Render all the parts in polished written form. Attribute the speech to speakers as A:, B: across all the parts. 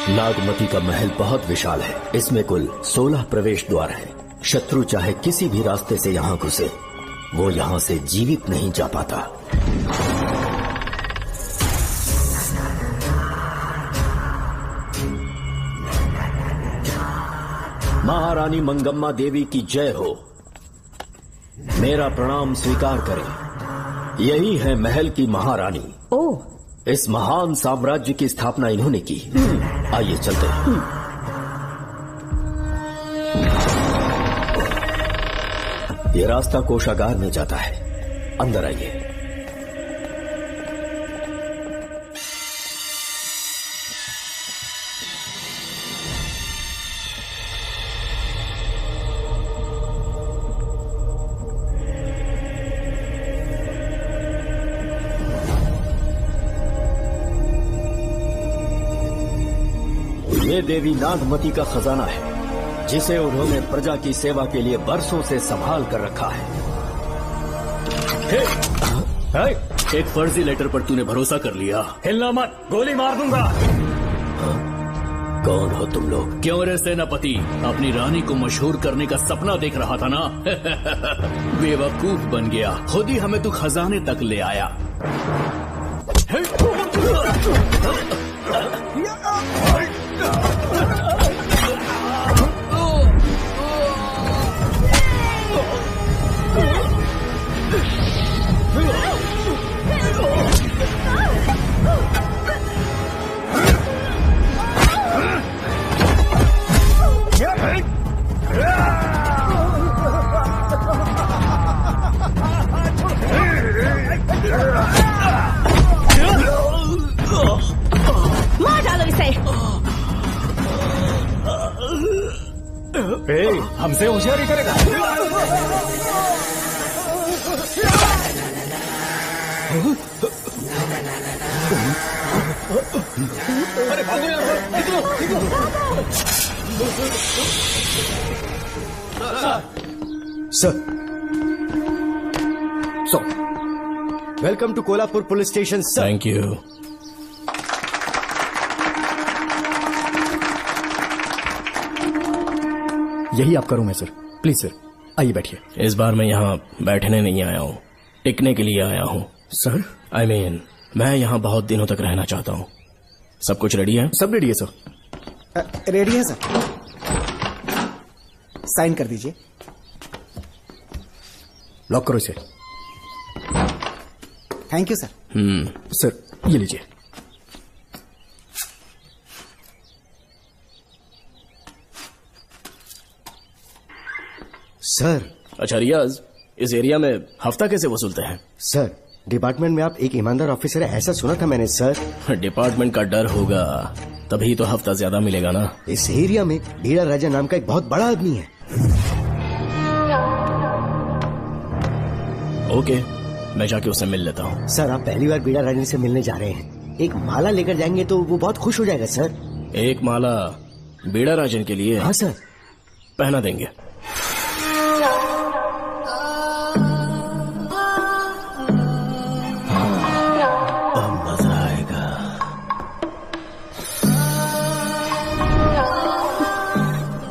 A: नागमती का महल बहुत विशाल है। इसमें कुल 16 प्रवेश द्वार हैं। शत्रु चाहे किसी भी रास्ते से यहाँ घुसे, वो यहाँ से जीवित नहीं जा पाता। महारानी मंगम्मा देवी की जय हो। मेरा प्रणाम स्वीकार करें। यही है महल की महारानी।
B: ओह,
A: इस महान साम्राज्य की स्थापना इन्होंने की। आइए चलते हैं। ये रास्ता कोषागार में जाता है। अंदर आइए। ये देवी नागमती का खजाना है, जिसे उन्होंने प्रजा की सेवा के लिए बरसों से संभाल कर रखा है।
C: एक फर्जी लेटर पर तूने भरोसा कर लिया। हिलना मत, गोली मार दूंगा।
A: कौन हो तुम लोग?
C: क्यों रे सेनापति, अपनी रानी को मशहूर करने का सपना देख रहा था ना? बेवकूफ बन गया। खुद ही हमें तू खजाने तक ले आया।
B: मार डालो इसे।
C: हमसे होशियारी करेगा। अरे भागो यार, निकलो।
D: Sir, welcome to Kolhapur police station sir.
C: Thank you.
D: यही आपका रूम है सर। प्लीज सर, आइए बैठिए।
C: इस बार मैं यहाँ बैठने नहीं आया हूँ, टिकने के लिए आया हूँ।
D: सर,
C: I mean, मैं यहाँ बहुत दिनों तक रहना चाहता हूँ। सब कुछ रेडी है?
D: सब रेडी है सर।
E: रेडी है सर। साइन कर दीजिए।
D: लॉक करो इसे।
E: Thank you sir.
D: सर, ये लीजिए। सर।
C: अच्छा रियाज, इस एरिया में हफ्ता कैसे वसूलते हैं?
D: सर, डिपार्टमेंट में आप एक ईमानदार ऑफिसर है ऐसा सुना था मैंने सर।
C: डिपार्टमेंट का डर होगा, तभी तो हफ्ता ज्यादा मिलेगा ना।
D: इस एरिया में बीड़ा राजा नाम का एक बहुत बड़ा आदमी है।
C: ओके, मैं जाके उससे मिल लेता हूँ।
D: सर, आप पहली बार बीड़ा रानी से मिलने जा रहे हैं। एक माला लेकर जाएंगे तो वो बहुत खुश हो जाएगा सर।
C: एक माला बीड़ा राजन के लिए?
D: हाँ सर।
C: पहना देंगे।
A: मजा आएगा।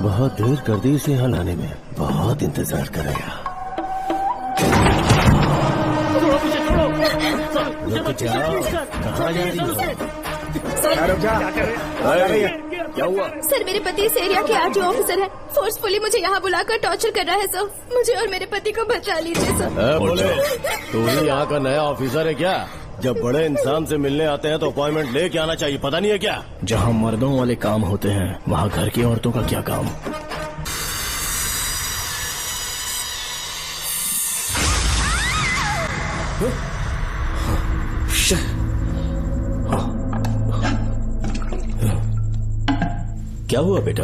A: बहुत देर कर दी इसे यहाँ लाने में, बहुत इंतजार करेगा। कहाँ जा रही हो? क्या हुआ?
B: सर, मेरे पति इस एरिया के आरटीओ ऑफिसर हैं। फोर्सफुली मुझे यहाँ बुलाकर टॉर्चर कर रहा है सर। मुझे और मेरे पति को बचा लीजिए सर।
A: बोले, तू ही यहाँ का नया ऑफिसर है क्या? जब बड़े इंसान से मिलने आते हैं तो अपॉइंटमेंट लेके आना चाहिए, पता नहीं है क्या?
C: जहाँ मर्दों वाले काम होते हैं, वहाँ घर की औरतों का क्या काम?
A: क्या हुआ बेटा?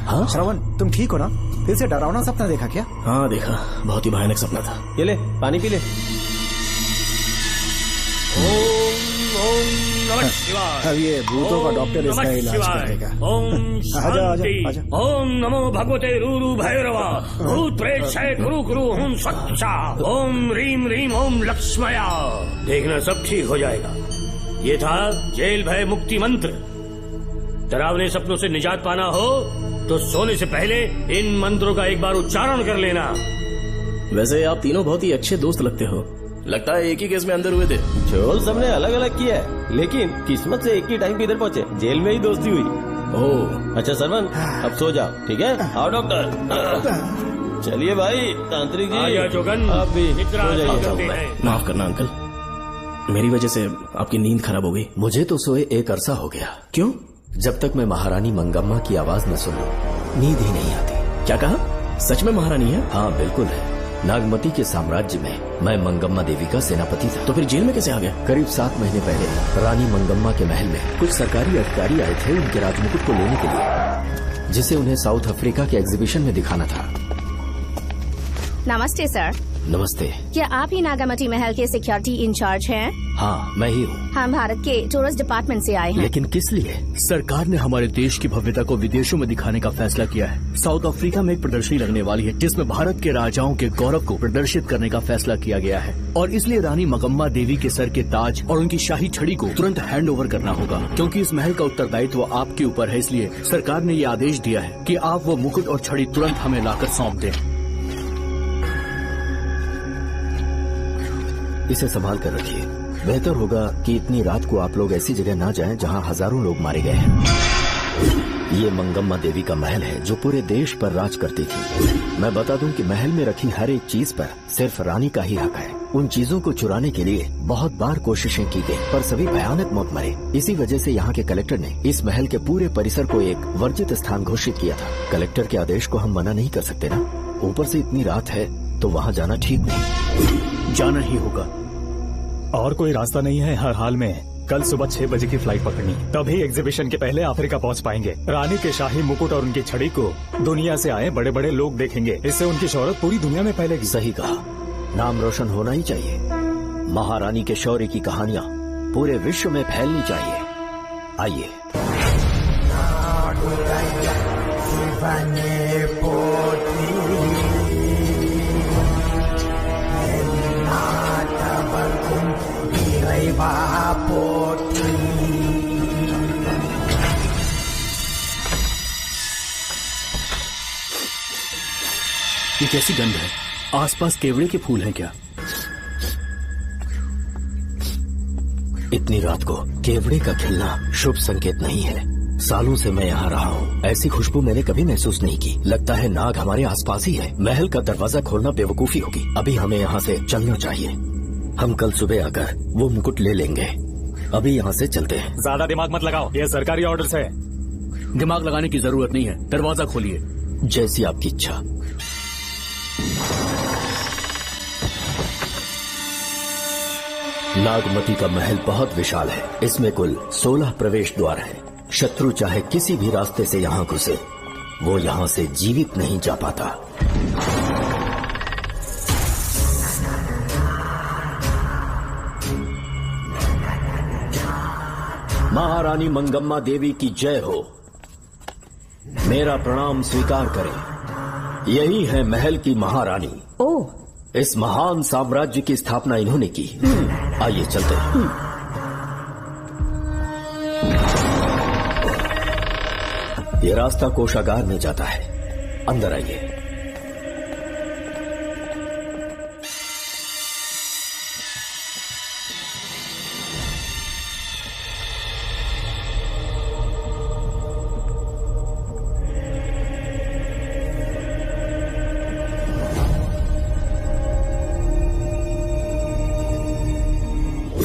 E: हाँ श्रवण, तुम ठीक हो ना? फिर से डरावना सपना देखा क्या?
C: हाँ देखा, बहुत ही भयानक सपना था।
A: ये ले, पानी पी ले।
E: अब ये भूतों का डॉक्टर इसका इलाज करेगा।
F: ओम शांति।
E: आजा।
F: ओम नमो भगवते रूरू भैरवा। भूत प्रेत क्षय कुरु कुरु ओम सच्चा। ओम रीम रीम ओम लक्ष्मया। देखना सब ठीक हो जाएगा। ये था जेल भय मुक्ति मंत्र। डरावने सपनों से निजात पाना हो तो सोने से पहले इन मंत्रों का एक बार उच्चारण कर लेना।
C: वैसे आप तीनों बहुत ही अच्छे दोस्त लगते हो। लगता है एक ही केस में अंदर हुए थे।
G: झोल सबने अलग अलग किया है, लेकिन किस्मत से एक ही टाइम पे इधर पहुंचे। जेल में ही दोस्ती हुई।
C: ओह,
G: अच्छा सरवन, अब सो जाओ, ठीक है? आओ डॉक्टर। चलिए भाई तांत्रिक जी,
F: आजा जोगन,
G: आप भी
F: इतना
G: सो जाइए।
F: करते हैं।
C: माफ करना अंकल, मेरी वजह से आपकी नींद खराब हो गई।
A: मुझे तो सोए एक अरसा हो गया।
C: क्यों?
A: जब तक मैं महारानी मंगम्मा की आवाज न सुनूं, नींद ही नहीं आती।
C: क्या कहा? सच में महारानी है?
A: हाँ बिल्कुल है। नागमती के साम्राज्य में मैं मंगम्मा देवी का सेनापति था।
C: तो फिर जेल में कैसे आ गया?
A: करीब 7 महीने पहले रानी मंगम्मा के महल में कुछ सरकारी अधिकारी आए थे उनके राजमुकुट को लेने के लिए, जिसे उन्हें साउथ अफ्रीका के एग्जीबिशन में दिखाना था।
B: नमस्ते सर।
A: नमस्ते।
B: क्या आप ही नागामती महल के सिक्योरिटी इंचार्ज हैं?
A: हाँ मैं ही हूँ।
B: हम भारत के टूरिस्ट डिपार्टमेंट से आए हैं।
A: लेकिन किस लिए?
C: सरकार ने हमारे देश की भव्यता को विदेशों में दिखाने का फैसला किया है। साउथ अफ्रीका में एक प्रदर्शनी लगने वाली है जिसमें भारत के राजाओं के गौरव को प्रदर्शित करने का फैसला किया गया है, और इसलिए रानी मंगम्मा देवी के सर के ताज और उनकी शाही छड़ी को तुरंत हैंड ओवर करना होगा। क्योंकि इस महल का उत्तरदायित्व आपके ऊपर है, इसलिए सरकार ने ये आदेश दिया है कि आप वो मुकुट और छड़ी तुरंत हमें लाकर सौंप दें।
A: इसे संभाल कर रखिए। बेहतर होगा कि इतनी रात को आप लोग ऐसी जगह ना जाएं जहां हजारों लोग मारे गए हैं। ये मंगम्मा देवी का महल है जो पूरे देश पर राज करती थी। मैं बता दूं कि महल में रखी हर एक चीज पर सिर्फ रानी का ही हक है। उन चीजों को चुराने के लिए बहुत बार कोशिशें की गई, पर सभी भयानक मौत मरे। इसी वजह से यहाँ के कलेक्टर ने इस महल के पूरे परिसर को एक वर्जित स्थान घोषित किया था। कलेक्टर के आदेश को हम मना नहीं कर सकते ना। ऊपर से इतनी रात है तो वहाँ जाना ठीक नहीं।
C: जाना ही होगा।
H: और कोई रास्ता नहीं है। हर हाल में कल सुबह 6 बजे की फ्लाइट पकड़नी, तभी एग्जीबिशन के पहले अफ्रीका पहुंच पाएंगे। रानी के शाही मुकुट और उनकी छड़ी को दुनिया से आए बड़े बड़े लोग देखेंगे। इससे उनकी शोहरत पूरी दुनिया में फैलेगी।
A: सही कहा, नाम रोशन होना ही चाहिए। महारानी के शौर्य की कहानियाँ पूरे विश्व में फैलनी चाहिए। आइए।
C: ये कैसी गंध है? आसपास केवड़े के फूल हैं क्या?
A: इतनी रात को केवड़े का खिलना शुभ संकेत नहीं है। सालों से मैं यहाँ रहा हूँ, ऐसी खुशबू मैंने कभी महसूस नहीं की। लगता है नाग हमारे आसपास ही है। महल का दरवाजा खोलना बेवकूफी होगी। अभी हमें यहाँ से चलना चाहिए। हम कल सुबह आकर वो मुकुट ले लेंगे। अभी यहाँ से चलते हैं।
H: ज्यादा दिमाग मत लगाओ, ये सरकारी ऑर्डर्स है।
C: दिमाग लगाने की जरूरत नहीं है। दरवाजा खोलिए।
A: जैसी आपकी इच्छा। नागमती का महल बहुत विशाल है। इसमें कुल 16 प्रवेश द्वार हैं। शत्रु चाहे किसी भी रास्ते से यहाँ घुसे, वो यहाँ से जीवित नहीं जा पाता। महारानी मंगम्मा देवी की जय हो। मेरा प्रणाम स्वीकार करें। यही है महल की महारानी।
B: ओह,
A: इस महान साम्राज्य की स्थापना इन्होंने की। आइए चलते हैं। ये रास्ता कोषागार में जाता है। अंदर आइए।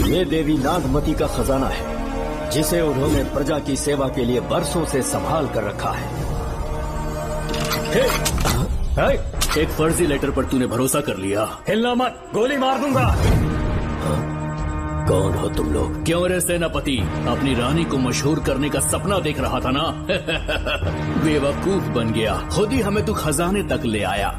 A: ये देवी नागमती का खजाना है, जिसे उन्होंने प्रजा की सेवा के लिए बरसों से संभाल कर रखा है।
C: एक फर्जी लेटर पर तूने भरोसा कर लिया।
H: हिलना मत, गोली मार दूंगा।
A: कौन हो तुम लोग?
C: क्यों रे सेनापति, अपनी रानी को मशहूर करने का सपना देख रहा था ना? बेवकूफ बन गया। खुद ही हमें तू खजाने तक ले आया।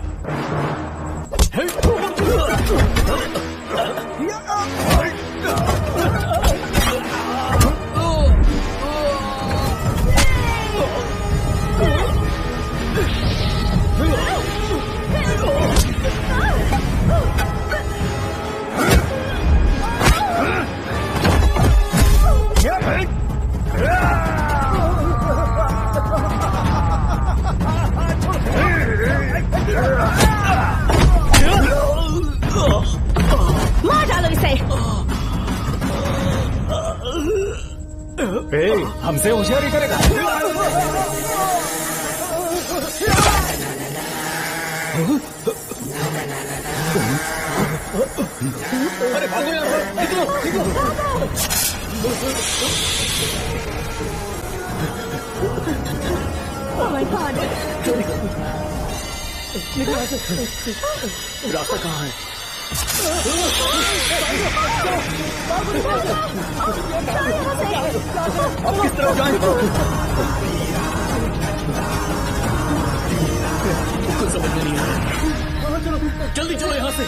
H: हमसे होशियारी करेगा। अरे भागो यार, निकलो निकलो।
B: Oh my God!
C: रास्ता कहाँ है? अब किस तरफ जाएं? कुछ समझ में नहीं आ रहा। जल्दी चलो यहाँ से।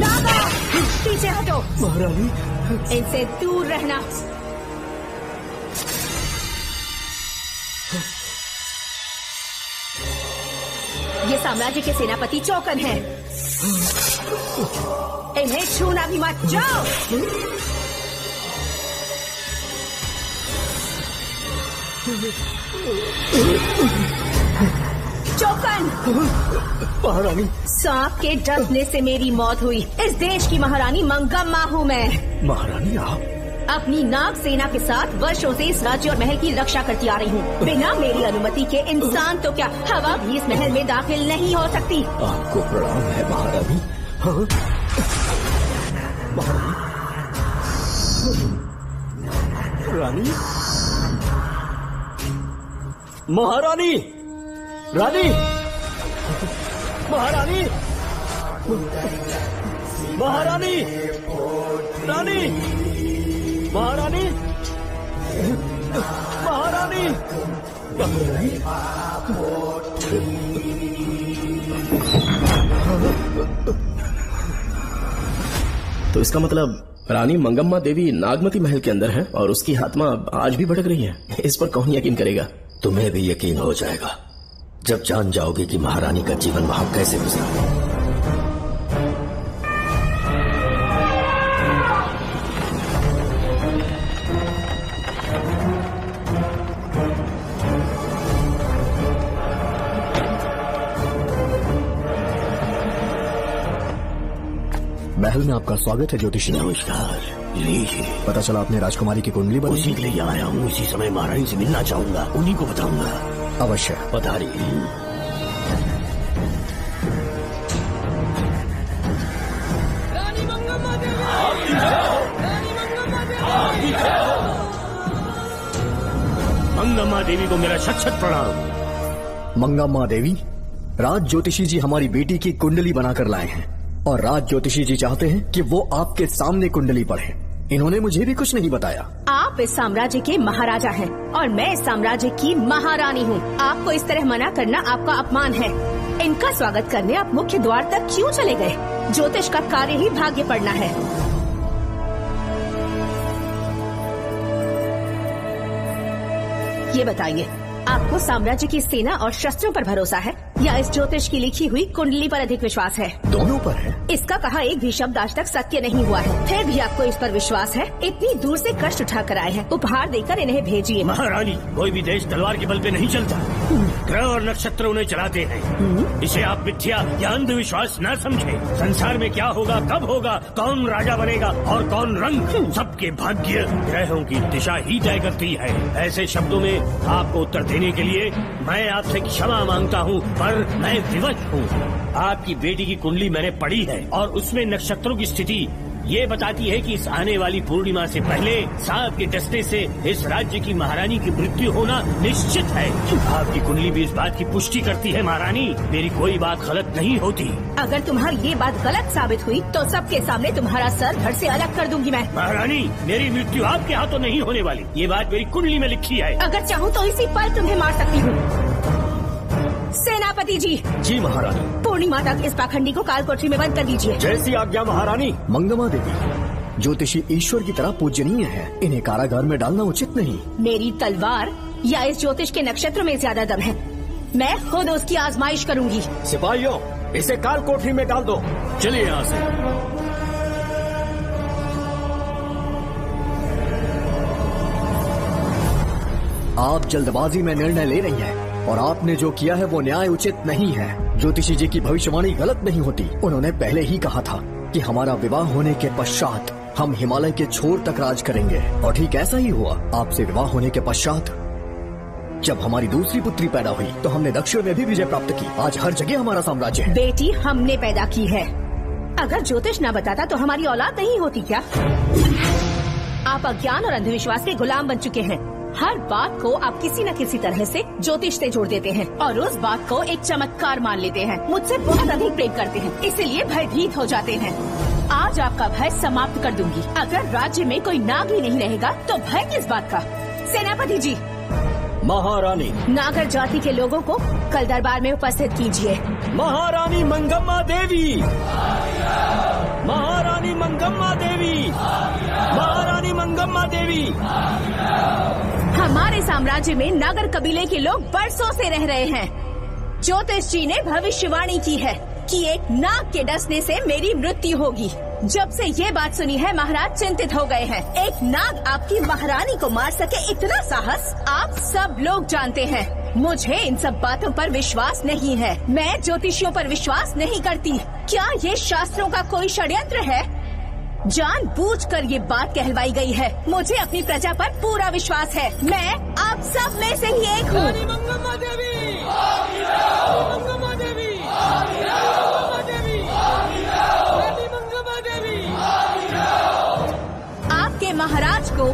B: नागा, पीछे हटो।
C: महारानी,
B: इनसे दूर रहना। ये साम्राज्य के सेनापति चौकन हैं। इन्हें छूना भी मत। जाओ। चौकन,
C: महारानी,
B: सांप के डसने से मेरी मौत हुई। इस देश की महारानी मंगम्मा हूँ मैं।
C: महारानी आप
B: अपनी नाग सेना के साथ वर्षों से इस राज्य और महल की रक्षा करती आ रही हूँ। बिना मेरी अनुमति के इंसान तो क्या, हवा भी इस महल में दाखिल नहीं हो सकती।
C: आपको प्रणाम है महारानी। हाँ? महारानी, महारानी, रानी, महारानी, महारानी, रानी, महारानी, महारानी,
G: तो इसका मतलब रानी मंगम्मा देवी नागमती महल के अंदर है और उसकी आत्मा आज भी भटक रही है। इस पर कौन यकीन करेगा?
A: तुम्हें भी यकीन हो जाएगा जब जान जाओगे कि महारानी का जीवन वहां कैसे गुजरा।
C: महल में आपका स्वागत है ज्योतिषी।
A: नमस्कार, लीजिए।
C: पता चला आपने राजकुमारी की कुंडली बनी।
A: उसी के लिए आया हूँ। इसी समय महारानी से मिलना चाहूंगा, उन्हीं को बताऊंगा।
C: अवश्य
A: पधारिए।
F: मंगम्मा देवी को मेरा शत शत प्रणाम।
C: मंगम्मा देवी, राज ज्योतिषी जी हमारी बेटी की कुंडली बनाकर लाए हैं और राज ज्योतिषी जी चाहते हैं कि वो आपके सामने कुंडली पढ़े। इन्होंने मुझे भी कुछ नहीं बताया।
B: आप इस साम्राज्य के महाराजा हैं और मैं इस साम्राज्य की महारानी हूँ। आपको इस तरह मना करना आपका अपमान है। इनका स्वागत करने आप मुख्य द्वार तक क्यों चले गए? ज्योतिष का कार्य ही भाग्य पढ़ना है। ये बताइए, आपको साम्राज्य की सेना और शस्त्रों पर भरोसा है या इस ज्योतिष की लिखी हुई कुंडली पर अधिक विश्वास है?
C: दोनों पर है।
B: इसका कहा एक भी शब्द आज तक सत्य नहीं हुआ है, फिर भी आपको इस पर विश्वास है? इतनी दूर से कष्ट उठा कर आए हैं, उपहार देकर इन्हें भेजिए।
F: महारानी, कोई भी देश तलवार के बल पे नहीं चलता, ग्रह और नक्षत्र उन्हें चलाते हैं। इसे आप मिथ्या या अंधविश्वास न समझे। संसार में क्या होगा, कब होगा, कौन राजा बनेगा और कौन रंग, सबके भाग्य ग्रहों की दिशा ही तय करती है। ऐसे शब्दों में आपको उत्तर देने के लिए मैं आपसे क्षमा मांगता हूँ, पर मैं विवश हूँ। आपकी बेटी की कुंडली मैंने पढ़ी है और उसमें नक्षत्रों की स्थिति ये बताती है कि इस आने वाली पूर्णिमा से पहले सांप के डसने से इस राज्य की महारानी की मृत्यु होना निश्चित है। आपकी कुंडली भी इस बात की पुष्टि करती है। महारानी, मेरी कोई बात गलत नहीं होती।
B: अगर तुम्हारी ये बात गलत साबित हुई तो सबके सामने तुम्हारा सर धड़ से अलग कर दूंगी मैं।
F: महारानी, मेरी मृत्यु आपके हाथों नहीं होने वाली, ये बात मेरी कुंडली में लिखी है।
B: अगर चाहूँ तो इसी पल तुम्हें मार सकती हूँ। सेनापति जी।
C: जी महारानी।
B: पूर्णिमा तक इस पाखंडी को काल कोठरी में बंद कर दीजिए।
C: जैसी आज्ञा महारानी। मंगम्मा देवी, ज्योतिषी ईश्वर की तरह पूजनीय है, इन्हें कारागार में डालना उचित नहीं।
B: मेरी तलवार या इस ज्योतिष के नक्षत्र में ज्यादा दम है? मैं खुद उसकी आजमाइश करूंगी।
C: सिपाहियों,
E: इसे काल कोठरी में डाल दो।
C: चलिए यहाँ से।
I: आप जल्दबाजी में निर्णय ले रही हैं और आपने जो किया है वो न्याय उचित नहीं है। ज्योतिषी जी की भविष्यवाणी गलत नहीं होती। उन्होंने पहले ही कहा था कि हमारा विवाह होने के पश्चात हम हिमालय के छोर तक राज करेंगे, और ठीक ऐसा ही हुआ। आपसे विवाह होने के पश्चात जब हमारी दूसरी पुत्री पैदा हुई तो हमने दक्षिण में भी विजय प्राप्त की। आज हर जगह हमारा साम्राज्य है।
B: बेटी हमने पैदा की है। अगर ज्योतिष न बताता तो हमारी औलाद नहीं होती क्या? आप अज्ञान और अंधविश्वास के गुलाम बन चुके हैं। हर बात को आप किसी न किसी तरह से ज्योतिष से जोड़ देते हैं और उस बात को एक चमत्कार मान लेते हैं। मुझसे बहुत अधिक प्रेम करते हैं, इसीलिए भयभीत हो जाते हैं। आज आपका भय समाप्त कर दूंगी। अगर राज्य में कोई नाग ही नहीं रहेगा तो भय किस बात का? सेनापति जी।
C: महारानी।
B: नागर जाति के लोगों को कल दरबार में उपस्थित कीजिए।
C: महारानी मंगम्मा देवी। महारानी मंगम्मा देवी। महारानी मंगम्मा देवी।
B: हमारे साम्राज्य में नागर कबीले के लोग बरसों से रह रहे हैं। ज्योतिष जी ने भविष्यवाणी की है कि एक नाग के डसने से मेरी मृत्यु होगी। जब से ये बात सुनी है महाराज चिंतित हो गए हैं। एक नाग आपकी महारानी को मार सके इतना साहस आप सब लोग जानते हैं। मुझे इन सब बातों पर विश्वास नहीं है। मैं ज्योतिषियों पर विश्वास नहीं करती। क्या ये शास्त्रों का कोई षड्यंत्र है? जानबूझकर ये बात कहलवाई गई है। मुझे अपनी प्रजा पर पूरा विश्वास है। मैं आप सब में से ही एक हूँ।
C: मंगम्मा देवी।
B: आपके महाराज को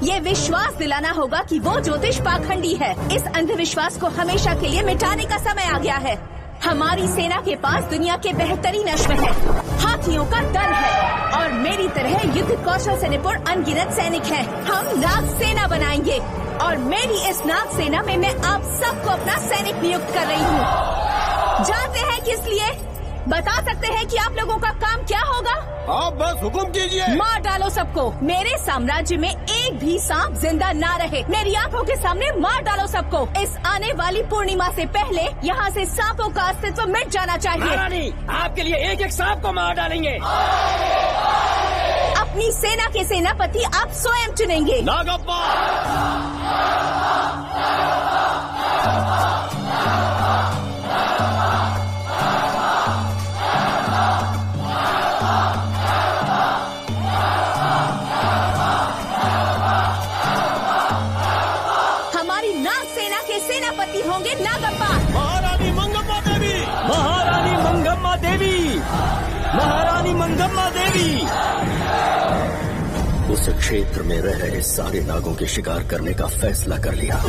B: ये विश्वास दिलाना होगा कि वो ज्योतिष पाखंडी है। इस अंधविश्वास को हमेशा के लिए मिटाने का समय आ गया है। हमारी सेना के पास दुनिया के बेहतरीन अश्व है, हाथियों का दल है और मेरी तरह युद्ध कौशल से निपुण अनगिनत सैनिक हैं। हम नाग सेना बनाएंगे और मेरी इस नाग सेना में मैं आप सबको अपना सैनिक नियुक्त कर रही हूँ। जानते हैं किस लिए? बता सकते हैं कि आप लोगों का काम क्या होगा?
E: आप बस हुक्म कीजिए।
B: मार डालो सबको। मेरे साम्राज्य में एक भी सांप जिंदा ना रहे। मेरी आंखों के सामने मार डालो सबको। इस आने वाली पूर्णिमा से पहले यहाँ से सांपों का अस्तित्व मिट जाना चाहिए।
C: महारानी, आपके लिए एक एक सांप को मार डालेंगे।
B: अपनी सेना के सेनापति आप स्वयं चुनेंगे।
C: नागप्पा।
B: सेनापति होंगे नागप्पा।
C: महारानी मंगम्मा देवी। महारानी मंगम्मा देवी। महारानी मंगम्मा देवी।
A: उस क्षेत्र में रह रहे सारे नागों के शिकार करने का फैसला कर लिया।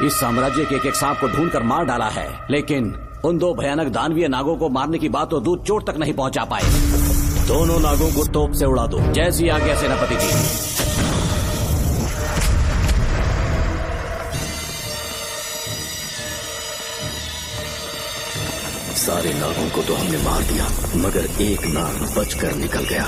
J: इस साम्राज्य के एक एक सांप को ढूंढकर मार डाला है, लेकिन उन 2 भयानक दानवीय नागों को मारने की बात तो दूध चोट तक नहीं पहुंचा पाए। दोनों नागों को तोप से उड़ा दो, जैसी आज्ञा सेनापति जी।
A: सारे नागों को तो हमने मार दिया, मगर एक नाग बचकर निकल गया।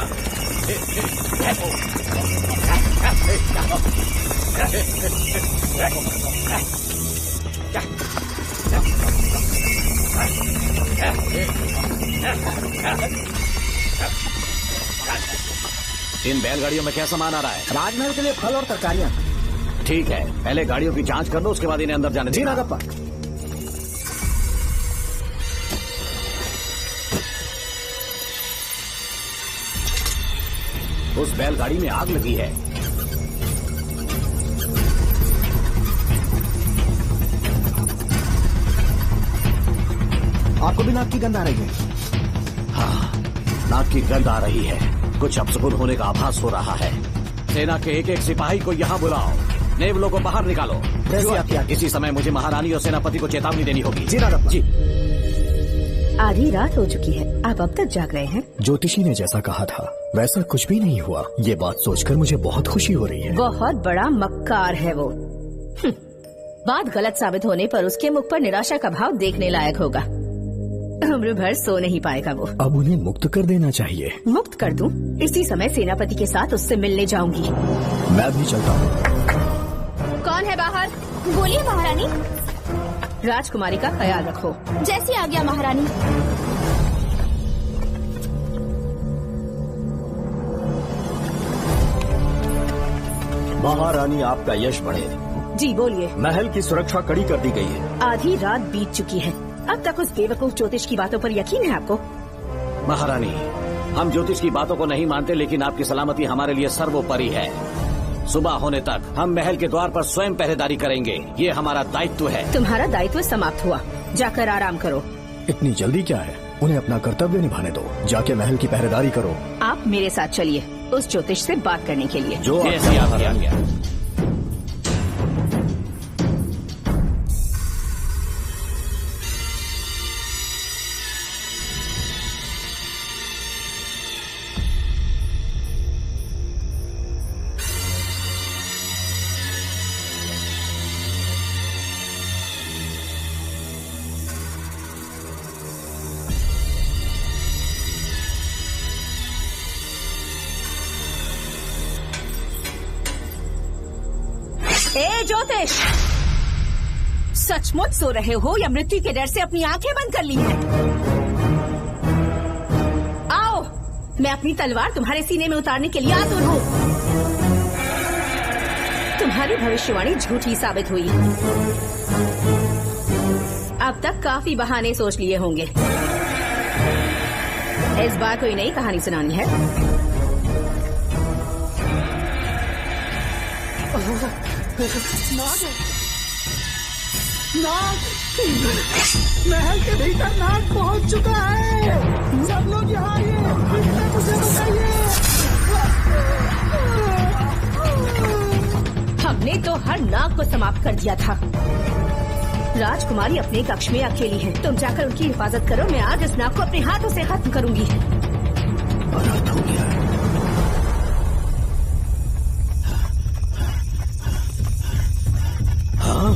J: इन बैलगाड़ियों में क्या सामान आ रहा है?
E: राजमहल के लिए फल और तरकारियां।
J: ठीक है, पहले गाड़ियों की जांच कर लो, उसके बाद इन्हें अंदर जाने
E: जी
J: देना।
E: नागप्पा।
J: उस बैलगाड़ी में आग लगी है।
E: आपको भी नाक की गंध आ रही है?
J: हाँ, नाक की गंध आ रही है। कुछ अपशकुन होने का आभास हो रहा है। सेना के एक एक सिपाही को यहाँ बुलाओ, नेवलों को बाहर निकालो। इसी समय मुझे महारानी और सेनापति को चेतावनी देनी होगी।
E: जी नागप्पा।
J: जी।
B: आधी रात हो चुकी है, आप अब तक जाग रहे हैं?
I: ज्योतिषी ने जैसा कहा था वैसा कुछ भी नहीं हुआ। ये बात सोचकर मुझे बहुत खुशी हो रही है।
B: बहुत बड़ा मक्कार है वो। बात गलत साबित होने पर उसके मुख पर निराशा का भाव देखने लायक होगा। उम्र भर सो नहीं पाएगा वो।
I: अब उन्हें मुक्त कर देना चाहिए।
B: मुक्त कर दूं? इसी समय सेनापति के साथ उससे मिलने जाऊंगी।
I: मैं भी चलता हूँ।
B: कौन है बाहर?
K: बोलिए महारानी।
B: राजकुमारी का ख्याल रखो।
K: जैसी आज्ञा महारानी।
A: महारानी, आपका यश बढ़े।
B: जी बोलिए।
A: महल की सुरक्षा कड़ी कर दी गई है।
B: आधी रात बीत चुकी है, अब तक उस बेवकूफ ज्योतिष की बातों पर यकीन है आपको?
J: महारानी, हम ज्योतिष की बातों को नहीं मानते, लेकिन आपकी सलामती हमारे लिए सर्वोपरि है। सुबह होने तक हम महल के द्वार पर स्वयं पहरेदारी करेंगे, ये हमारा दायित्व है।
B: तुम्हारा दायित्व समाप्त हुआ, जाकर आराम करो।
I: इतनी जल्दी क्या है? उन्हें अपना कर्तव्य निभाने दो। जाके महल की पहरेदारी करो।
B: आप मेरे साथ चलिए उस ज्योतिष से बात करने के लिए।
J: जो आज्ञा।
B: ए ज्योतिष, सचमुच सो रहे हो या मृत्यु के डर से अपनी आंखें बंद कर ली हैं? आओ, मैं अपनी तलवार तुम्हारे सीने में उतारने के लिए आतुर हूँ। तुम्हारी भविष्यवाणी झूठी साबित हुई। अब तक काफी बहाने सोच लिए होंगे। इस बार कोई नई कहानी सुनानी है?
E: नाग! महल के भीतर नाग पहुंच चुका है। सब लोग यहाँ आइए, मुझे बताइए।
B: हमने तो हर नाग को समाप्त कर दिया था। राजकुमारी अपने कक्ष में अकेली है, तुम जाकर उनकी हिफाजत करो। मैं आज इस नाग को अपने हाथों से खत्म करूंगी।
A: अनर्थ हो गया।
J: हाँ,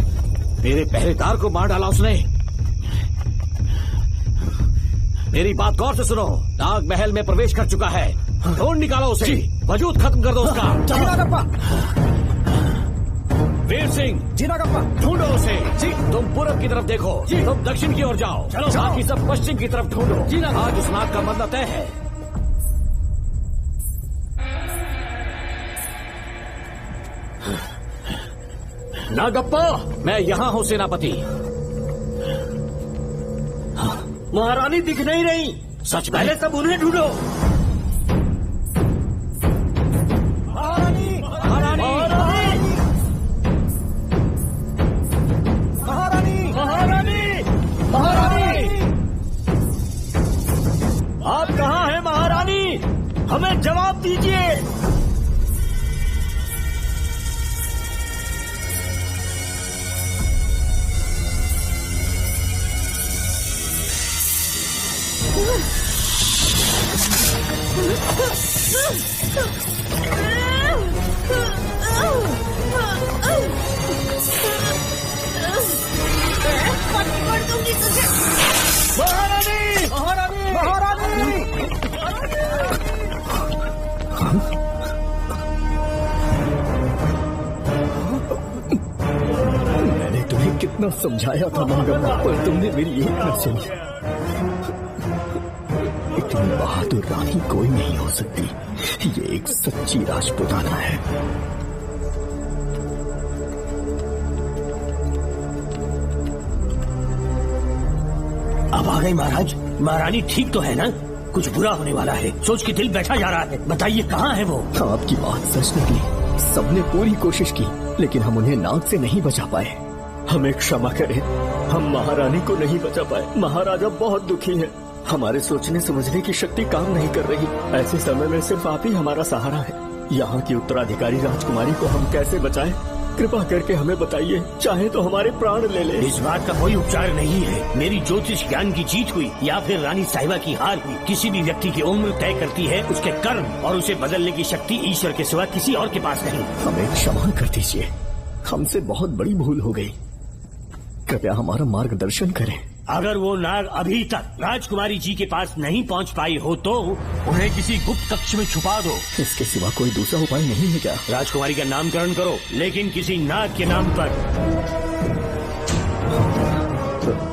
J: मेरे पहरेदार को मार डाला उसने। मेरी बात गौर से सुनो, नाग महल में प्रवेश कर चुका है। ढूंढ निकालो उसे, वजूद खत्म कर दो उसका।
E: जी नागप्पा।
J: वीर सिंह,
E: जी नागप्पा।
J: ढूंढो उसे। जी, तुम पूरब की तरफ देखो, तुम दक्षिण की ओर जाओ। चलो, बाकी सब पश्चिम की तरफ ढूंढो। जी आज उस नाग का मरना तय है।
F: नागप्पा,
J: मैं यहाँ हूँ सेनापति।
F: महारानी दिख नहीं रही।
J: सच में?
F: पहले सब उन्हें ढूंढो।
E: महारानी!
J: महारानी!
E: महारानी!
F: महारानी! महारानी! आप कहाँ हैं महारानी? हमें जवाब दीजिए।
E: पकड़ दूंगी तुझे। महारानी, महारानी, महारानी।
I: मैंने तुम्हें कितना समझाया था मंगम्मा, पर तुमने मेरी एक न सुनी। इतनी बहादुर रानी कोई नहीं हो सकती। ये एक सच्ची राजपुताना है।
F: अब आ गई महाराज। महारानी ठीक तो है ना? कुछ बुरा होने वाला है, सोच के दिल बैठा जा रहा है। बताइए कहाँ है वो?
I: आपकी बात सच निकली। सबने पूरी कोशिश की, लेकिन हम उन्हें नाग से नहीं बचा पाए। हमें क्षमा करें, हम महारानी को नहीं बचा पाए। महाराजा बहुत दुखी है। हमारे सोचने समझने की शक्ति काम नहीं कर रही। ऐसे समय में सिर्फ आप ही हमारा सहारा है। यहाँ की उत्तराधिकारी राजकुमारी को हम कैसे बचाएं? कृपा करके हमें बताइए, चाहे तो हमारे प्राण ले ले।
F: इस बात का कोई उपचार नहीं है। मेरी ज्योतिष ज्ञान की जीत हुई या फिर रानी साहिबा की हार हुई। किसी भी व्यक्ति की उम्र तय करती है उसके कर्म, और उसे बदलने की शक्ति ईश्वर के सिवा किसी और के पास नहीं।
I: हमें क्षमा कर दीजिए, हमसे बहुत बड़ी भूल हो गई। कृपया हमारा मार्गदर्शन करें।
F: अगर वो नाग अभी तक राजकुमारी जी के पास नहीं पहुंच पाई हो तो उन्हें किसी गुप्त कक्ष में छुपा दो।
I: इसके सिवा कोई दूसरा उपाय नहीं है क्या?
F: राजकुमारी का नामकरण करो, लेकिन किसी नाग के नाम पर।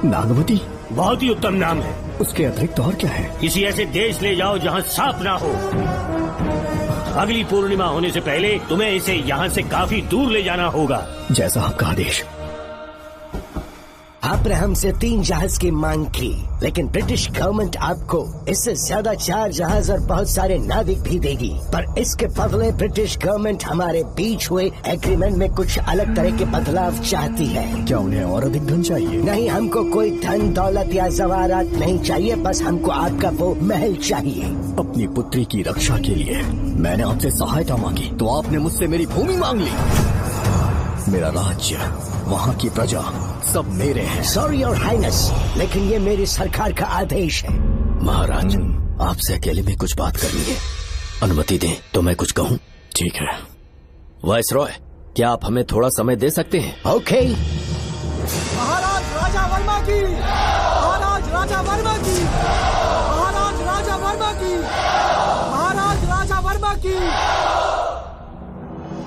I: नागवती
F: बहुत ही उत्तम नाम है।
I: उसके अतिरिक्त और क्या है?
F: किसी ऐसे देश ले जाओ जहाँ सांप ना हो। अगली पूर्णिमा होने से पहले तुम्हें इसे यहाँ से काफी दूर ले जाना होगा।
I: जैसा आपका आदेश।
D: आपने हमसे 3 जहाज की मांग की, लेकिन ब्रिटिश गवर्नमेंट आपको इससे ज्यादा 4 जहाज और बहुत सारे नाविक भी देगी। पर इसके बदले ब्रिटिश गवर्नमेंट हमारे बीच हुए एग्रीमेंट में कुछ अलग तरह के बदलाव चाहती है।
I: क्या उन्हें और अधिक धन चाहिए?
D: नहीं, हमको कोई धन दौलत या जवाहरात नहीं चाहिए, बस हमको आपका वो महल चाहिए।
I: अपनी पुत्री की रक्षा के लिए मैंने आपसे सहायता मांगी तो आपने मुझसे मेरी भूमि मांग ली। मेरा राज्य, वहाँ की प्रजा सब मेरे हैं।
D: सॉरी योर हाइनेस, लेकिन ये मेरी सरकार का आदेश है।
A: महाराज, आपसे अकेले में कुछ बात करनी है। अनुमति दें तो मैं कुछ कहूँ?
I: ठीक है।
A: वाइसरॉय, क्या आप हमें थोड़ा समय दे सकते हैं?
D: ओके।
E: महाराज राजा वर्मा की, महाराज राजा वर्मा की, महाराज राजा वर्मा की, महाराज राजा वर्मा की।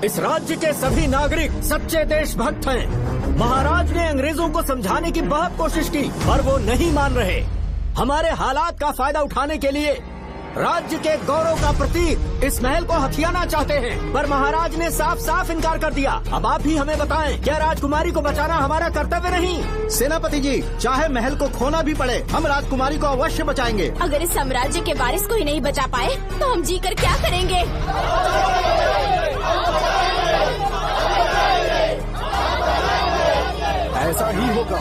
J: इस राज्य के सभी नागरिक सच्चे देशभक्त हैं। महाराज ने अंग्रेजों को समझाने की बहुत कोशिश की, पर वो नहीं मान रहे। हमारे हालात का फायदा उठाने के लिए राज्य के गौरव का प्रतीक इस महल को हथियाना चाहते हैं, पर महाराज ने साफ साफ इनकार कर दिया। अब आप ही हमें बताएं, क्या राजकुमारी को बचाना हमारा कर्तव्य नहीं?
L: सेनापति जी, चाहे महल को खोना भी पड़े, हम राजकुमारी को अवश्य बचाएंगे।
K: अगर इस साम्राज्य के वारिस को ही नहीं बचा पाए तो हम जीकर क्या करेंगे?
I: ऐसा ही होगा।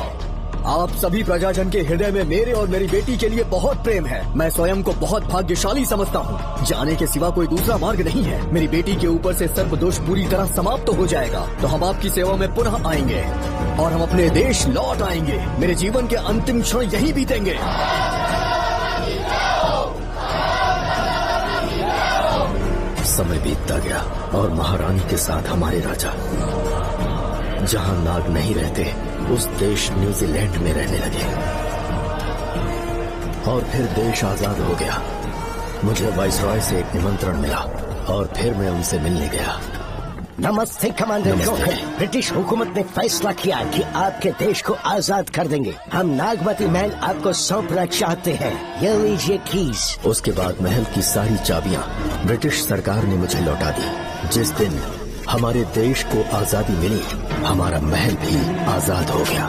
I: आप सभी प्रजाजन के हृदय में मेरे और मेरी बेटी के लिए बहुत प्रेम है। मैं स्वयं को बहुत भाग्यशाली समझता हूँ। जाने के सिवा कोई दूसरा मार्ग नहीं है। मेरी बेटी के ऊपर से सर्पदोष पूरी तरह समाप्त हो जाएगा तो हम आपकी सेवा में पुनः आएंगे और हम अपने देश लौट आएंगे। मेरे जीवन के अंतिम क्षण यही बीतेंगे।
A: समय बीतता गया और महारानी के साथ हमारे राजा जहाँ नाग नहीं रहते उस देश न्यूजीलैंड में रहने लगे और फिर देश आजाद हो गया। मुझे वाइसरॉय से एक निमंत्रण मिला और फिर मैं उनसे मिलने गया।
D: नमस्ते कमांडर जोखर। ब्रिटिश हुकूमत ने फैसला किया कि आपके देश को आजाद कर देंगे। हम नागवती महल आपको सौंपना चाहते हैं। ये लीजिए कीज।
A: उसके बाद महल की सारी चाबियां ब्रिटिश सरकार ने मुझे लौटा दी। जिस दिन हमारे देश को आजादी मिली, हमारा महल भी आजाद हो गया।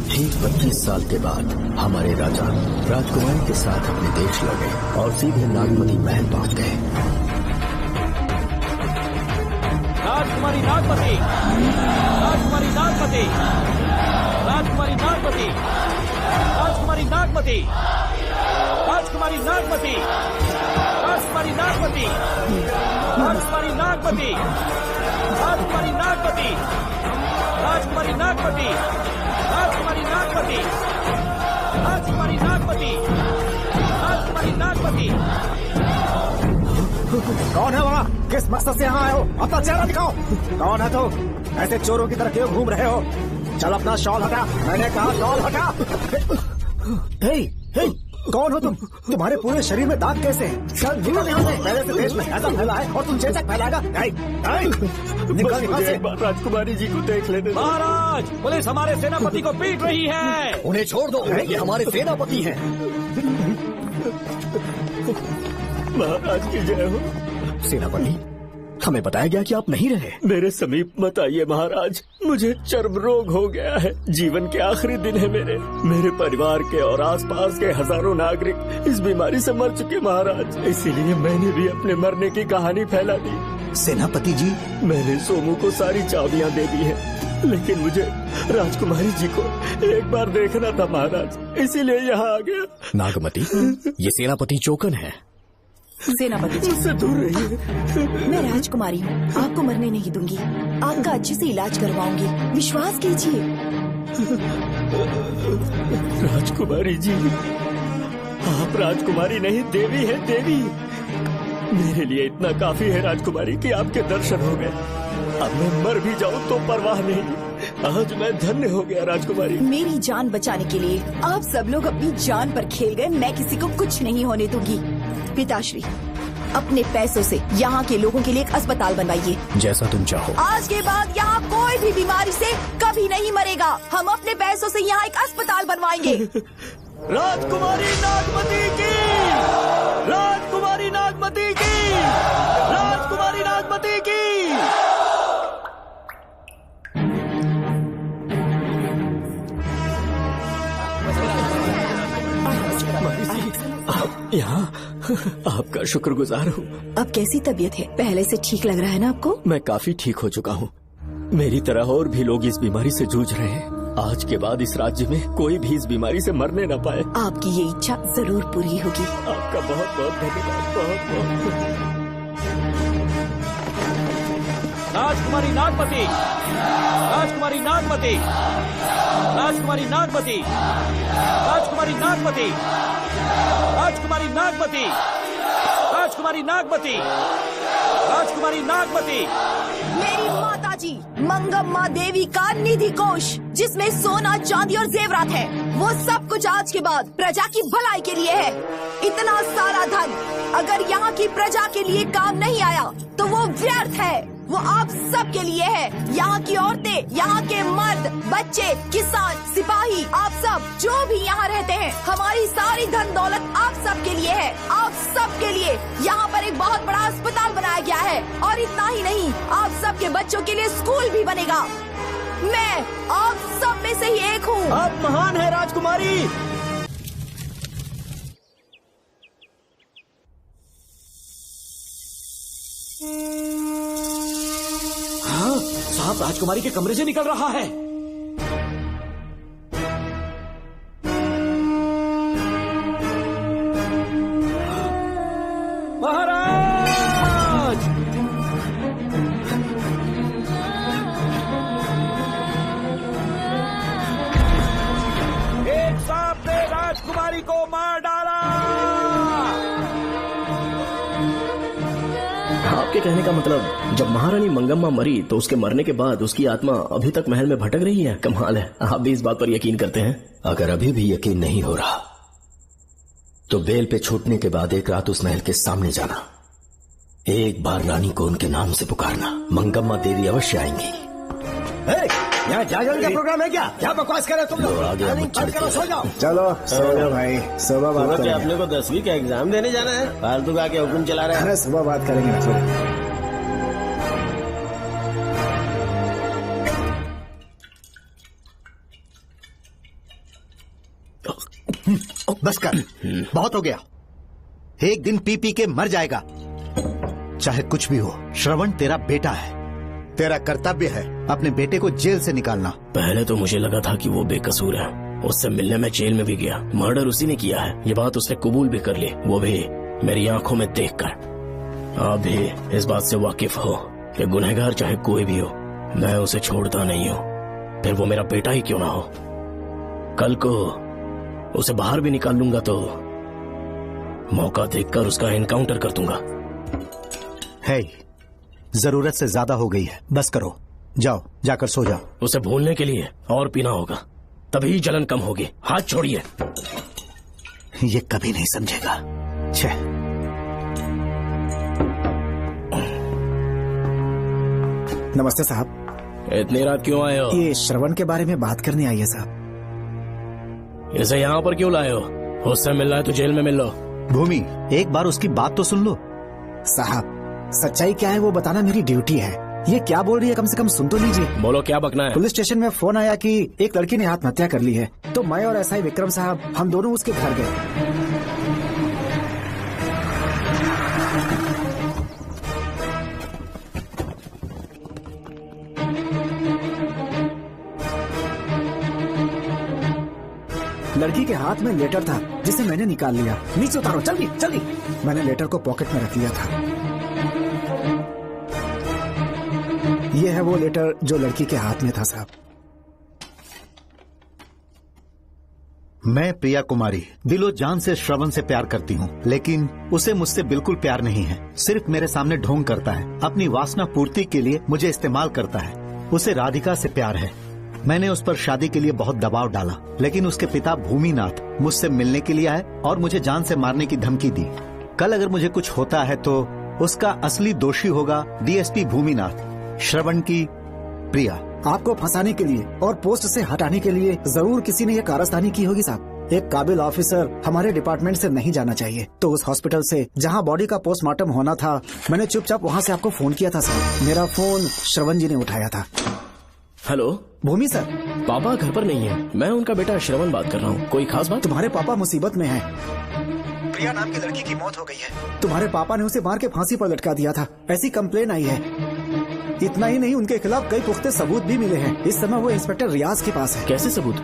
A: ठीक 25 साल के बाद हमारे राजा राजकुमारी के साथ अपने देश लौटे और सीधे नागमती महल पहुंच गए।
J: राजकुमारी नागमती, राजकुमारी नागमती, राजकुमारी नागमती, राजकुमारी नागमती, राजकुमारी नागमती, राजकुमारी नागमती, राजकुमारी नागमती, राजकुमारी नागमती, राजकुमारी नागमती, राजकुमारी नागमती, राजकुमारी सेनापति।
L: कौन है वहाँ? किस मकसद से यहाँ आए हो? अपना चेहरा दिखाओ। कौन है तू? ऐसे चोरों की तरह क्यों घूम रहे हो? चल अपना शॉल हटा, मैंने कहा शॉल हटा। हे, हे, कौन हो तुम? तुम्हारे पूरे शरीर में दाग कैसे हैं? चल निकल यहाँ से। पहले से देश में ऐसा फैला है और तुम चेचक फैलाएगा। निकल यहाँ से।
C: राजकुमारी जी को देख लेने दो।
J: महाराज, पुलिस हमारे सेनापति को पीट रही है।
I: उन्हें छोड़ दो, ये हमारे सेनापति हैं।
C: महाराज की जय हो।
I: सेनापति, हमें बताया गया कि आप नहीं रहे।
C: मेरे समीप मत आइए महाराज, मुझे चर्म रोग हो गया है। जीवन के आखिरी दिन है मेरे परिवार के और आसपास के हजारों नागरिक इस बीमारी से मर चुके महाराज। इसीलिए मैंने भी अपने मरने की कहानी फैला दी।
L: सेनापति जी,
C: मैंने सोमू को सारी चाबियां दे दी है, लेकिन मुझे राजकुमारी जी को एक बार देखना था महाराज, इसीलिए यहाँ आ गया।
I: नागमती, ये सेनापति चोकन है।
M: सेनापति जी,
C: मुझसे दूर रहिए।
M: मैं राजकुमारी हूँ, आपको मरने नहीं दूंगी। आपका अच्छे से इलाज करवाऊंगी, विश्वास कीजिए।
C: राजकुमारी जी, आप राजकुमारी नहीं देवी है, देवी। मेरे लिए इतना काफी है राजकुमारी कि आपके दर्शन हो गए। अब मैं मर भी जाऊँ तो परवाह नहीं। आज मैं धन्य हो गया राजकुमारी।
M: मेरी जान बचाने के लिए आप सब लोग अपनी जान पर खेल गए। मैं किसी को कुछ नहीं होने दूंगी। पिताश्री, अपने पैसों से यहाँ के लोगों के लिए एक अस्पताल बनवाइए।
I: जैसा तुम चाहो।
M: आज के बाद यहाँ कोई भी बीमारी से कभी नहीं मरेगा। हम अपने पैसों से यहाँ एक अस्पताल बनवाएंगे।
C: राजकुमारी नागमती की, राजकुमारी नागमती की, राजकुमारी नागमती की। यहाँ आपका शुक्रगुजार हूँ।
M: अब कैसी तबीयत है? पहले से ठीक लग रहा है ना आपको?
C: मैं काफी ठीक हो चुका हूँ। मेरी तरह और भी लोग इस बीमारी से जूझ रहे हैं। आज के बाद इस राज्य में कोई भी इस बीमारी से मरने न पाए।
M: आपकी ये इच्छा जरूर पूरी होगी।
C: आपका बहुत बहुत धन्यवाद, बहुत बहुत।
J: राजकुमारी नागमती, राजकुमारी नागमती, राजकुमारी नागमती, राजकुमारी नागमती, राजकुमारी नागमती, राजकुमारी नागमती, राजकुमारी नागमती।
M: मेरी माताजी मंगम्मा देवी का निधि कोष, जिसमें सोना, चांदी और जेवरात है, वो सब कुछ आज के बाद प्रजा की भलाई के लिए है। इतना सारा धन अगर यहाँ की प्रजा के लिए काम नहीं आया तो वो व्यर्थ है। वो आप सब के लिए है। यहाँ की औरतें, यहाँ के मर्द, बच्चे, किसान, सिपाही, आप सब जो भी यहाँ रहते हैं, हमारी सारी धन दौलत आप सब के लिए है। आप सब के लिए यहाँ पर एक बहुत बड़ा अस्पताल बनाया गया है। और इतना ही नहीं, आप सब के बच्चों के लिए स्कूल भी बनेगा। मैं आप सब में से ही एक हूँ।
L: आप महान है राजकुमारी।
J: हाँ, साहब राजकुमारी के कमरे से निकल रहा है। महाराज! एक सांप ने राजकुमारी को मार डाला।
G: आपके कहने का मतलब जब महारानी मंगम्मा मरी तो उसके मरने के बाद उसकी आत्मा अभी तक महल में भटक रही है? कमाल है, आप भी इस बात पर यकीन करते हैं?
A: अगर अभी भी यकीन नहीं हो रहा तो बेल पे छूटने के बाद एक रात उस महल के सामने जाना, एक बार रानी को उनके नाम से पुकारना, मंगम्मा देवी अवश्य आएंगी।
L: यहाँ जागरण का प्रोग्राम है क्या? क्या बकवास कर रहे तुम लोग?
A: आगे
L: सो जाओ।
N: चलो सो जाओ भाई, सुबह बात करेंगे।
L: अपने को 10वीं का एग्जाम देने जाना है, फालतू का क्या हुक्म चला रहे हैं?
N: अरे सुबह बात करेंगे ना।
L: बस कर, बहुत हो गया। एक दिन पी पी के मर जाएगा। चाहे कुछ भी हो, श्रवण तेरा बेटा है। तेरा कर्तव्य है अपने बेटे को जेल से निकालना।
G: पहले तो मुझे लगा था कि वो बेकसूर है, उससे मिलने में जेल में भी गया, मर्डर उसी ने किया है, ये बात उसने कबूल भी कर ली, वो भी मेरी आंखों में देखकर। आप भी इस बात से वाकिफ हो कि गुनहगार चाहे कोई भी हो, मैं उसे छोड़ता नहीं हूँ, फिर वो मेरा बेटा ही क्यों ना हो। कल को उसे बाहर भी निकाल लूंगा तो मौका देखकर उसका एनकाउंटर कर दूंगा।
L: है, जरूरत से ज्यादा हो गई है, बस करो, जाओ जाकर सो जाओ।
G: उसे भूलने के लिए और पीना होगा, तभी जलन कम होगी। हाथ छोड़िए।
L: ये कभी नहीं समझेगा। छह।
N: नमस्ते साहब।
G: इतनी रात क्यों आए हो?
N: ये श्रवण के बारे में बात करने आई है साहब।
G: इसे यहाँ पर क्यों लाए हो? उससे मिलना है तो जेल में मिल लो।
L: भूमि, एक बार उसकी बात तो सुन लो।
N: साहब, सच्चाई क्या है वो बताना मेरी ड्यूटी है। ये क्या बोल रही है, कम से कम सुन तो लीजिए।
G: बोलो, क्या बकना है?
N: पुलिस स्टेशन में फोन आया कि एक लड़की ने आत्महत्या कर ली है, तो मैं और एसआई विक्रम साहब हम दोनों उसके घर गए। लड़की के हाथ में लेटर था जिसे मैंने निकाल लिया। नीचे उतारो, जल्दी जल्दी। मैंने लेटर को पॉकेट में रख लिया था। ये है वो लेटर जो लड़की के हाथ में था साहब।
L: मैं प्रिया कुमारी दिलो जान से श्रवण से प्यार करती हूँ, लेकिन उसे मुझसे बिल्कुल प्यार नहीं है। सिर्फ मेरे सामने ढोंग करता है, अपनी वासना पूर्ति के लिए मुझे इस्तेमाल करता है। उसे राधिका से प्यार है। मैंने उस पर शादी के लिए बहुत दबाव डाला, लेकिन उसके पिता भूमिनाथ मुझसे मिलने के लिए आए और मुझे जान से मारने की धमकी दी। कल अगर मुझे कुछ होता है तो उसका असली दोषी होगा डीएसपी भूमिनाथ। श्रवण की प्रिया।
N: आपको फंसाने के लिए और पोस्ट से हटाने के लिए जरूर किसी ने ये कारस्तानी की होगी साहब। एक काबिल ऑफिसर हमारे डिपार्टमेंट से नहीं जाना चाहिए। तो उस हॉस्पिटल से जहां बॉडी का पोस्टमार्टम होना था, मैंने चुपचाप वहां से आपको फोन किया था साहब। मेरा फोन श्रवण जी ने उठाया था।
G: हेलो
N: भूमि सर।
G: पापा घर पर नहीं है, मैं उनका बेटा श्रवण बात कर रहा हूँ। कोई खास बात?
N: तुम्हारे पापा मुसीबत में हैं। प्रिया नाम की लड़की की मौत हो गई है। तुम्हारे पापा ने उसे मार के फांसी पर लटका दिया था, ऐसी कंप्लेन आई है। इतना ही नहीं, उनके खिलाफ कई पुख्ते सबूत भी मिले हैं। इस समय वो इंस्पेक्टर रियाज के पास है।
G: कैसे सबूत?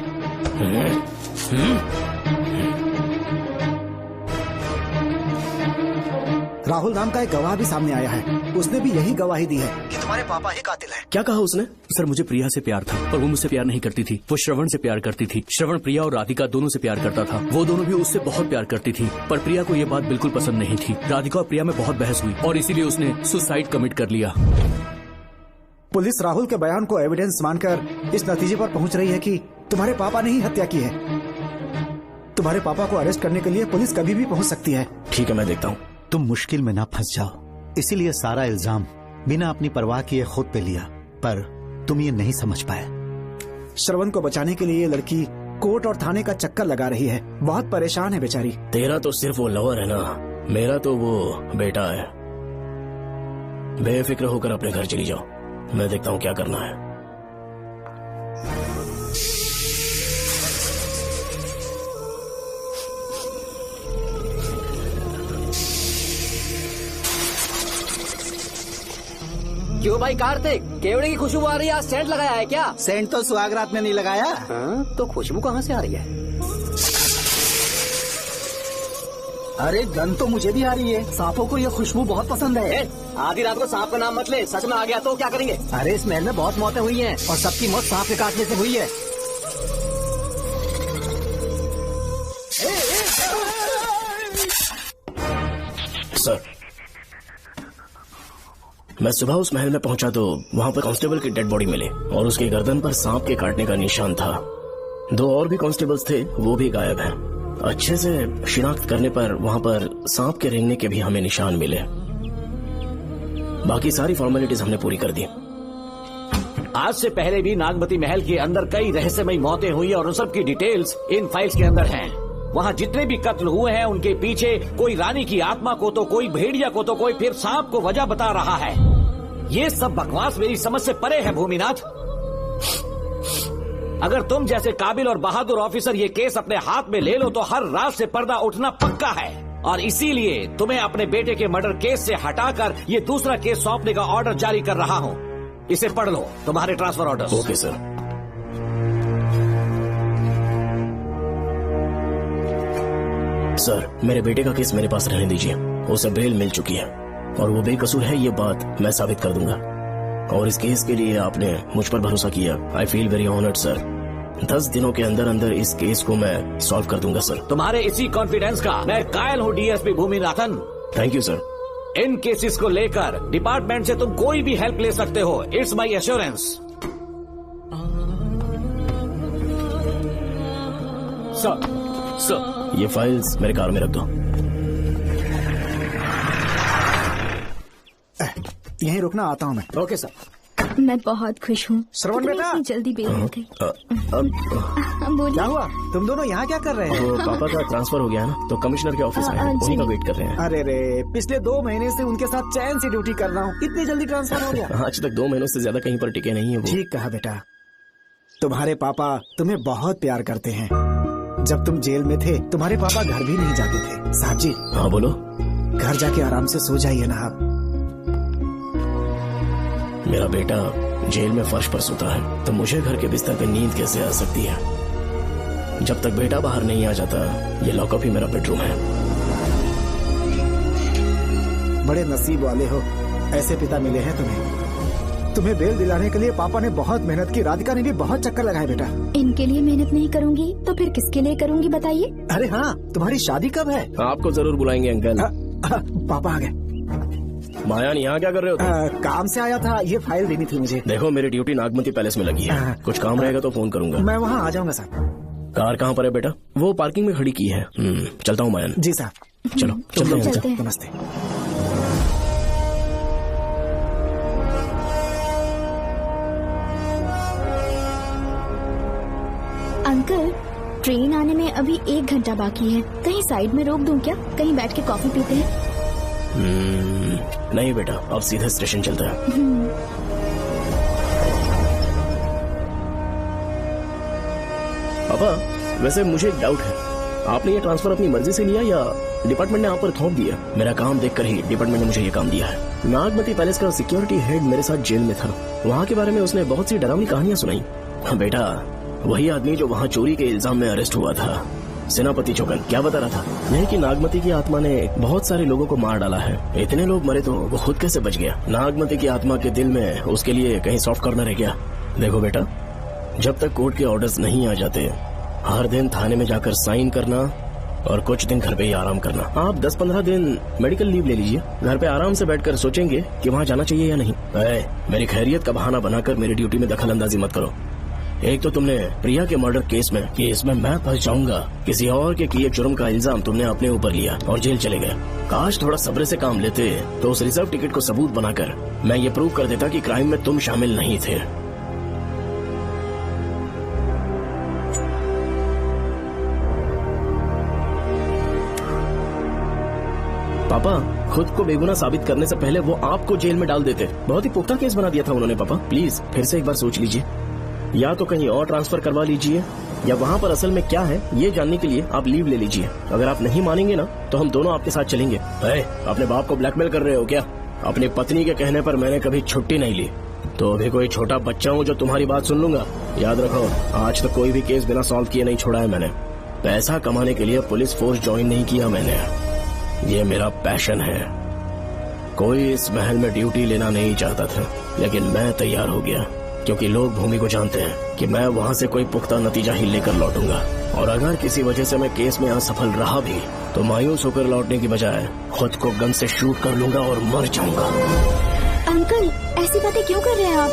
N: राहुल नाम का एक गवाह भी सामने आया है। उसने भी यही गवाही दी है कि तुम्हारे पापा ही कातिल हैं।
G: क्या कहा उसने?
C: सर, मुझे प्रिया से प्यार था, पर वो मुझसे प्यार नहीं करती थी। वो श्रवण से प्यार करती थी। श्रवण प्रिया और राधिका दोनों से प्यार करता था। वो दोनों भी उससे बहुत प्यार करती थी, पर प्रिया को ये बात बिल्कुल पसंद नहीं थी। राधिका और प्रिया में बहुत बहस हुई और इसीलिए उसने सुसाइड कमिट कर लिया।
N: पुलिस राहुल के बयान को एविडेंस मानकर इस नतीजे पर पहुंच रही है कि तुम्हारे पापा ने ही हत्या की है। तुम्हारे पापा को अरेस्ट करने के लिए पुलिस कभी भी पहुंच सकती है।
G: ठीक है, मैं देखता हूँ।
L: तुम मुश्किल में ना फंस जाओ, इसीलिए सारा इल्जाम बिना अपनी परवाह किए खुद पे लिया, पर तुम ये नहीं समझ पाए।
N: श्रवण को बचाने के लिए ये लड़की कोर्ट और थाने का चक्कर लगा रही है। बहुत परेशान है बेचारी।
G: तेरा तो सिर्फ वो लवर है ना, मेरा तो वो बेटा है। बेफिक्र होकर अपने घर चली जाओ, मैं देखता हूँ क्या करना है।
O: क्यों भाई कार्तिक, केवड़े की खुशबू आ रही है? सेंट लगाया है क्या?
P: सेंट तो सुहागरात में नहीं लगाया।
O: तो खुशबू कहाँ से आ रही है?
P: अरे गन तो मुझे भी आ रही है। सांपों को ये खुशबू बहुत पसंद है।
O: आधी रात को सांप का नाम मत ले, सच में आ गया तो क्या करेंगे?
P: अरे इस महल में बहुत मौतें हुई हैं और सबकी मौत सांप के काटने से हुई है।
G: सर, मैं सुबह उस महल में पहुंचा तो वहां पर कांस्टेबल की डेड बॉडी मिली और उसके गर्दन पर सांप के काटने का निशान था। 2 और भी कांस्टेबल्स थे, वो भी गायब हैं। अच्छे से शिनाख्त करने पर वहां पर सांप के रेंगने के भी हमें निशान मिले। बाकी सारी फॉर्मेलिटीज हमने पूरी कर दी।
J: आज से पहले भी नागमती महल के अंदर कई रहस्यमयी मौतें हुई और उन सब की डिटेल्स इन फाइल्स के अंदर हैं। वहाँ जितने भी कत्ल हुए हैं उनके पीछे कोई रानी की आत्मा को तो कोई भेड़िया को तो कोई फिर सांप को वजह बता रहा है। ये सब बकवास मेरी समझ से परे है भूमिनाथ। अगर तुम जैसे काबिल और बहादुर ऑफिसर ये केस अपने हाथ में ले लो तो हर रात से पर्दा उठना पक्का है, और इसीलिए तुम्हें अपने बेटे के मर्डर केस से हटाकर ये दूसरा केस सौंपने का ऑर्डर जारी कर रहा हूँ। इसे पढ़ लो, तुम्हारे transfer order.
G: Okay sir. Sir, मेरे बेटे का केस मेरे पास रहने दीजिए। उसे बेल मिल चुकी है और वो बेकसूर है, ये बात मैं साबित कर दूंगा। और इस केस के लिए आपने मुझ पर भरोसा किया। I feel very honoured sir. 10 दिनों के अंदर अंदर इस केस को मैं सॉल्व कर दूंगा सर।
J: तुम्हारे इसी कॉन्फिडेंस का मैं कायल हूँ DSP Bhuminathan.
G: Thank you sir.
J: In cases को लेकर डिपार्टमेंट से तुम कोई भी हेल्प ले सकते हो। It's my assurance.
G: सर ये फाइल्स मेरे कार में रख दो।
N: यहीं रुकना, आता हूँ मैं।
L: Okay sir.
K: मैं बहुत खुश हूँ।
N: श्रवण बेटा,
K: इतनी जल्दी बेल मिल गई। बोलिए।
N: क्या हुआ? तुम दोनों यहाँ क्या कर रहे हैं?
G: तो पापा का ट्रांसफर हो गया है ना, तो कमिश्नर के ऑफिस में उन्हीं का वेट कर रहे हैं।
N: अरे रे, पिछले 2 महीने से उनके साथ चैन से ड्यूटी कर रहा हूँ, इतनी जल्दी ट्रांसफर हो गया?
G: आज तक 2 महीनों से ज्यादा कहीं पर टिके नहीं है वो।
N: ठीक कहा बेटा, तुम्हारे पापा तुम्हें बहुत प्यार करते हैं। जब तुम जेल में थे तुम्हारे पापा घर भी नहीं जाते थे। साहब जी।
G: हाँ बोलो।
N: घर जाके आराम से सो जाइए ना आप।
G: मेरा बेटा जेल में फर्श पर सोता है तो मुझे घर के बिस्तर पे नींद कैसे आ सकती है? जब तक बेटा बाहर नहीं आ जाता ये लॉकअप ही मेरा बेडरूम है।
N: बड़े नसीब वाले हो, ऐसे पिता मिले हैं तुम्हें बेल दिलाने के लिए पापा ने बहुत मेहनत की। राधिका ने भी बहुत चक्कर लगाए बेटा।
K: इनके लिए मेहनत नहीं करूंगी तो फिर किसके लिए करूंगी बताइए?
N: अरे हाँ, तुम्हारी शादी कब है?
G: आपको जरूर बुलाएंगे अंकल।
N: पापा आ गए।
G: मायान यहाँ क्या कर रहे हो तुम?
N: काम से आया था, ये फाइल देनी थी मुझे।
G: देखो मेरी ड्यूटी नागमती पैलेस में लगी है, कुछ काम रहेगा तो फोन करूंगा।
N: मैं वहाँ आ जाऊंगा साहब।
G: कार कहाँ पर है बेटा? वो पार्किंग में खड़ी की है। चलता हूँ मायान।
N: जी साहब।
G: चलो चलते हैं।
N: नमस्ते।
K: अंकल, ट्रेन आने में अभी 1 घंटा बाकी है, कहीं साइड में रोक दूं क्या? कहीं बैठ के कॉफी पीते हैं?
G: नहीं बेटा, अब सीधे स्टेशन चलता है। पापा वैसे मुझे एक डाउट है, आपने ये ट्रांसफर अपनी मर्जी से लिया या डिपार्टमेंट ने आप पर थोप दिया? मेरा काम देखकर ही डिपार्टमेंट ने मुझे ये काम दिया है। नागमती पैलेस का सिक्योरिटी हेड मेरे साथ जेल में था, वहाँ के बारे में उसने बहुत सी डरावनी कहानियां सुनाई। बेटा वही आदमी जो वहाँ चोरी के इल्जाम में अरेस्ट हुआ था, सेनापति चौकन, क्या बता रहा था? यही कि नागमती की आत्मा ने बहुत सारे लोगों को मार डाला है। इतने लोग मरे तो वो खुद कैसे बच गया? नागमती की आत्मा के दिल में उसके लिए कहीं सॉफ्ट कॉर्नर है क्या? देखो बेटा, जब तक कोर्ट के ऑर्डर्स नहीं आ जाते हर दिन थाने में जाकर साइन करना और कुछ दिन घर पे ही आराम करना। आप 10-15 दिन मेडिकल लीव ले लीजिए, घर पे आराम से बैठकर सोचेंगे कि वहाँ जाना चाहिए या नहीं। मेरी खैरियत का बहाना बनाकर मेरी ड्यूटी में दखल अंदाजी मत करो। एक तो तुमने प्रिया के मर्डर केस में कि इसमें मैं फंस जाऊंगा, किसी और के किए जुर्म का इल्जाम तुमने अपने ऊपर लिया और जेल चले गए। काश थोड़ा सब्र से काम लेते तो उस रिजर्व टिकट को सबूत बनाकर मैं ये प्रूव कर देता कि क्राइम में तुम शामिल नहीं थे। पापा खुद को बेगुनाह साबित करने से पहले वो आपको जेल में डाल देते। बहुत ही पुख्ता केस बना दिया था उन्होंने। पापा प्लीज फिर से एक बार सोच लीजिए, या तो कहीं और ट्रांसफर करवा लीजिए या वहाँ पर असल में क्या है ये जानने के लिए आप लीव ले लीजिए। अगर आप नहीं मानेंगे ना तो हम दोनों आपके साथ चलेंगे। अपने बाप को ब्लैकमेल कर रहे हो क्या? अपनी पत्नी के कहने पर मैंने कभी छुट्टी नहीं ली, तो अभी कोई छोटा बच्चा हूँ जो तुम्हारी बात सुन लूंगा? याद रखो, आज तक कोई भी केस बिना सॉल्व किए नहीं छोड़ा है मैंने। पैसा कमाने के लिए पुलिस फोर्स ज्वाइन नहीं किया मैंने, ये मेरा पैशन है। कोई इस महल में ड्यूटी लेना नहीं चाहता था, लेकिन मैं तैयार हो गया क्योंकि लोग भूमि को जानते हैं कि मैं वहाँ से कोई पुख्ता नतीजा ही लेकर लौटूंगा। और अगर किसी वजह से मैं केस में असफल रहा भी तो मायूस होकर लौटने की बजाय खुद को गन से शूट कर लूंगा और मर जाऊंगा।
K: अंकल ऐसी बातें क्यों कर रहे हैं आप?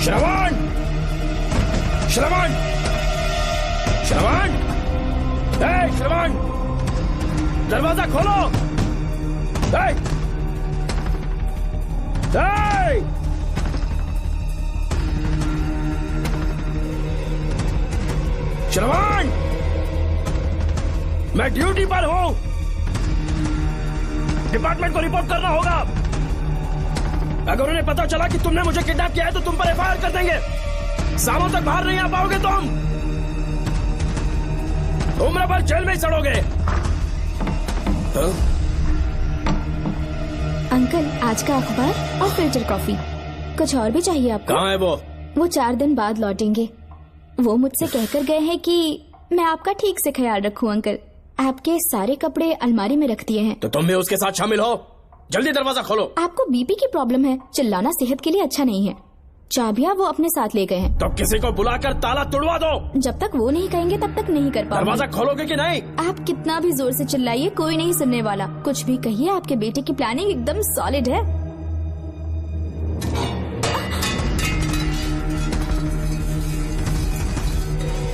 G: श्रवण, श्रवण, श्रवण, श्रवण, दरवाजा खोलो। श्रवण, मैं ड्यूटी पर हूं। डिपार्टमेंट को रिपोर्ट करना होगा। अगर उन्हें पता चला कि तुमने मुझे किडनैप किया है तो तुम पर एफआईआर कर देंगे। सालों तक बाहर नहीं आ पाओगे तुम। उम्र भर जेल में ही सड़ोगे।
K: अंकल, आज का अखबार और फिल्टर कॉफी। कुछ और भी चाहिए आपको?
G: कहाँ है वो?
K: वो 4 दिन बाद लौटेंगे। वो मुझसे कहकर गए हैं कि मैं आपका ठीक से ख्याल रखूं अंकल। आपके सारे कपड़े अलमारी में रख दिए हैं।
G: तो तुम भी उसके साथ शामिल हो। जल्दी दरवाजा खोलो।
K: आपको बीपी की प्रॉब्लम है, चिल्लाना सेहत के लिए अच्छा नहीं है। चाबियां वो अपने साथ ले गए हैं।
G: तो किसी को बुलाकर ताला तोड़वा दो।
K: जब तक वो नहीं कहेंगे तब तक नहीं कर पाओगे।
G: दरवाजा खोलोगे कि नहीं?
K: आप कितना भी जोर से चिल्लाइए, कोई नहीं सुनने वाला। कुछ भी कहिए, आपके बेटे की प्लानिंग एकदम सॉलिड है।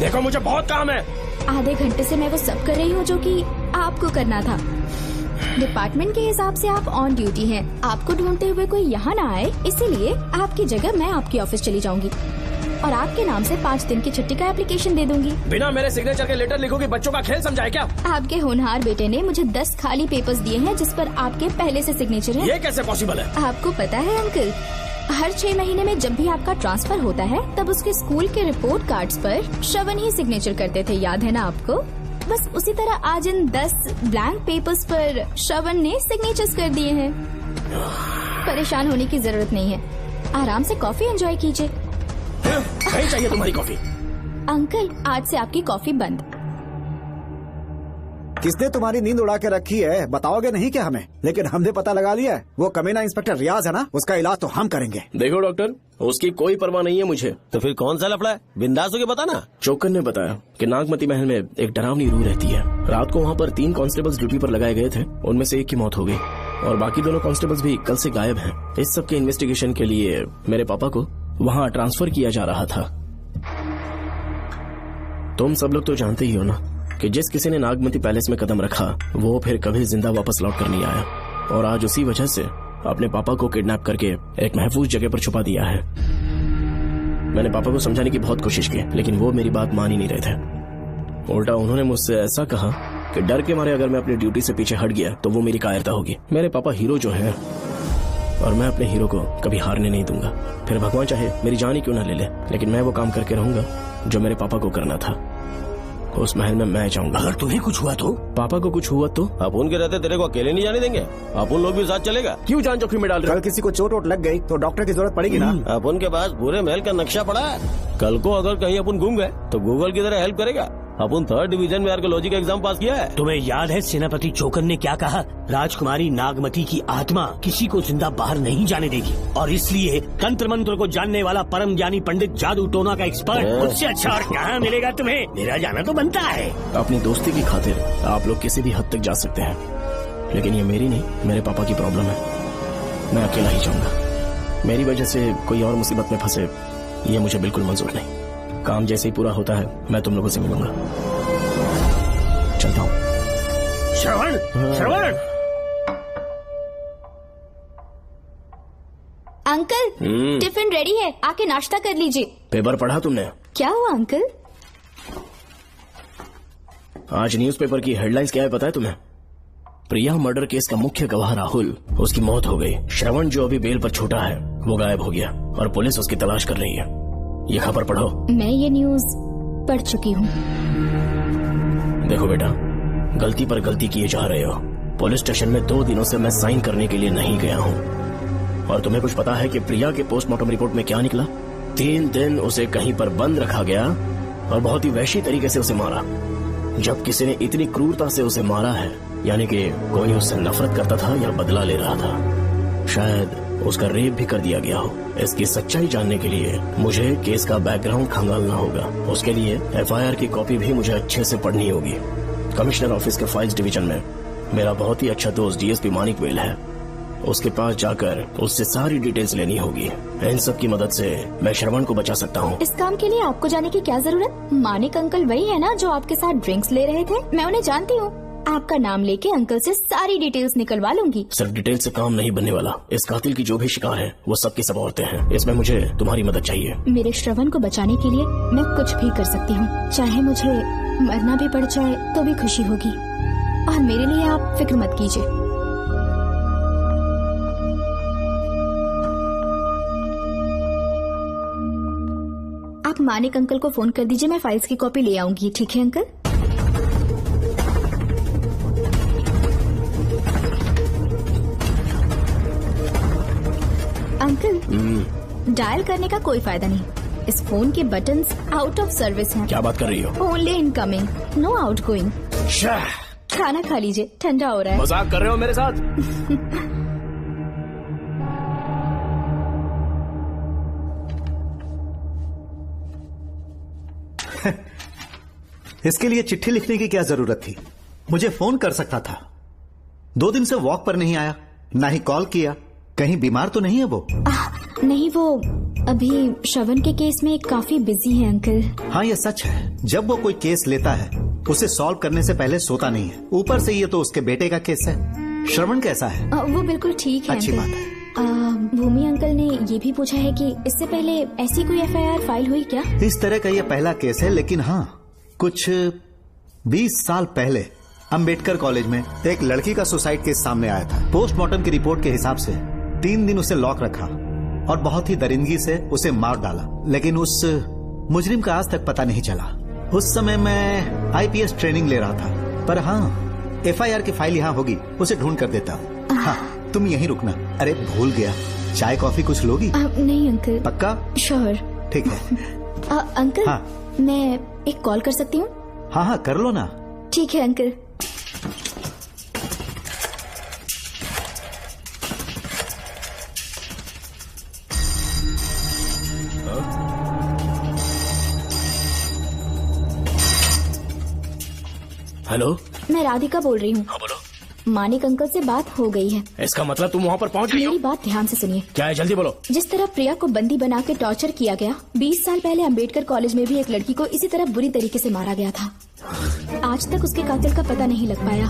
G: देखो, मुझे बहुत काम है।
K: आधे घंटे से मैं वो सब कर रही हूँ जो कि आपको करना था। डिपार्टमेंट के हिसाब से आप ऑन ड्यूटी हैं। आपको ढूंढते हुए कोई यहाँ ना आए, इसीलिए आपकी जगह मैं आपकी ऑफिस चली जाऊंगी और आपके नाम से 5 दिन की छुट्टी का एप्लीकेशन दे दूंगी।
G: बिना मेरे सिग्नेचर के लेटर लिखोगे? बच्चों का खेल समझाए क्या?
K: आपके होनहार बेटे ने मुझे 10 खाली पेपर्स दिए हैं जिस पर आपके पहले से सिग्नेचर है।
G: ये कैसे पॉसिबल है?
K: आपको पता है अंकल, हर 6 महीने में जब भी आपका ट्रांसफर होता है तब उसके स्कूल के रिपोर्ट कार्ड्स पर श्रवण ही सिग्नेचर करते थे, याद है ना आपको? बस उसी तरह आज इन 10 ब्लैंक पेपर्स पर श्रवण ने सिग्नेचर्स कर दिए हैं। परेशान होने की जरूरत नहीं है, आराम से कॉफी एंजॉय कीजिए।
G: नहीं चाहिए तुम्हारी कॉफी।
K: अंकल, आज से आपकी कॉफी बंद।
N: किसने तुम्हारी नींद उड़ा के रखी है? बताओगे नहीं क्या हमें? लेकिन हमने पता लगा लिया है, वो कमीना इंस्पेक्टर रियाज है ना, उसका इलाज तो हम करेंगे।
G: देखो डॉक्टर, उसकी कोई परवाह नहीं है मुझे।
J: तो फिर कौन सा लफड़ा है? बिंदास होके बता ना।
G: चोकर ने बताया कि नागमती महल में एक डरावनी रूह रहती है। रात को वहाँ पर 3 कांस्टेबल्स ड्यूटी पर लगाए गए थे, उनमें से एक की मौत हो गई और बाकी दोनों कांस्टेबल्स भी कल से गायब हैं। इस सब के इन्वेस्टिगेशन के लिए मेरे पापा को वहाँ ट्रांसफर किया जा रहा था। तुम सब लोग तो जानते ही हो ना कि जिस किसी ने नागमती पैलेस में कदम रखा वो फिर कभी जिंदा वापस लौट कर नहीं आया, और आज उसी वजह से अपने पापा को किडनैप करके एक महफूज जगह पर छुपा दिया है। मैंने पापा को समझाने की बहुत कोशिश की, लेकिन वो मेरी बात मान ही नहीं रहे थे। उल्टा उन्होंने मुझसे ऐसा कहा कि डर के मारे अगर मैं अपनी ड्यूटी से पीछे हट गया तो वो मेरी कायरता होगी। मेरे पापा हीरो जो है और मैं अपने हीरो को कभी हारने नहीं दूंगा, फिर भगवान चाहे मेरी जान ही क्यों ना ले ले, लेकिन मैं वो काम करके रहूंगा जो मेरे पापा को करना था। उस महल में मैं जाऊंगा।
J: अगर तुम्हें कुछ हुआ तो?
G: पापा को कुछ हुआ तो?
J: अपुन के रहते तेरे को अकेले नहीं जाने देंगे। अपुन लोग भी साथ चलेगा।
G: क्यों जान जोखिम में डाल रहे?
N: कल किसी को चोट वोट लग गई तो डॉक्टर की जरूरत पड़ेगी ना।
J: अपुन के पास पूरे महल का नक्शा पड़ा है। कल को अगर कहीं अपन घूम गए तो गूगल की तरह हेल्प करेगा। अपन 3rd डिवीजन में आर्कियोलॉजी का एग्जाम पास किया है।
F: तुम्हें याद है सेनापति चोकर ने क्या कहा? राजकुमारी नागमती की आत्मा किसी को जिंदा बाहर नहीं जाने देगी, और इसलिए तंत्र मंत्र को जानने वाला परम ज्ञानी पंडित जादू टोना का एक्सपर्ट मुझसे अच्छा और कहाँ मिलेगा तुम्हें? मेरा जाना तो बनता है।
G: अपनी दोस्ती की खातिर आप लोग किसी भी हद तक जा सकते हैं, लेकिन ये मेरी नहीं, मेरे पापा की प्रॉब्लम है। मैं अकेला ही जाऊंगा। मेरी वजह से कोई और मुसीबत में फंसे ये मुझे बिल्कुल मंजूर नहीं। काम जैसे ही पूरा होता है मैं तुम लोगों से मिलूंगा। चलता हूँ।
F: श्रवण, श्रवण।
K: अंकल, टिफिन रेडी है, आके नाश्ता कर लीजिए।
G: पेपर पढ़ा तुमने?
K: क्या हुआ अंकल?
G: आज न्यूज़पेपर की हेडलाइंस क्या है पता है तुम्हें? प्रिया मर्डर केस का मुख्य गवाह राहुल, उसकी मौत हो गई। श्रवण जो अभी बेल पर छूटा है वो गायब हो गया और पुलिस उसकी तलाश कर रही है। ये खबर पढ़ो।
K: मैं ये न्यूज पढ़ चुकी हूँ।
G: देखो बेटा, गलती पर गलती किए जा रहे हो। पुलिस स्टेशन में 2 दिनों से मैं साइन करने के लिए नहीं गया हूँ, और तुम्हें कुछ पता है कि प्रिया के पोस्टमार्टम रिपोर्ट में क्या निकला? 3 दिन उसे कहीं पर बंद रखा गया और बहुत ही वैशी तरीके से उसे मारा। जब किसी ने इतनी क्रूरता से उसे मारा है, यानी कि कोई उससे नफरत करता था या बदला ले रहा था। शायद उसका रेप भी कर दिया गया हो। इसकी सच्चाई जानने के लिए मुझे केस का बैकग्राउंड खंगालना होगा। उसके लिए एफआईआर की कॉपी भी मुझे अच्छे से पढ़नी होगी। कमिश्नर ऑफिस के फाइल्स डिवीजन में मेरा बहुत ही अच्छा दोस्त डीएसपी मानिक वेल है। उसके पास जाकर उससे सारी डिटेल्स लेनी होगी। इन सब की मदद से मैं श्रवण को बचा सकता हूँ।
K: इस काम के लिए आपको जाने की क्या जरूरत? मानिक अंकल वही है ना जो आपके साथ ड्रिंक्स ले रहे थे? मैं उन्हें जानती हूँ। आपका नाम लेके अंकल से सारी डिटेल्स निकलवा लूंगी।
G: सिर्फ डिटेल से काम नहीं बनने वाला। इस कातिल की जो भी शिकार है वो सबकी सब औरतें हैं। इसमें मुझे तुम्हारी मदद चाहिए।
K: मेरे श्रवण को बचाने के लिए मैं कुछ भी कर सकती हूँ। चाहे मुझे मरना भी पड़ जाए तो भी खुशी होगी। और मेरे लिए आप फिक्र मत कीजिए। आप मानिक अंकल को फोन कर दीजिए, मैं फाइल्स की कॉपी ले आऊंगी। ठीक है अंकल? अंकल, डायल करने का कोई फायदा नहीं। इस फोन के बटन्स आउट ऑफ सर्विस हैं।
G: क्या बात कर रही हो?
K: Only incoming, no outgoing. खाना खा लीजिए, ठंडा हो रहा है।
G: मजाक कर रहे हो मेरे साथ?
L: इसके लिए चिट्ठी लिखने की क्या जरूरत थी? मुझे फोन कर सकता था। 2 दिन से वॉक पर नहीं आया, ना ही कॉल किया। कहीं बीमार तो नहीं है वो?
K: नहीं, वो अभी श्रवण के केस में काफी बिजी है अंकल।
L: हाँ, ये सच है। जब वो कोई केस लेता है उसे सॉल्व करने से पहले सोता नहीं है। ऊपर से ये तो उसके बेटे का केस है। श्रवण कैसा है?
K: वो बिल्कुल ठीक है।
L: अच्छी बात है।
K: भूमि अंकल ने ये भी पूछा है कि इससे पहले ऐसी कोई FIR फाइल हुई क्या?
L: इस तरह का ये पहला केस है, लेकिन हाँ, कुछ 20 साल पहले अंबेडकर कॉलेज में एक लड़की का सुसाइड केस सामने आया था। पोस्टमार्टम की रिपोर्ट के हिसाब से 3 दिन उसे लॉक रखा और बहुत ही दरिंदगी से उसे मार डाला, लेकिन उस मुजरिम का आज तक पता नहीं चला। उस समय मैं IPS ट्रेनिंग ले रहा था, पर हाँ, FIR की फाइल यहाँ होगी, उसे ढूंढ कर देता हूँ। हाँ, तुम यहीं रुकना। अरे भूल गया, चाय कॉफी कुछ लोगी?
K: नहीं अंकल।
L: पक्का?
K: श्योर।
L: ठीक है।
K: अंकल,
L: हाँ।
K: मैं एक कॉल कर सकती हूँ?
L: हाँ हाँ, कर लो ना।
K: ठीक है अंकल।
G: हेलो,
K: मैं राधिका बोल रही हूँ।
G: हाँ बोलो।
K: मानिक अंकल से बात हो गई है।
G: इसका मतलब तुम वहाँ पर पहुँच गई हो?
K: मेरी बात ध्यान से सुनिए।
G: क्या है, जल्दी बोलो।
K: जिस तरह प्रिया को बंदी बना के टॉर्चर किया गया, 20 साल पहले अंबेडकर कॉलेज में भी एक लड़की को इसी तरह बुरी तरीके से मारा गया था। आज तक उसके कातिल का पता नहीं लग पाया।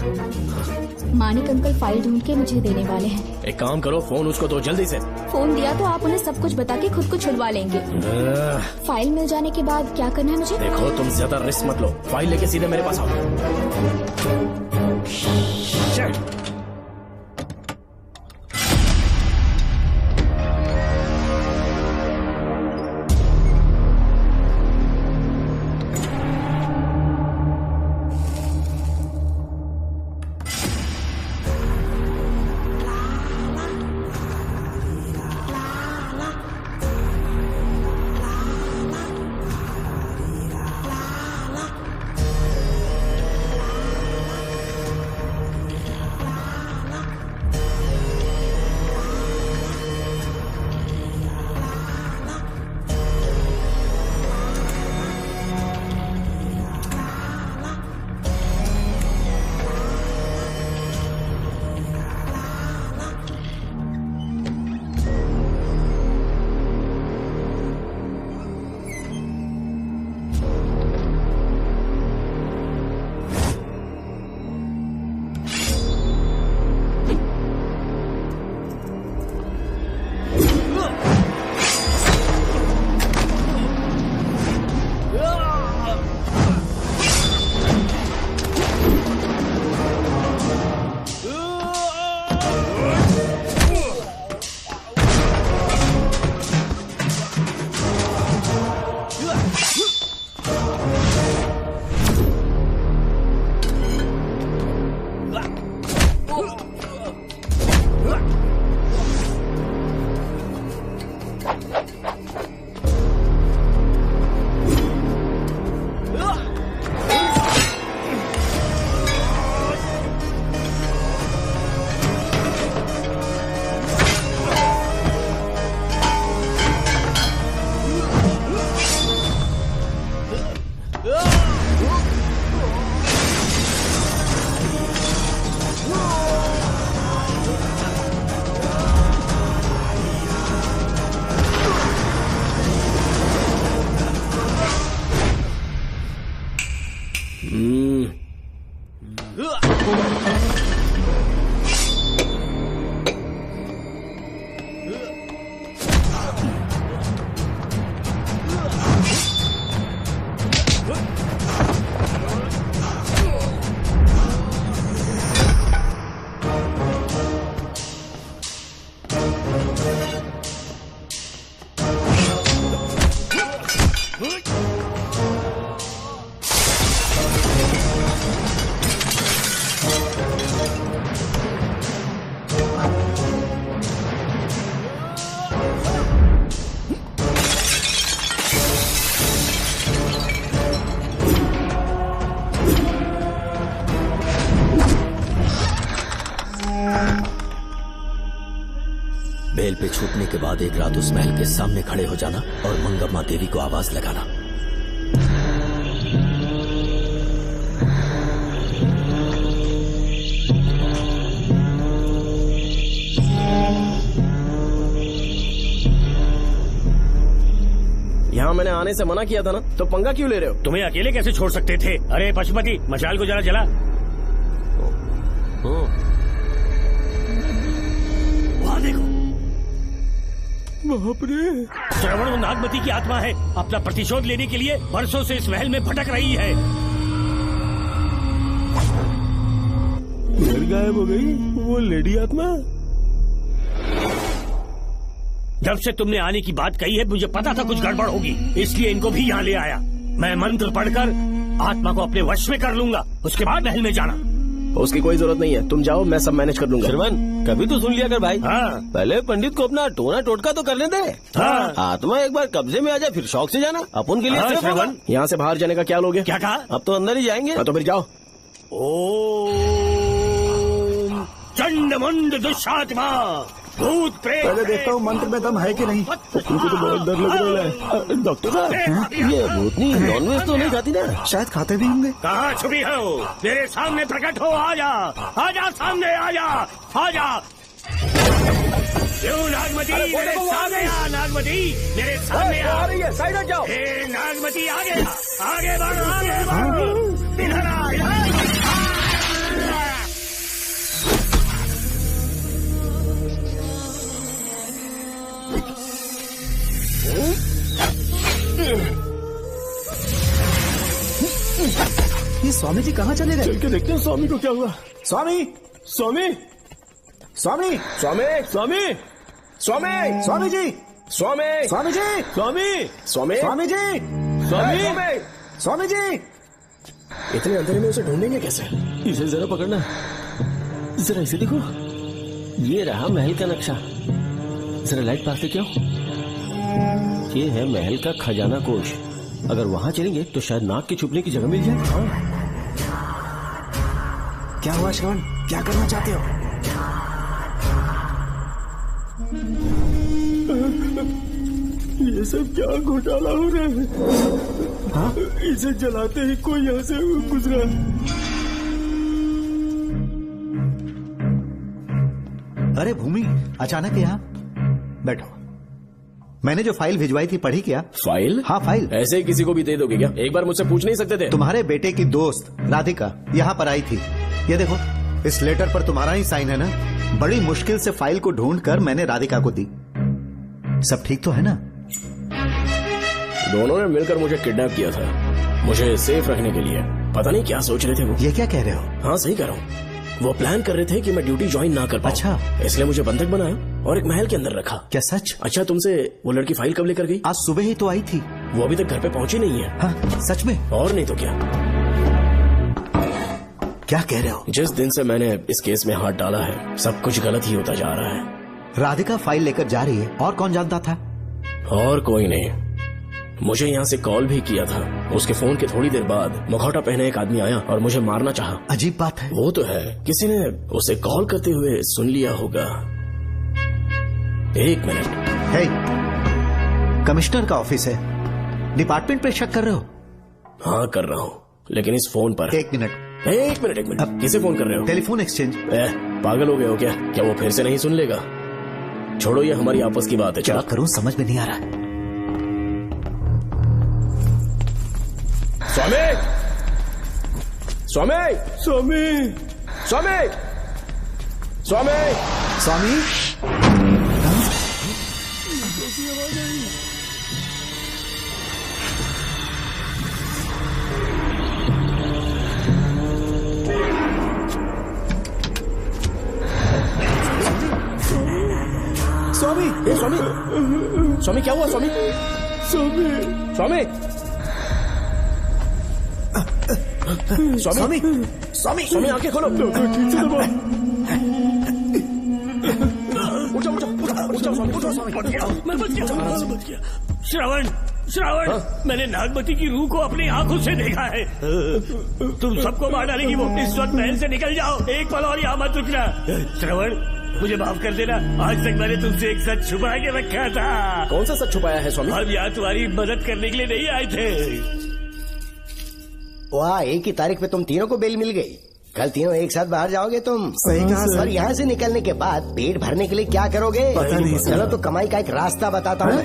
K: मानिक अंकल फाइल ढूंढ के मुझे देने वाले हैं।
G: एक काम करो, फोन उसको दो जल्दी से।
K: फोन दिया तो आप उन्हें सब कुछ बता के खुद को छुड़वा लेंगे। फाइल मिल जाने के बाद क्या करना है मुझे?
G: देखो, तुम ज्यादा रिस्क मत लो। फाइल लेके सीधे मेरे पास आओ।
A: बाद एक रात उस महल के सामने खड़े हो जाना और मंगम्मा देवी को आवाज लगाना।
G: यहाँ मैंने आने से मना किया था ना, तो पंगा क्यों ले रहे हो?
F: तुम्हें अकेले कैसे छोड़ सकते थे? अरे पशुपति, मशाल को जरा जला। वहाँ देखो, बाप रे। श्रवण नागमती की आत्मा है, अपना प्रतिशोध लेने के लिए वर्षों से इस महल में भटक रही है। गायब हो गई वो लेडी आत्मा। जब से तुमने आने की बात कही है मुझे पता था कुछ गड़बड़ होगी, इसलिए इनको भी यहाँ ले आया। मैं मंत्र पढ़कर आत्मा को अपने वश में कर लूंगा, उसके बाद महल में जाना।
G: उसकी कोई जरूरत नहीं है, तुम जाओ, मैं सब मैनेज कर लूंगा।
Q: श्रवण, कभी तो सुन लिया कर भाई।
F: हाँ।
Q: पहले पंडित को अपना टोना टोटका तो करने दे।
F: हाँ।
Q: आत्मा एक बार कब्जे में आ जाए फिर शौक से जाना, अपन के लिए।
F: हाँ, श्रवण,
G: यहाँ से बाहर जाने का क्या लोगे?
F: क्या कहा?
Q: अब तो अंदर ही जाएंगे।
G: तो फिर जाओ।
F: ओम चंडमुंड दुष्टात्मा भूत प्रेत।
N: पहले देखता हूँ मंत्र में दम है कि नहीं।
Q: उनको तो बहुत डर लग रहा है। डॉक्टर साहब, ये भूतनी नॉनवेज तो नहीं खाती ना?
N: शायद खाते भी होंगे।
F: कहाँ छुपी हो? मेरे सामने प्रकट हो, आजा आजा, सामने आजा, आजा। क्यों नागमती मेरे सामने आ, नागमती मेरे सामने आ रही है, साइड हट जाओ। नागमती आगे आगे बढ़, आगे बढ़, इधर आ, इधर।
N: ये स्वामी जी कहाँ चले गए?
Q: चल के देखते हैं स्वामी को क्या हुआ।
N: स्वामी,
Q: स्वामी,
N: स्वामी,
G: स्वामी,
Q: स्वामी,
G: स्वामी,
N: स्वामी जी,
G: स्वामी,
N: स्वामी जी,
Q: स्वामी,
G: स्वामी,
N: स्वामी जी,
Q: स्वामी,
N: स्वामी जी।
G: इतने अंधेरे में उसे ढूंढेंगे कैसे?
Q: इसे जरा पकड़ना, जरा इसे देखो, ये रहा महल का नक्शा। जरा लाइट पास लेके आओ। ये है महल का खजाना कोष। अगर वहां चलेंगे तो शायद नाग के छुपने की जगह मिल जाए।
N: क्या हुआ श्रवण, क्या करना चाहते हो?
Q: ये सब क्या घोटाला हो रहा है? हाँ? इसे जलाते ही कोई यहाँ से गुजरा।
L: अरे भूमि, अचानक यहाँ? बैठो। मैंने जो फाइल भिजवाई थी पढ़ी क्या?
G: फाइल?
L: हाँ फाइल।
G: ऐसे ही किसी को भी दे दोगे क्या? एक बार मुझसे पूछ नहीं सकते थे?
L: तुम्हारे बेटे की दोस्त राधिका यहाँ पर आई थी। ये देखो, इस लेटर पर तुम्हारा ही साइन है ना? बड़ी मुश्किल से फाइल को ढूंढकर मैंने राधिका को दी। सब ठीक तो है ना?
G: दोनों ने मिलकर मुझे किडनैप किया था, मुझे सेफ रखने के लिए। पता नहीं क्या सोच रहे थे वो।
L: ये क्या कह रहे हो?
G: हाँ सही कह रहा हूँ। वो प्लान कर रहे थे कि मैं ड्यूटी ज्वाइन ना कर पाऊं।
L: अच्छा,
G: इसलिए मुझे बंधक बनाया और एक महल के अंदर रखा।
L: क्या सच?
G: अच्छा, तुमसे वो लड़की फाइल कब लेकर गई?
L: आज सुबह ही तो आई थी।
G: वो अभी तक घर पे पहुंची नहीं है।
L: हाँ, सच में?
G: और नहीं तो क्या।
L: क्या कह रहे हो?
G: जिस दिन से मैंने इस केस में हाथ डाला है सब कुछ गलत ही होता जा रहा है।
L: राधिका फाइल लेकर जा रही है, और कौन जानता था?
G: और कोई नहीं। मुझे यहाँ से कॉल भी किया था। उसके फोन के थोड़ी देर बाद मुखौटा पहने एक आदमी आया और मुझे मारना चाहा।
L: अजीब बात है।
G: वो तो है, किसी ने उसे कॉल करते हुए सुन लिया होगा। एक मिनट।
L: हे, कमिश्नर का ऑफिस है, डिपार्टमेंट पे शक कर रहे हो?
G: हाँ कर रहा हूँ, लेकिन इस फोन पर।
L: एक मिनट,
G: एक मिनट। किसे फोन कर रहे हो?
L: Telephone exchange.
G: पागल हो गए हो क्या? क्या वो फिर से नहीं सुन लेगा? छोड़ो, ये हमारी आपस की बात है।
L: क्या करूं समझ में नहीं आ रहा।
G: स्वामी, स्वामी, स्वामी, स्वामी, स्वामी,
L: स्वामी।
G: स्वामी, स्वामी, स्वामी क्या हुआ? स्वामी, स्वामी, स्वामी, स्वामी, स्वामी, स्वामी आंखें खोलो। उठो, उठो, उठो, स्वामी, उठो, स्वामी।
F: मैं बच गया। श्रवण, श्रवण, मैंने नागमती की रूह को अपनी आंखों से देखा है। तुम सबको मार डालेगी वो। इस वक्त महल से निकल जाओ, एक पल और यहाँ मत रुकना। श्रवण, मुझे माफ कर देना, आज तक मैंने तुमसे एक सच छुपा के रखा था।
G: कौन सा सच छुपाया है स्वामी?
F: हम यहाँ तुम्हारी मदद करने के लिए नहीं आए थे।
D: वाह, एक ही तारीख पे तुम तीनों को बेल मिल गई। कल तीनों एक साथ बाहर जाओगे तुम।
N: सही कहा सर।
D: और यहाँ से निकलने के बाद पेट भरने के लिए क्या करोगे?
N: पता नहीं सर।
D: चलो तो कमाई का एक रास्ता बताता हूँ।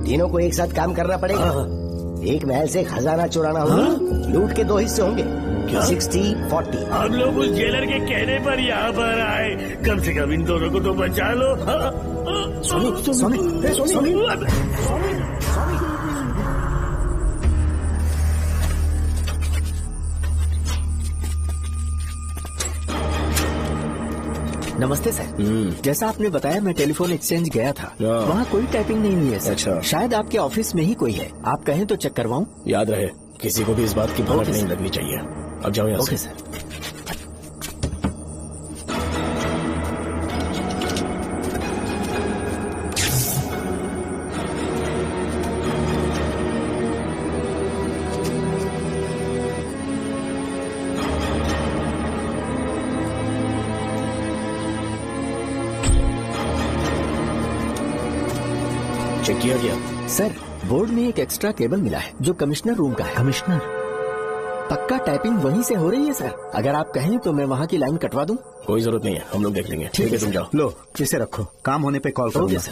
D: तीनों को एक साथ काम करना पड़ेगा। एक महल से खजाना चुराना होगा। लूट के 2 हिस्से होंगे, 60-40।
F: हम लोग उस जेलर के कहने पर यहाँ पर आए, कम से कम इन दोनों को तो बचा लो।
N: स्वामी
I: नमस्ते सर। जैसा आपने बताया मैं टेलीफोन एक्सचेंज गया था, वहाँ कोई टाइपिंग नहीं हुई है सर।
G: अच्छा।
I: शायद आपके ऑफिस में ही कोई है, आप कहें तो चेक करवाऊं?
G: याद रहे, किसी को भी इस बात की भनक नहीं लगनी चाहिए। अब जाओ यहाँ से।
I: Okay sir.
G: चेक किया गया
I: सर। बोर्ड में एक एक्स्ट्रा केबल मिला है जो कमिश्नर रूम का है।
N: कमिश्नर?
I: पक्का टाइपिंग वहीं से हो रही है सर। अगर आप कहें तो मैं वहाँ की लाइन कटवा दूं?
G: कोई जरूरत नहीं है, हम लोग देख लेंगे। ठीक है, तुम जाओ।
N: लो इसे रखो, काम होने पे कॉल करोगे
I: सर।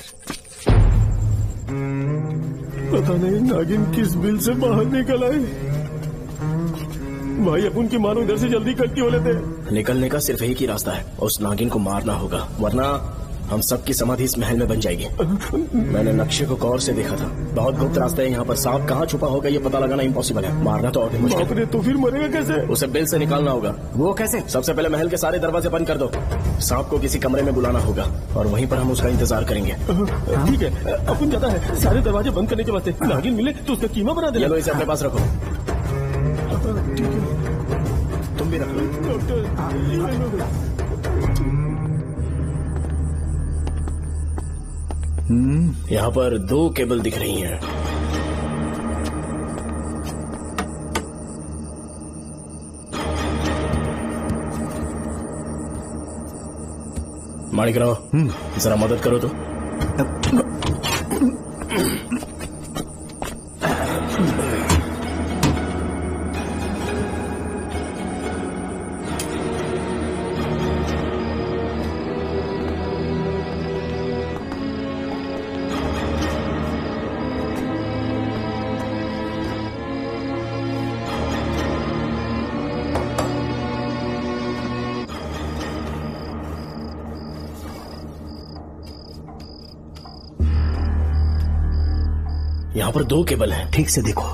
Q: पता नहीं नागिन किस बिल से बाहर निकल आए। भाई अपन की मानो इधर से जल्दी कटती हो लेते।
G: निकलने का सिर्फ एक ही रास्ता है, उस नागिन को मारना होगा, वरना हम सबकी समाधि इस महल में बन जाएगी। मैंने नक्शे को गौर से देखा था, बहुत गुप्त रास्ता है यहाँ पर। सांप कहाँ छुपा होगा ये पता लगाना इम्पॉसिबल है, मारना तो और भी मुश्किल है।
Q: तो फिर मरेगा कैसे?
G: उसे बिल से निकालना होगा।
N: वो कैसे?
G: सबसे पहले महल के सारे दरवाजे बंद कर दो, सांप को किसी कमरे में बुलाना होगा और वहीं पर हम उसका इंतजार करेंगे।
Q: ठीक है, अपन जाता है सारे दरवाजे बंद करने के वास्ते। नागिन मिले तो उसका कीमा बना दे।
G: चलो इसे अपने पास रखो।
Q: तुम भी रख लो।
G: यहाँ पर 2 केबल दिख रही हैं। माणिकराव, जरा मदद करो तो। यहाँ पर 2 केबल हैं।
N: ठीक से देखो।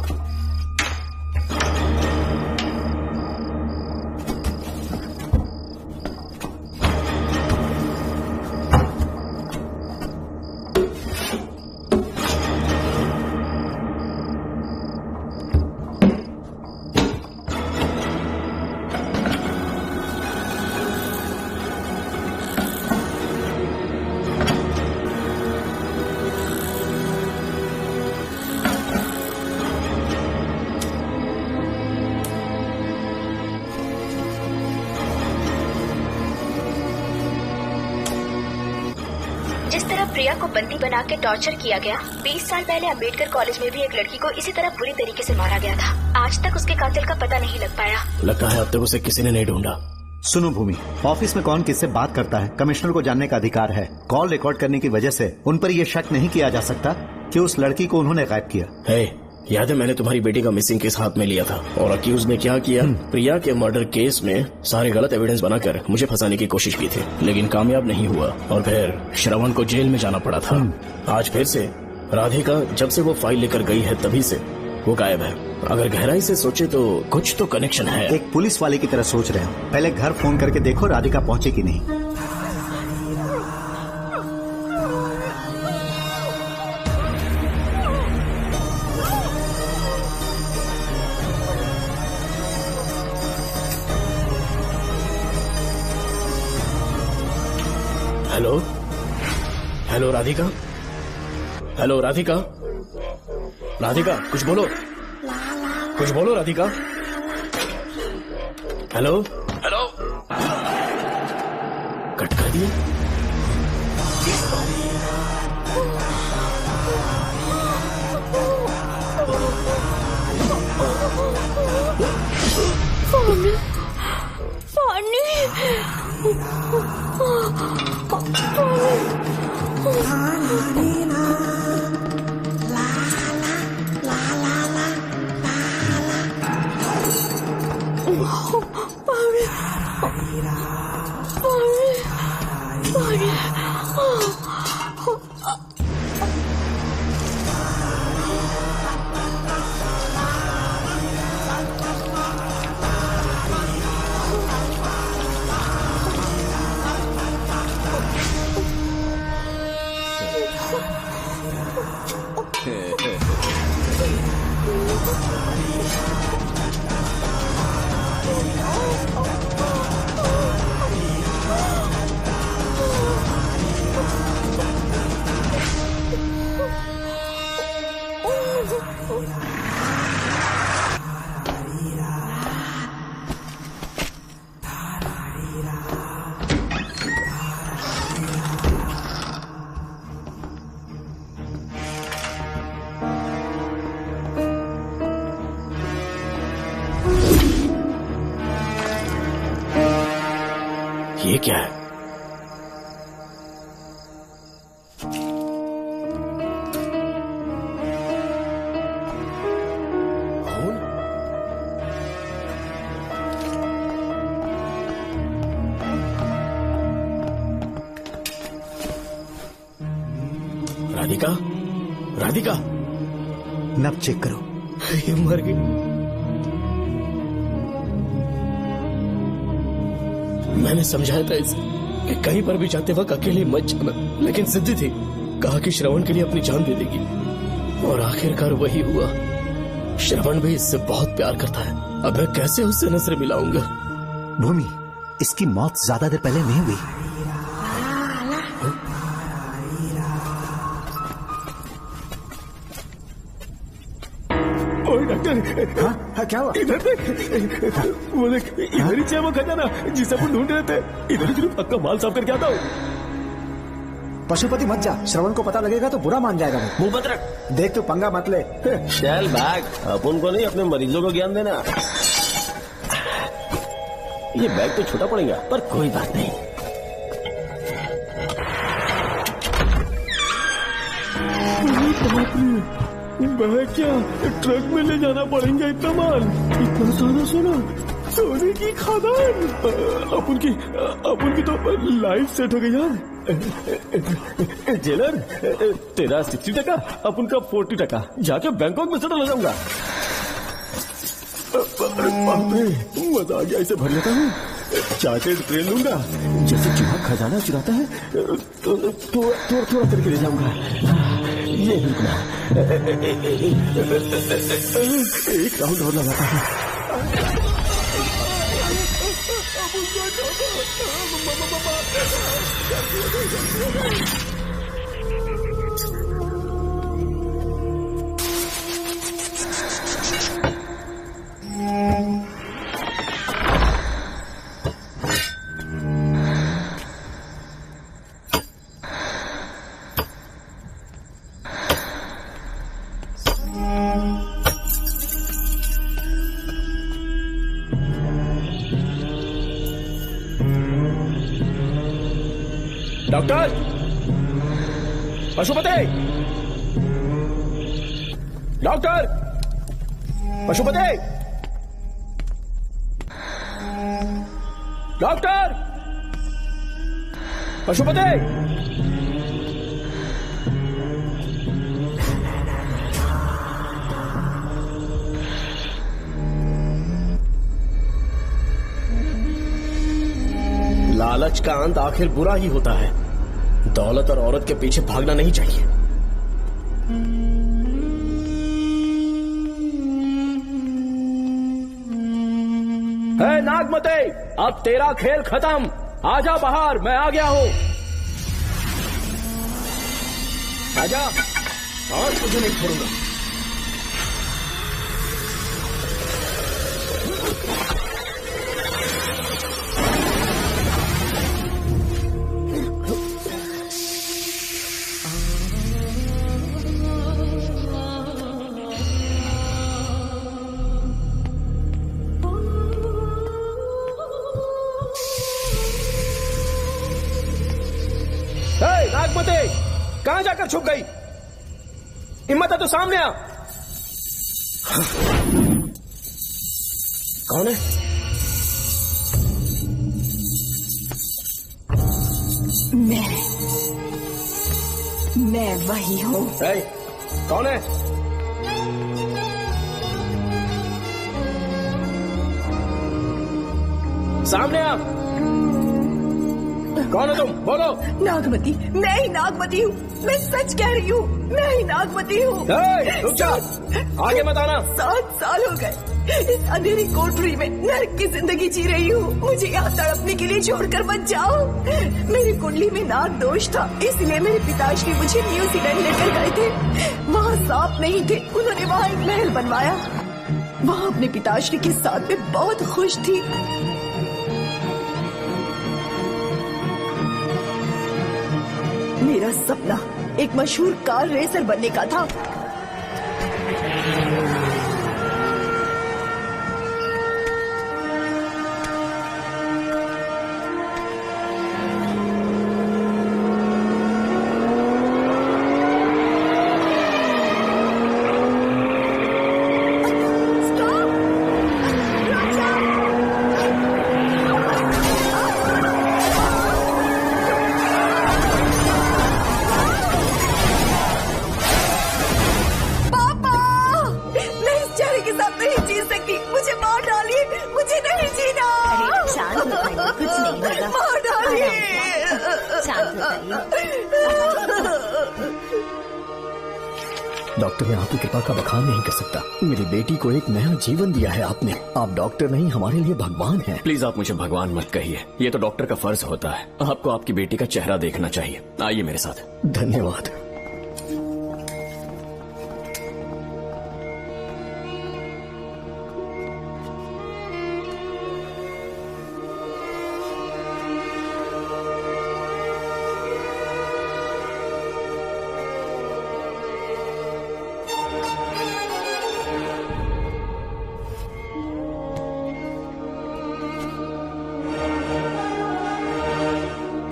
K: प्रिया को बंदी बना के टॉर्चर किया गया, 20 साल पहले अम्बेडकर कॉलेज में भी एक लड़की को इसी तरह बुरी तरीके से मारा गया था। आज तक उसके कातिल का पता नहीं लग पाया।
G: लगता है अब तक उसे किसी ने नहीं ढूंढा।
N: सुनो भूमि, ऑफिस में कौन किससे बात करता है कमिश्नर को जानने का अधिकार है। कॉल रिकॉर्ड करने की वजह से उन पर यह शक नहीं किया जा सकता कि उस लड़की को उन्होंने गायब किया।
G: याद है मैंने तुम्हारी बेटी का मिसिंग केस हाथ में लिया था और अक्यूज ने क्या किया, प्रिया के मर्डर केस में सारे गलत एविडेंस बनाकर मुझे फंसाने की कोशिश की थी, लेकिन कामयाब नहीं हुआ और फिर श्रवण को जेल में जाना पड़ा था। आज फिर से राधिका जब से वो फाइल लेकर गई है तभी से वो गायब है। अगर गहराई से सोचे तो कुछ तो कनेक्शन है।
N: एक पुलिस वाले की तरह सोच रहे हो, पहले घर फोन करके देखो राधिका पहुंचे कि नहीं।
G: Hello hello Radhika, hello Radhika, Radhika कुछ बोलो, कुछ बोलो राधिका। हेलो हेलो, कट कर दिए। ये क्या है? राधिका, राधिका,
L: नब चेक करो।
G: ये मर गई। मैंने समझाया था इसे कि कहीं पर भी जाते वक्त अकेले मत जाना, लेकिन जिद्दी थी। कहा कि श्रवण के लिए अपनी जान दे देगी, और आखिरकार वही हुआ। श्रवण भी इससे बहुत प्यार करता है। अब मैं कैसे उससे नजर मिलाऊंगा?
L: भूमि, इसकी मौत ज्यादा देर पहले नहीं हुई।
H: डॉक्टर,
L: हाँ, क्या हुआ?
H: इधर देख, वो देख, इधर ही चाहिए वो खजाना जिसे अपन ढूंढ रहे थे। इधर ही सिर्फ पक्का माल साफ करके आता हूँ।
N: पशुपति मत जा, श्रवण को पता लगेगा तो बुरा मान जाएगा वो।
Q: मुंह मत रख।
N: देख तू पंगा मत ले।
Q: चल बैग, अपन को नहीं अपने मरीजों को ज्ञान देना। ये बैग तो छोटा पड़ेगा, पर कोई बात नहीं।
H: बैग क्या, ट्रक में ले जाना पड़ेगा इतना माल, इतना सारा सोना, सोने की खादान। अपन की तो लाइफ सेट हो गई यार। जेलर, तेरा 60%, अपन का 40%। जाके बैंकॉक में सेटल हो जाऊंगा। मजा आ गया, इसे भर लेता हूँ। चार्टेड ट्रेन लूंगा, जैसे चूहा खजाना चुराता है, थोड़ा थोड़ा करके ले जाऊंगा। ये रुकना, एक राउंड और लगाता है। Doctor, Pashupati, doctor, Pashupati, doctor, Pashupati.
G: लालच का अंत आखिर बुरा ही होता है। दौलत और औरत के पीछे भागना नहीं चाहिए।
C: है नागमते, अब तेरा खेल खत्म। आजा बाहर, मैं आ गया हूँ। आजा, और तुझे नहीं छोड़ूंगा।
R: कर छुप गई? हिम्मत है तो सामने आ।
G: कौन है?
M: मैं वही हूँ।
R: कौन है? सामने आ। कौन है तुम? बोलो।
M: नागमती, मैं ही नागमती हूँ। मैं सच कह रही हूँ, मैं ही नागमती हूँ।
R: रुक जा, आगे मत आना।
M: 7 साल हो गए इस अंधेरी कोठरी में नर्क की जिंदगी जी रही हूँ। मुझे यहाँ तड़पने के लिए छोड़कर मत जाओ। मेरी कुंडली में नाग दोष था, इसलिए मेरे पिताश्री मुझे न्यूजीलैंड लेकर गए थे। वहाँ सांप नहीं थे, उन्होंने वहाँ एक महल बनवाया। वहाँ अपने पिताश्री के साथ में बहुत खुश थी। मेरा सपना एक मशहूर कार रेसर बनने का था।
I: डॉक्टर, मैं आपकी कृपा का बखान नहीं कर सकता। मेरी बेटी को एक नया जीवन दिया है आपने। आप डॉक्टर नहीं, हमारे लिए भगवान हैं।
G: प्लीज आप मुझे भगवान मत कहिए, ये तो डॉक्टर का फर्ज होता है। आपको आपकी बेटी का चेहरा देखना चाहिए। आइए मेरे साथ।
I: धन्यवाद।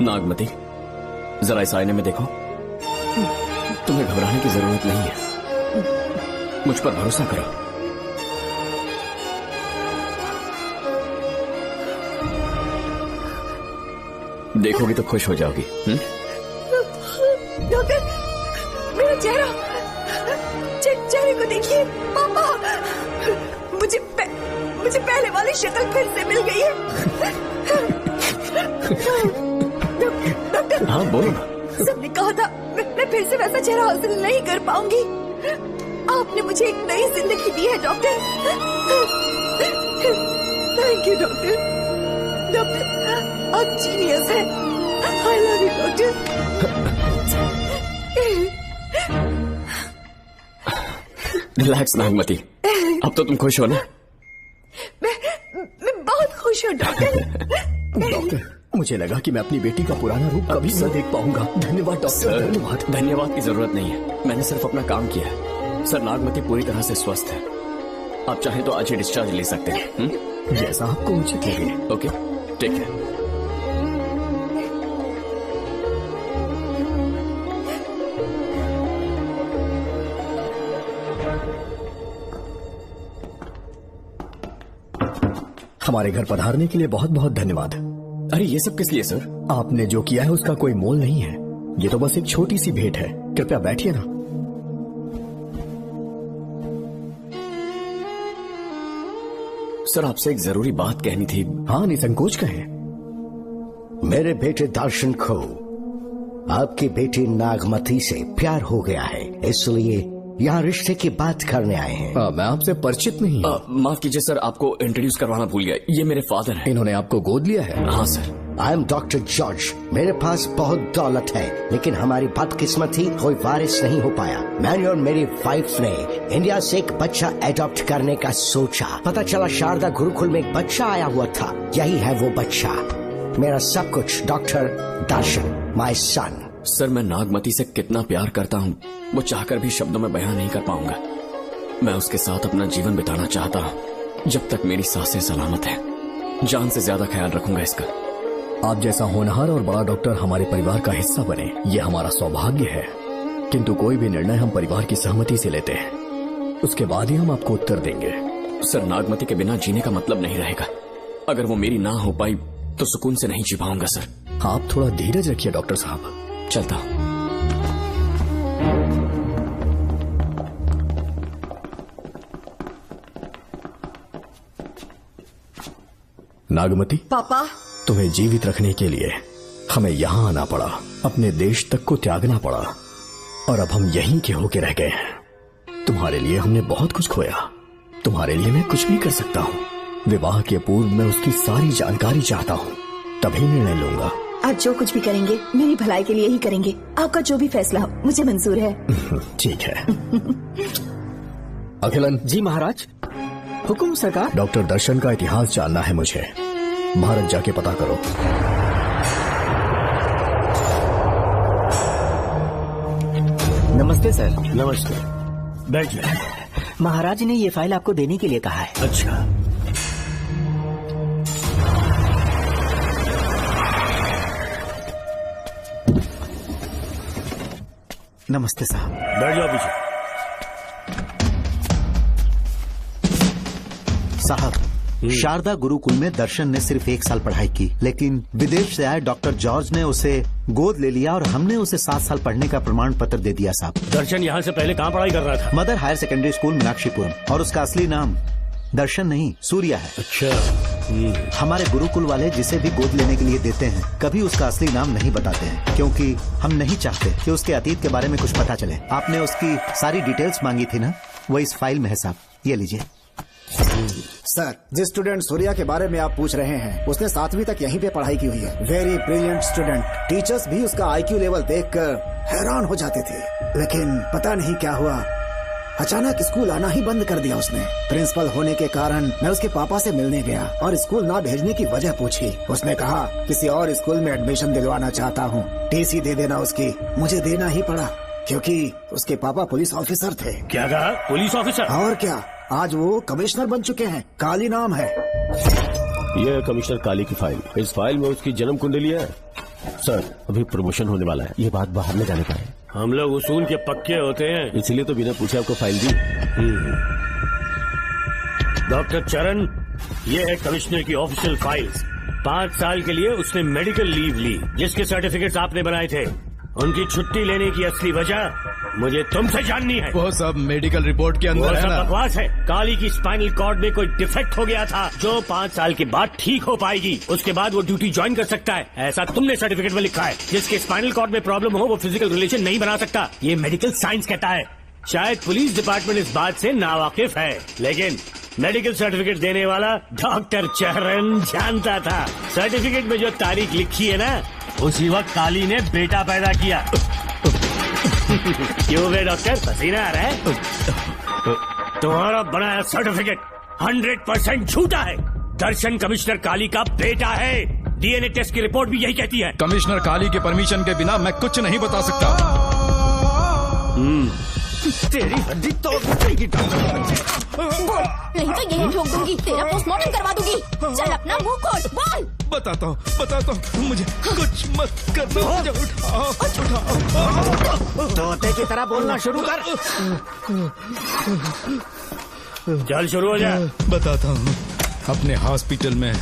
G: नागमती, जरा इस आईने में देखो। तुम्हें घबराने की जरूरत नहीं है, मुझ पर भरोसा करो। देखोगी तो खुश हो जाओगी।
M: डॉक्टर, मेरा चेहरा, चेहरे को देखिए। पापा, मुझे पहले वाली शक्ल फिर से मिल गई है। डॉक्टर,
G: हाँ बोलो ना।
M: सबने कहा था मैं फिर से वैसा चेहरा हासिल नहीं कर पाऊंगी। आपने मुझे एक नई जिंदगी दी है doctor. Thank you doctor. Doctor, आप जीनियस हैं। I love you doctor.
G: Relax Nagmati, अब तो तुम खुश हो ना?
M: मैं बहुत खुश हूँ डॉक्टर।
I: डॉक्टर, मुझे लगा कि मैं अपनी बेटी का पुराना रूप कभी न देख पाऊंगा। धन्यवाद डॉक्टर। धन्यवाद।
G: धन्यवाद की जरूरत नहीं है, मैंने सिर्फ अपना काम किया है। सर, नागमती पूरी तरह से स्वस्थ है। आप चाहें तो आज ही डिस्चार्ज ले सकते हैं।
I: जैसा आपको उचित लगे।
G: Okay, take care.
I: हमारे घर पधारने के लिए बहुत बहुत धन्यवाद।
G: अरे ये सब किस लिए सर?
I: आपने जो किया है उसका कोई मोल नहीं है। ये तो बस एक छोटी सी भेंट है। कृपया बैठिए ना।
G: सर, आपसे एक जरूरी बात कहनी थी।
I: हाँ, निसंकोच कहें।
D: मेरे बेटे दर्शन को आपकी बेटी नागमती से प्यार हो गया है, इसलिए यहाँ रिश्ते की बात करने आए हैं।
I: मैं आपसे परिचित नहीं हूँ।
G: माफ कीजिए सर, आपको इंट्रोड्यूस करवाना भूल गया। ये मेरे फादर हैं।
I: इन्होंने आपको गोद लिया है?
G: हाँ sir.
D: I am doctor George. मेरे पास बहुत दौलत है, लेकिन हमारी बदकिस्मती कोई वारिस नहीं हो पाया। मैंने और मेरी वाइफ ने इंडिया से एक बच्चा एडॉप्ट करने का सोचा। पता चला शारदा गुरुकुल में एक बच्चा आया हुआ था। यही है वो बच्चा, मेरा सब कुछ। Doctor Darshan, my son.
G: Sir, मैं नागमती से कितना प्यार करता हूँ वो चाहकर भी शब्दों में बयान नहीं कर पाऊंगा। मैं उसके साथ अपना जीवन बिताना चाहता हूँ जब तक मेरी सांसें सलामत हैं। जान से ज्यादा ख्याल रखूंगा इसका।
I: आप जैसा होनहार और बड़ा डॉक्टर हमारे परिवार का हिस्सा बने, ये हमारा सौभाग्य है। किंतु कोई भी निर्णय हम परिवार की सहमति से लेते हैं, उसके बाद ही हम आपको उत्तर देंगे।
G: सर, नागमती के बिना जीने का मतलब नहीं रहेगा। अगर वो मेरी ना हो पाई तो सुकून से नहीं जी पाऊंगा सर।
I: आप थोड़ा धीरज रखिए डॉक्टर साहब।
G: चलता हूं।
I: नागमती,
M: पापा,
I: तुम्हें जीवित रखने के लिए हमें यहाँ आना पड़ा, अपने देश तक को त्यागना पड़ा, और अब हम यहीं के होके रह गए हैं। तुम्हारे लिए हमने बहुत कुछ खोया, तुम्हारे लिए मैं कुछ भी कर सकता हूँ। विवाह के पूर्व मैं उसकी सारी जानकारी चाहता हूँ, तभी निर्णय लूंगा।
M: आप जो कुछ भी करेंगे मेरी भलाई के लिए ही करेंगे। आपका जो भी फैसला हो मुझे मंजूर है।
I: ठीक है। अखिलन।
P: जी महाराज। हुकुम सरकार।
I: डॉक्टर दर्शन का इतिहास जानना है मुझे, भारत जाके पता करो।
P: नमस्ते सर।
F: नमस्ते, बैठ जाए।
P: महाराज ने ये फाइल आपको देने के लिए कहा है।
F: अच्छा,
P: नमस्ते साहब।
F: बैठ जाओ पीछे।
L: साहब, शारदा गुरुकुल में दर्शन ने सिर्फ 1 साल पढ़ाई की, लेकिन विदेश से आए डॉक्टर जॉर्ज ने उसे गोद ले लिया और हमने उसे 7 साल पढ़ने का प्रमाण पत्र दे दिया साहब।
F: दर्शन यहाँ से पहले कहाँ पढ़ाई कर रहा था?
L: Mother higher secondary school Meenakshipuram, और उसका असली नाम दर्शन नहीं सूर्या है।
F: अच्छा।
L: हमारे गुरुकुल वाले जिसे भी गोद लेने के लिए देते हैं कभी उसका असली नाम नहीं बताते हैं, क्योंकि हम नहीं चाहते कि उसके अतीत के बारे में कुछ पता चले। आपने उसकी सारी डिटेल्स मांगी थी ना, वो इस फाइल में है साहब, ये लीजिए।
N: सर, जिस स्टूडेंट सूर्या के बारे में आप पूछ रहे हैं उसने 7वीं तक यहीं पे पढ़ाई की हुई है। Very brilliant student. टीचर्स भी उसका IQ लेवल देखकर हैरान हो जाते थे, लेकिन पता नहीं क्या हुआ, अचानक स्कूल आना ही बंद कर दिया उसने। प्रिंसिपल होने के कारण मैं उसके पापा से मिलने गया और स्कूल ना भेजने की वजह पूछी। उसने कहा किसी और स्कूल में एडमिशन दिलवाना चाहता हूँ, TC दे देना उसकी। मुझे देना ही पड़ा क्योंकि उसके पापा पुलिस ऑफिसर थे।
F: क्या कहा? Police officer?
N: और क्या, आज वो कमिश्नर बन चुके हैं। काली नाम है।
Q: यह है कमिश्नर काली की फाइल। इस फाइल में उसकी जन्म कुंडली है। सर, अभी प्रमोशन होने वाला है, ये बात बाहर न जाने पाए।
F: हम लोग उसूल के पक्के होते हैं,
Q: इसीलिए तो बिना पूछे आपको फाइल दी।
F: डॉक्टर चरण, ये है कमिश्नर की ऑफिशियल फाइल्स। 5 साल के लिए उसने मेडिकल लीव ली, जिसके सर्टिफिकेट्स आपने बनाए थे। उनकी छुट्टी लेने की असली वजह मुझे तुमसे जाननी है।
S: वो सब मेडिकल रिपोर्ट के अंदर है ना?
F: बकवास है। काली की स्पाइनल कॉर्ड में कोई डिफेक्ट हो गया था जो 5 साल के बाद ठीक हो पाएगी। उसके बाद वो ड्यूटी ज्वाइन कर सकता है, ऐसा तुमने सर्टिफिकेट में लिखा है। जिसके स्पाइनल कॉर्ड में प्रॉब्लम हो वो फिजिकल रिलेशन नहीं बना सकता, ये मेडिकल साइंस कहता है। शायद पुलिस डिपार्टमेंट इस बात से नावाकिफ है, लेकिन मेडिकल सर्टिफिकेट देने वाला डॉक्टर चरण जानता था। सर्टिफिकेट में जो तारीख लिखी है ना, उसी वक्त काली ने बेटा पैदा किया। क्यों बे डॉक्टर, पसीना आ रहा है? तुम्हारा बनाया सर्टिफिकेट 100% झूठा है। दर्शन कमिश्नर काली का बेटा है। DNA टेस्ट की रिपोर्ट भी यही कहती है।
S: कमिश्नर काली के परमिशन के बिना मैं कुछ नहीं बता सकता।
F: तेरी हड्डी तोड़ देगी।
K: नहीं तो यही ठोक दूंगी, तेरा पोस्टमार्टम करवा दूंगी। चल अपना मुंह खोल, बोल।
S: बताता हूँ, मुझे कुछ मत करना। मुझे उठाओ।
P: तोते की तरह बोलना शुरू कर।
F: चल शुरू हो जा।
S: बताता हूँ, अपने हॉस्पिटल में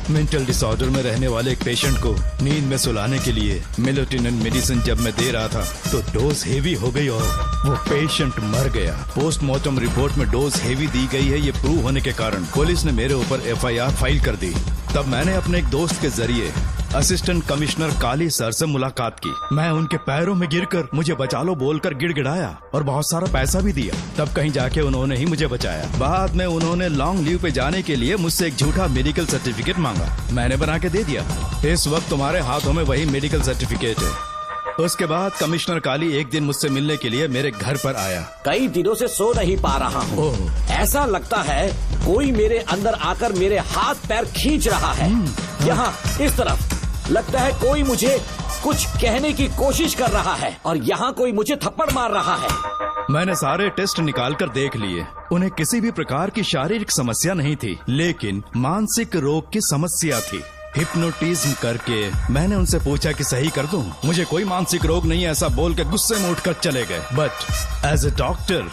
S: मेंटल डिसऑर्डर में रहने वाले एक पेशेंट को नींद में सुलाने के लिए मेलेटोनिन मेडिसिन जब मैं दे रहा था तो डोज हेवी हो गई और वो पेशेंट मर गया। पोस्टमार्टम रिपोर्ट में डोज हेवी दी गई है, ये प्रूव होने के कारण पुलिस ने मेरे ऊपर FIR फाइल कर दी। तब मैंने अपने एक दोस्त के जरिए असिस्टेंट कमिश्नर काली सर से मुलाकात की। मैं उनके पैरों में गिरकर मुझे बचा लो बोलकर गिड़गिड़ाया और बहुत सारा पैसा भी दिया। तब कहीं जाके उन्होंने ही मुझे बचाया। बाद में उन्होंने लॉन्ग लीव पे जाने के लिए मुझसे एक झूठा मेडिकल सर्टिफिकेट मांगा, मैंने बना के दे दिया। इस वक्त तुम्हारे हाथों में वही मेडिकल सर्टिफिकेट है। उसके बाद कमिश्नर काली एक दिन मुझसे मिलने के लिए मेरे घर पर आया।
J: कई दिनों से सो नहीं पा रहा हूँ। ऐसा लगता है कोई मेरे अंदर आकर मेरे हाथ पैर खींच रहा है। यहाँ इस तरफ लगता है कोई मुझे कुछ कहने की कोशिश कर रहा है और यहाँ कोई मुझे थप्पड़ मार रहा है।
S: मैंने सारे टेस्ट निकाल कर देख लिए, उन्हें किसी भी प्रकार की शारीरिक समस्या नहीं थी, लेकिन मानसिक रोग की समस्या थी। हिप्नोटिज्म करके मैंने उनसे पूछा कि सही कर दूं। मुझे कोई मानसिक रोग नहीं है ऐसा बोल के गुस्से में उठकर चले गए। बट एज ए डॉक्टर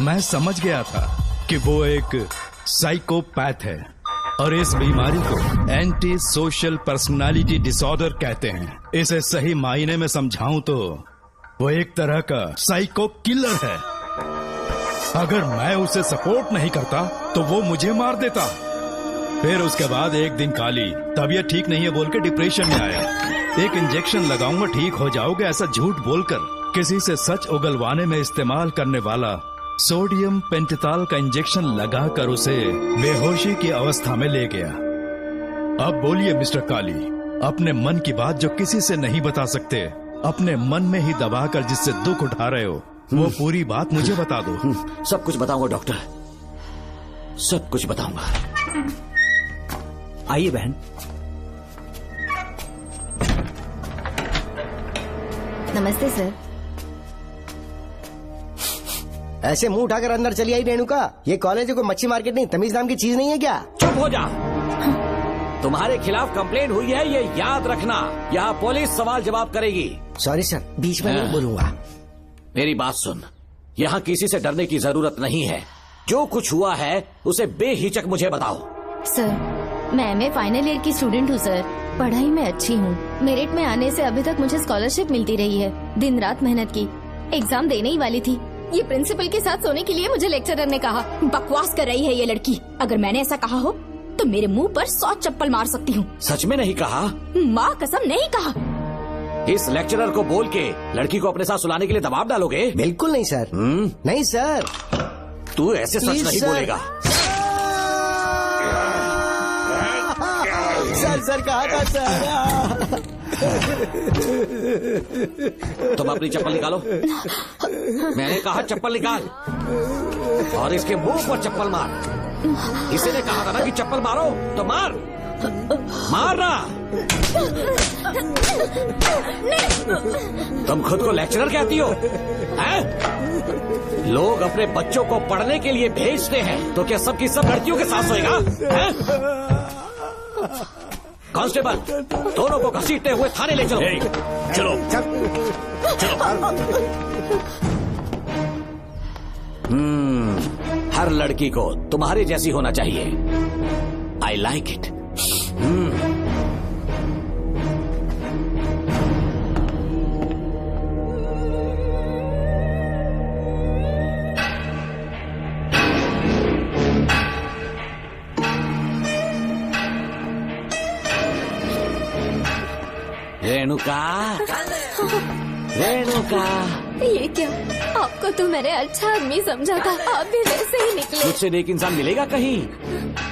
S: मैं समझ गया था कि वो एक साइकोपैथ है और इस बीमारी को एंटी सोशल पर्सनालिटी डिसऑर्डर कहते हैं। इसे सही मायने में समझाऊं तो वो एक तरह का साइको किलर है। अगर मैं उसे सपोर्ट नहीं करता तो वो मुझे मार देता। फिर उसके बाद एक दिन काली तबीयत ठीक नहीं है बोल के डिप्रेशन में आया। एक इंजेक्शन लगाऊंगा ठीक हो जाओगे ऐसा झूठ बोलकर किसी से सच उगलवाने में इस्तेमाल करने वाला सोडियम पेंटेथॉल का इंजेक्शन लगाकर उसे बेहोशी की अवस्था में ले गया। अब बोलिए मिस्टर काली, अपने मन की बात जो किसी से नहीं बता सकते, अपने मन में ही दबाकर जिससे दुख उठा रहे हो, वो पूरी बात मुझे बता दो।
J: सब कुछ बताऊंगा डॉक्टर, सब कुछ बताऊंगा।
L: आइए बहन।
K: नमस्ते सर।
D: ऐसे मुंह उठाकर अंदर चली आई रेणुका। ये कॉलेज है कोई मच्छी मार्केट नहीं, तमीज नाम की चीज नहीं है क्या?
J: चुप हो जा। तुम्हारे खिलाफ कंप्लेंट हुई है ये याद रखना। यहाँ पुलिस सवाल जवाब करेगी।
D: सॉरी सर, बीच में नहीं बोलूंगा।
J: मेरी बात सुन, यहाँ किसी से डरने की जरूरत नहीं है। जो कुछ हुआ है उसे बेहिचक मुझे बताओ।
K: सर मैं एमए फाइनल ईयर की स्टूडेंट हूँ सर। पढ़ाई में अच्छी हूँ। मेरिट में आने से अभी तक मुझे स्कॉलरशिप मिलती रही है। दिन रात मेहनत की, एग्जाम देने ही वाली थी। ये प्रिंसिपल के साथ सोने के लिए मुझे लेक्चरर ने कहा। बकवास कर रही है ये लड़की। अगर मैंने ऐसा कहा हो तो मेरे मुंह पर 100 चप्पल मार सकती हूँ।
J: सच में नहीं कहा?
K: माँ कसम नहीं कहा।
J: इस लेक्चरर को बोल के लड़की को अपने साथ सुलाने के लिए दबाव डालोगे?
D: बिल्कुल नहीं सर। नहीं सर।
J: तू ऐसे सच नहीं बोलेगा।
D: सर कहा था सर।
J: तुम अपनी चप्पल निकालो। मैंने कहा चप्पल निकाल और इसके मुंह पर चप्पल मार। इसी ने कहा था ना कि चप्पल मारो तो मार। मारना। तुम खुद को लेक्चरर कहती हो हैं? लोग अपने बच्चों को पढ़ने के लिए भेजते हैं तो क्या सबकी सब लड़कियों के साथ सोएगा? कांस्टेबल, दोनों को घसीटते हुए थाने ले चलो।
F: चलो
J: हर लड़की को तुम्हारे जैसी होना चाहिए। I like it. Renuka, Renuka.
K: ये क्या? आपको तो मैंने अच्छा आदमी समझा था, आप भी वैसे ही निकले।
J: मुझसे नेक इंसान मिलेगा कहीं?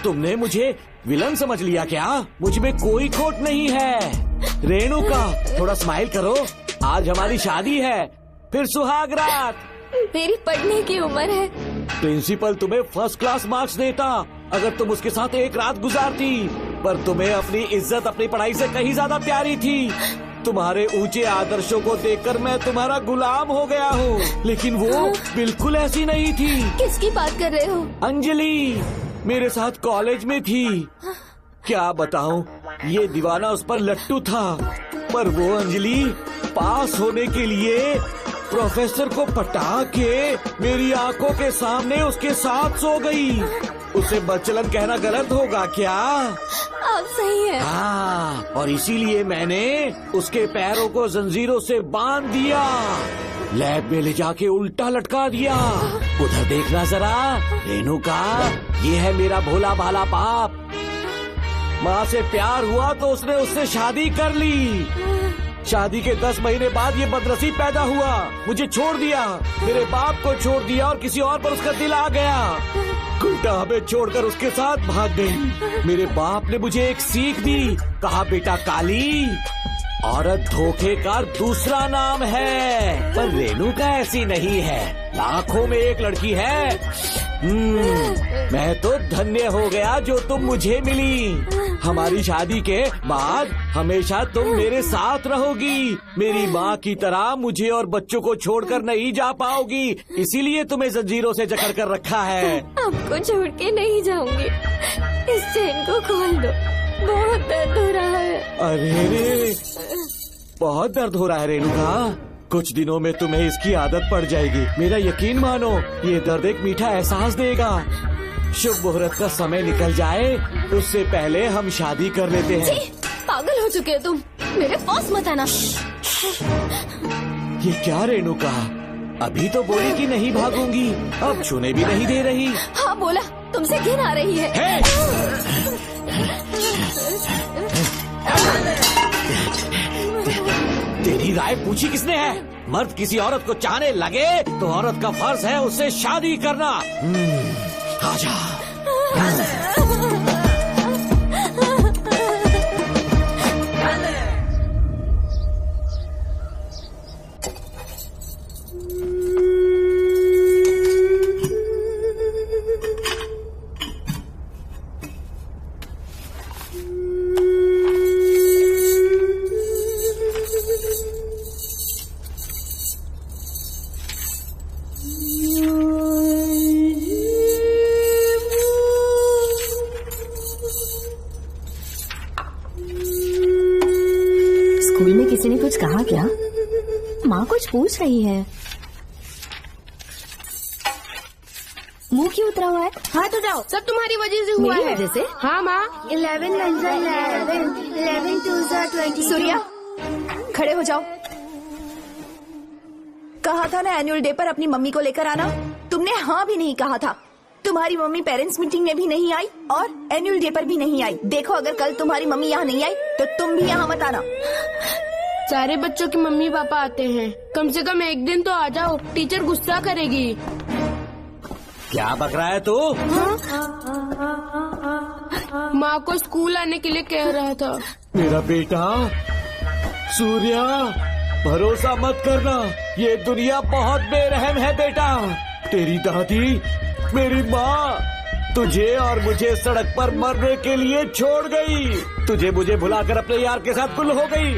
J: तुमने मुझे विलन समझ लिया क्या? मुझ में कोई खोट नहीं है। रेणुका थोड़ा स्माइल करो, आज हमारी शादी है, फिर सुहाग रात।
K: मेरी पढ़ने की उम्र है।
J: प्रिंसिपल तुम्हें फर्स्ट क्लास मार्क्स देता अगर तुम उसके साथ एक रात गुजारती, पर तुम्हें अपनी इज्जत अपनी पढ़ाई से कहीं ज्यादा प्यारी थी। तुम्हारे ऊंचे आदर्शों को देखकर मैं तुम्हारा गुलाम हो गया हूँ, लेकिन वो बिल्कुल ऐसी नहीं थी।
K: किसकी बात कर रहे हो?
J: अंजलि मेरे साथ कॉलेज में थी। क्या बताऊं, ये दीवाना उस पर लट्टू था, पर वो अंजलि पास होने के लिए प्रोफेसर को पटा के मेरी आंखों के सामने उसके साथ सो गई। उसे बदचलन कहना गलत होगा क्या?
K: आप सही है।
J: हाँ, और इसीलिए मैंने उसके पैरों को जंजीरों से बांध दिया, लैब में ले जाके उल्टा लटका दिया। उधर देखना जरा रेणुका, ये है मेरा भोला भाला बाप। माँ से प्यार हुआ तो उसने उससे शादी कर ली। शादी के 10 महीने बाद ये बदनसीब पैदा हुआ, मुझे छोड़ दिया, मेरे बाप को छोड़ दिया और किसी और पर उसका दिल आ गया। उल्टा हमें छोड़कर उसके साथ भाग गई। मेरे बाप ने मुझे एक सीख दी, कहा बेटा काली, औरत धोखे का दूसरा नाम है, पर रेणुका ऐसी नहीं है, लाखों में एक लड़की है। मैं तो धन्य हो गया जो तुम मुझे मिली। हमारी शादी के बाद हमेशा तुम मेरे साथ रहोगी। मेरी माँ की तरह मुझे और बच्चों को छोड़कर नहीं जा पाओगी, इसीलिए तुम्हें जंजीरों से जकड़ कर रखा है।
K: आपको छोड़ के नहीं जाऊंगी। इस चेन को खोल दो।
T: बहुत दर्द हो रहा है।
J: अरे रे, बहुत दर्द हो रहा है रेणुका। कुछ दिनों में तुम्हें इसकी आदत पड़ जाएगी। मेरा यकीन मानो, ये दर्द एक मीठा एहसास देगा। शुभ मुहूर्त का समय निकल जाए उससे पहले हम शादी कर लेते हैं।
T: पागल हो चुके हो तुम, मेरे पास मत आना।
J: ये क्या रेणुका, अभी तो बोली कि नहीं भागूंगी, अब छूने भी नहीं दे रही।
T: हाँ बोला, तुमसे घिन आ रही है।
J: तेरी राय पूछी किसने है? मर्द किसी औरत को चाहने लगे तो औरत का फर्ज है उससे शादी करना। आजा।
B: स्कूल में किसी ने कुछ कहा क्या? माँ कुछ पूछ रही है। मुंह क्यों उतरा हुआ है?
T: हाथ उठाओ, सब तुम्हारी वजह से हुआ है।
B: वजह से?
T: हाँ माँ। 11 2 20।
M: सूर्या, खड़े हो जाओ। कहा था ना एनुअल डे पर अपनी मम्मी को लेकर आना, तुमने हाँ भी नहीं कहा था। तुम्हारी मम्मी पेरेंट्स मीटिंग में भी नहीं आई और एनुअल डे पर भी नहीं आई। देखो, अगर कल तुम्हारी मम्मी यहाँ नहीं आई तो तुम भी यहाँ मत आना।
T: सारे बच्चों की मम्मी पापा आते हैं, कम से कम एक दिन तो आ जाओ, टीचर गुस्सा करेगी।
J: क्या बक रहा है तू?
T: माँ को स्कूल आने के लिए कह रहा था।
J: मेरा बेटा सूर्या, भरोसा मत करना, ये दुनिया बहुत बेरहम है बेटा। तेरी दादी, मेरी माँ तुझे और मुझे सड़क पर मरने के लिए छोड़ गई। तुझे मुझे भुलाकर अपने यार के साथ गुल हो गई।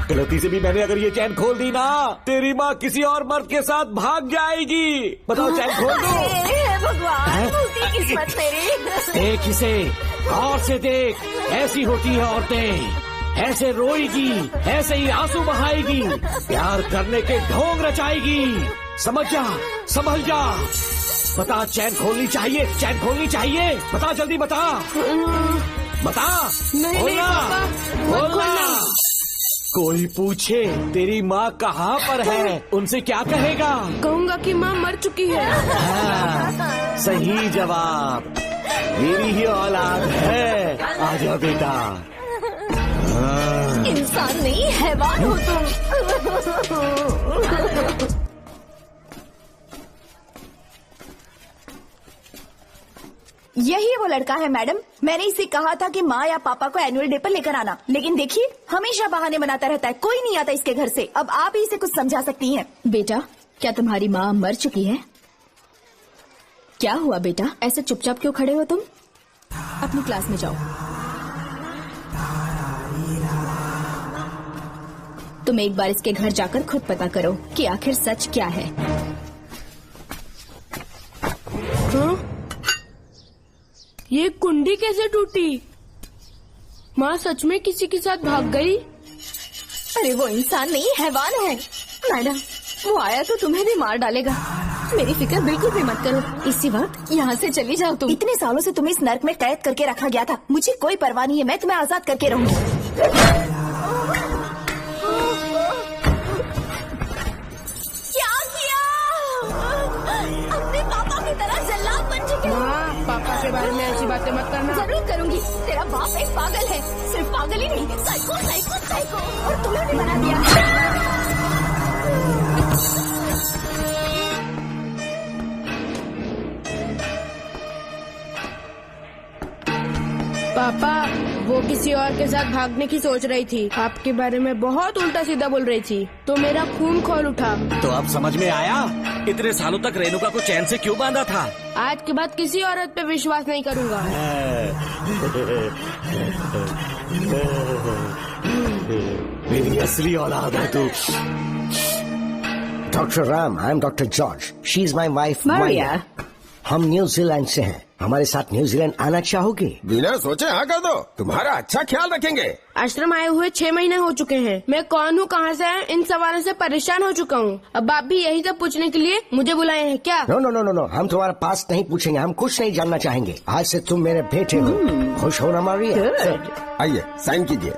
J: गलती से भी मैंने अगर ये चैन खोल दी ना, तेरी माँ किसी और मर्द के साथ भाग जाएगी। बताओ, चैन खोल दो।
M: भगवान, किस्मत मेरी।
J: देख इसे, गौर से देख, ऐसी होती है औरतें, ऐसे रोएगी, ऐसे ही आंसू बहाएगी, प्यार करने के ढोंग रचाएगी। समझ जा, संभल जा। बता, चैन खोलनी चाहिए, चैन खोलनी चाहिए। बता, जल्दी बता, बता। बोलना, बोलना। कोई पूछे तेरी माँ कहाँ पर है, उनसे क्या कहेगा?
T: कहूँगा कि माँ मर चुकी है।
J: हाँ, सही जवाब, मेरी ही औलाद है। आजा बेटा।
M: इंसान नहीं, हैवान हो तुम। यही वो लड़का है मैडम, मैंने इसे कहा था कि माँ या पापा को एनुअल डे पर लेकर आना, लेकिन देखिए हमेशा बहाने बनाता रहता है, कोई नहीं आता इसके घर से। अब आप ही इसे कुछ समझा सकती हैं।
B: बेटा, क्या तुम्हारी माँ मर चुकी है? क्या हुआ बेटा, ऐसे चुपचाप क्यों खड़े हो तुम? अपनी क्लास में जाओ। तुम एक बार इसके घर जाकर खुद पता करो कि आखिर सच क्या है।
T: ये कुंडी कैसे टूटी? माँ सच में किसी के साथ भाग गई?
B: अरे वो इंसान नहीं, हैवान है। मैडम, वो आया तो तुम्हें भी मार डालेगा। मेरी फिक्र बिल्कुल भी मत करो, इसी वक्त यहाँ से चली जाओ तुम।
M: इतने सालों से तुम्हें इस नर्क में कैद करके रखा गया था, मुझे कोई परवाह नहीं है, मैं तुम्हें आजाद करके रहूंगी। क्या किया? अपने पापा की तरह जल्लाद बन चुके हो।
T: पापा के बारे में ऐसी बातें मत करना।
M: जरूर करूंगी, तेरा बाप एक पागल है, सिर्फ पागल ही नहीं, साइको साइको साइको, और तुम्हें भी बना दिया।
T: पापा, वो किसी और के साथ भागने की सोच रही थी, आपके बारे में बहुत उल्टा सीधा बोल रही थी, तो मेरा खून खौल उठा।
J: तो अब समझ में आया इतने सालों तक रेणुका को चैन से क्यों बांधा था।
T: आज के बाद किसी औरत पे विश्वास नहीं करूंगा।
J: मेरी असली औलाद है तू।
D: Dr. Ram, I'm Dr. George. She's my wife,
B: Maria.
D: हम न्यूजीलैंड से हैं। हमारे साथ न्यूजीलैंड आना चाहोगे?
U: बिना सोचे हाँ कर दो, तुम्हारा अच्छा ख्याल रखेंगे।
T: आश्रम आए हुए 6 महीने हो चुके हैं। मैं कौन हूँ, कहाँ से है, इन सवालों से परेशान हो चुका हूँ। अब आप भी यही सब पूछने के लिए मुझे बुलाए हैं क्या?
D: No no no no no, हम तुम्हारा पास नहीं पूछेंगे, हम कुछ नहीं जानना चाहेंगे। आज से तुम मेरे बेटे हो। खुश हो ना मारिया?
U: आइए साइन कीजिए।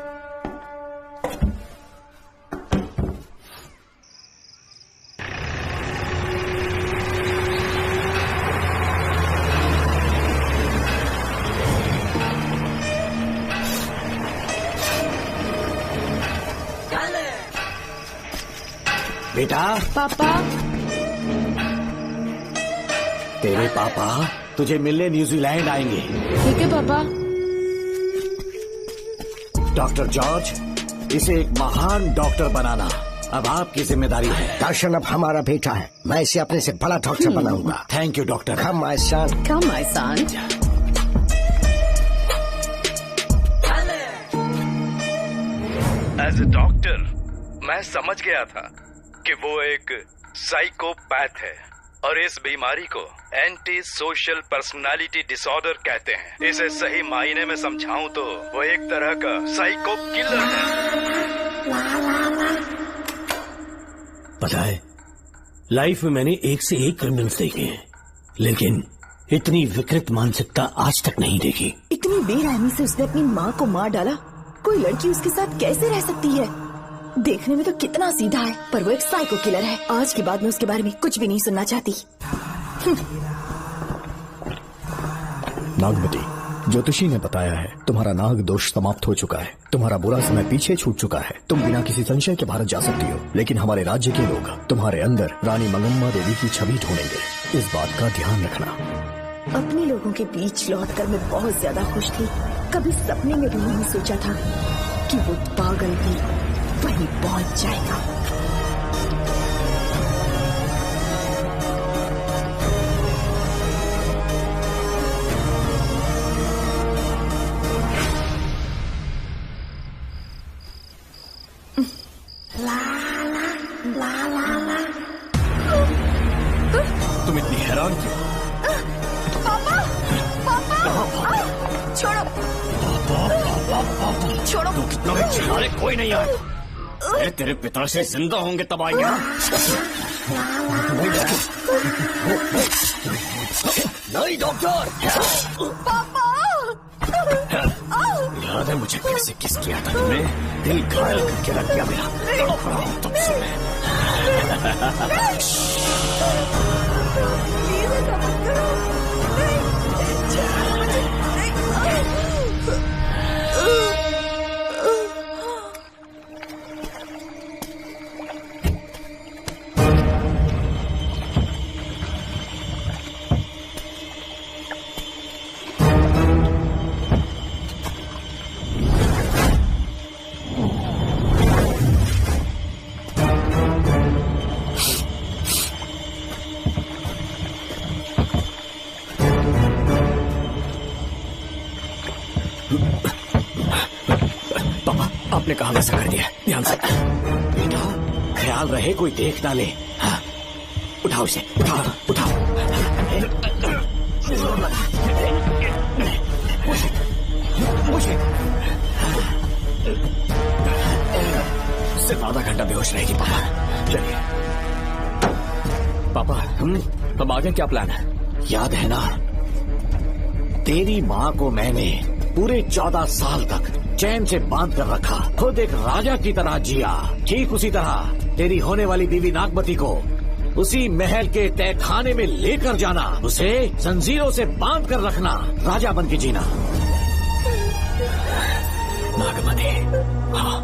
J: बेटा।
T: पापा।
J: तेरे पापा तुझे मिलने न्यूजीलैंड आएंगे।
T: ठीक है पापा।
J: डॉक्टर जॉर्ज, इसे एक महान डॉक्टर बनाना अब आपकी जिम्मेदारी है।
D: दर्शन अब हमारा बेटा है, मैं इसे अपने से बड़ा डॉक्टर बनाऊंगा।
J: Thank you doctor.
D: Come my son.
M: Come my son.
S: As a doctor मैं समझ गया था कि वो एक साइकोपैथ है और इस बीमारी को एंटी सोशल पर्सनालिटी डिसऑर्डर कहते हैं। इसे सही मायने में समझाऊं तो वो एक तरह का साइको किलर है।
F: पता है, लाइफ में मैंने एक से एक क्रिमिनल्स देखे हैं, लेकिन इतनी विकृत मानसिकता आज तक नहीं देखी।
M: इतनी बेरहमी से उसने अपनी माँ को मार डाला। कोई लड़की उसके साथ कैसे रह सकती है? देखने में तो कितना सीधा है, पर वो एक साइको किलर है। आज के बाद मैं उसके बारे में कुछ भी नहीं सुनना चाहती।
I: नागमती, ज्योतिषी ने बताया है तुम्हारा नाग दोष समाप्त हो चुका है, तुम्हारा बुरा समय पीछे छूट चुका है, तुम बिना किसी संशय के भारत जा सकती हो। लेकिन हमारे राज्य के लोग तुम्हारे अंदर रानी मंगम्मा देवी की छवि ढूंढेंगे, इस बात का ध्यान रखना।
M: अपने लोगों के बीच लौटकर मैं बहुत ज्यादा खुश थी। कभी सपने में भी नहीं सोचा था कि वो पागल भी वहीं पहुंच जाएगा।
F: तुम इतनी हैरान क्यों?
M: पापा, पापा, छोड़ो, छोड़ो।
F: तू कितना भी चिल्ला ले, कोई नहीं आए। अरे तेरे पिता से जिंदा होंगे तब आएंगे। नहीं डॉक्टर।
M: पापा,
F: याद है मुझे कैसे किस किया था तुमने? दिल घायल करके रख दिया मेरा। तड़प रहा हूं तुमसे मैं। आपने कहा वैसा कर दिया, ध्यान से।
J: बेटा ख्याल रहे कोई देख ना ले। हाँ, उठाओ इसे, उठाओ उठाओ।
F: सिर्फ आधा घंटा बेहोश रहेगी पापा। चलिए पापा, हम आगे क्या प्लान है?
J: याद है ना, तेरी माँ को मैंने पूरे 14 साल तक चैन से बांध कर रखा, खुद एक राजा की तरह जिया। ठीक उसी तरह तेरी होने वाली बीवी नागमती को उसी महल के तहखाने में लेकर जाना, उसे जंजीरों से बांध कर रखना, राजा बन के जीना।
F: नागमती, हाँ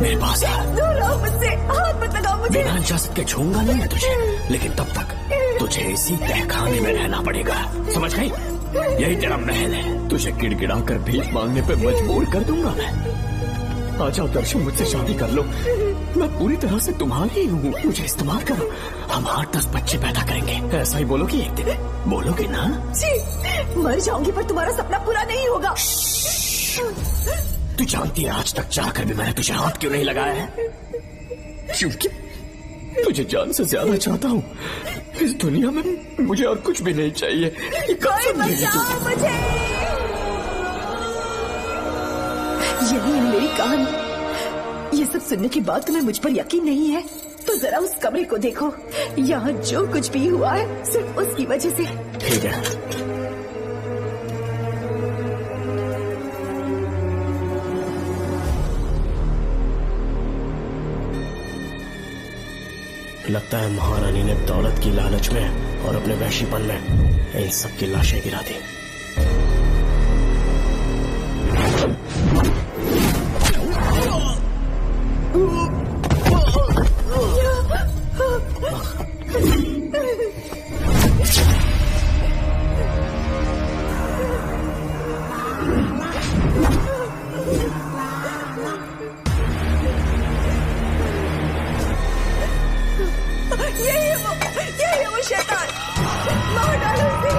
F: मेरे पास
M: मुझसे हाथ मत लगाओ मुझे।
F: बिना इजाजत के छूंगा नहीं है तुझे, लेकिन तब तक तुझे इसी तहखाने में रहना पड़ेगा, समझ गई? यही तेरा महल है। तुझे गिड़गिड़ा कर भीख मांगने पे मजबूर कर दूंगा मैं। आ जाओ दर्शन, मुझसे शादी कर लो, मैं पूरी तरह से तुम्हारी हूँ, मुझे इस्तेमाल करो। हम 8-10 बच्चे पैदा करेंगे। ऐसा ही बोलोगी एक दिन? बोलोगी ना?
M: जी, मर जाऊंगी पर तुम्हारा सपना पूरा नहीं होगा।
F: तू जानती है आज तक चाहकर भी मैंने तुझे हाथ क्यों नहीं लगाया है? क्योंकि तुझे जान से ज्यादा चाहता हूँ।
I: इस दुनिया में मुझे और कुछ भी नहीं चाहिए।
M: कोई बचाओ मुझे। यही है मेरी कहानी। ये सब सुनने के बाद तुम्हें मुझ पर यकीन नहीं है तो जरा उस कमरे को देखो। यहाँ जो कुछ भी हुआ है सिर्फ उसकी वजह से।
I: ठीक है।
G: लगता है महारानी ने दौलत की लालच में और अपने वैशीपन में इन सब की लाशें गिरा दी।
M: यही है वो शैतान। मार डालो उसे।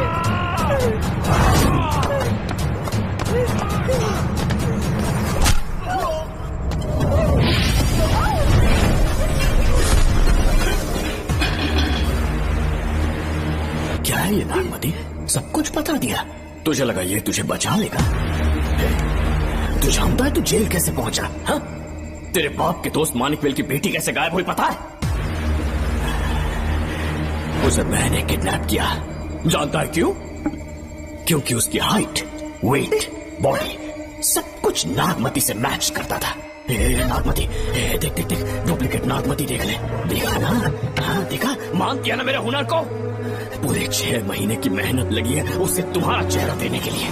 I: क्या है ये नागमती? सब कुछ बता दिया। तुझे लगा ये तुझे बचा लेगा? तू जानता है तू जेल कैसे पहुंचा? हाँ? तेरे बाप के दोस्त मानिकवेल की बेटी कैसे गायब हुई पता है? उसे मैंने किडनैप किया। जानता है क्यों? क्योंकि उसकी हाइट, वेट, बॉडी सब कुछ नागमती से मैच करता था। नागमती, देख देख देख, डुप्लीकेट नागमती देख ले। देखा ना? हाँ देखा? मान किया ना मेरे हुनर को? पूरे 6 महीने की मेहनत लगी है उसे तुम्हारा चेहरा देने के लिए।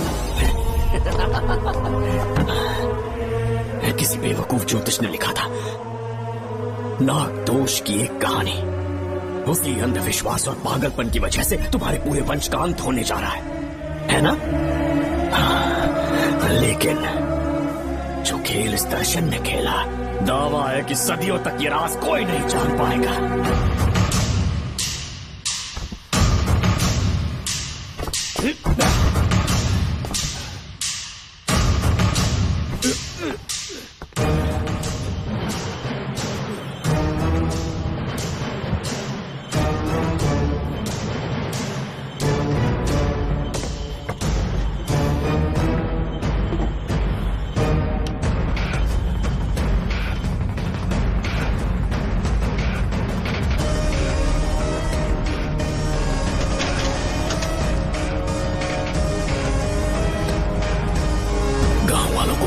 I: किसी बेवकूफ ज्योतिष ने लिखा था नाग दोष की एक कहानी। उसी अंधविश्वास और पागलपन की वजह से तुम्हारे पूरे वंश का अंत होने जा रहा है ना? लेकिन जो खेल इस दर्शन ने खेला, दावा है कि सदियों तक ये राज कोई नहीं जान पाएगा।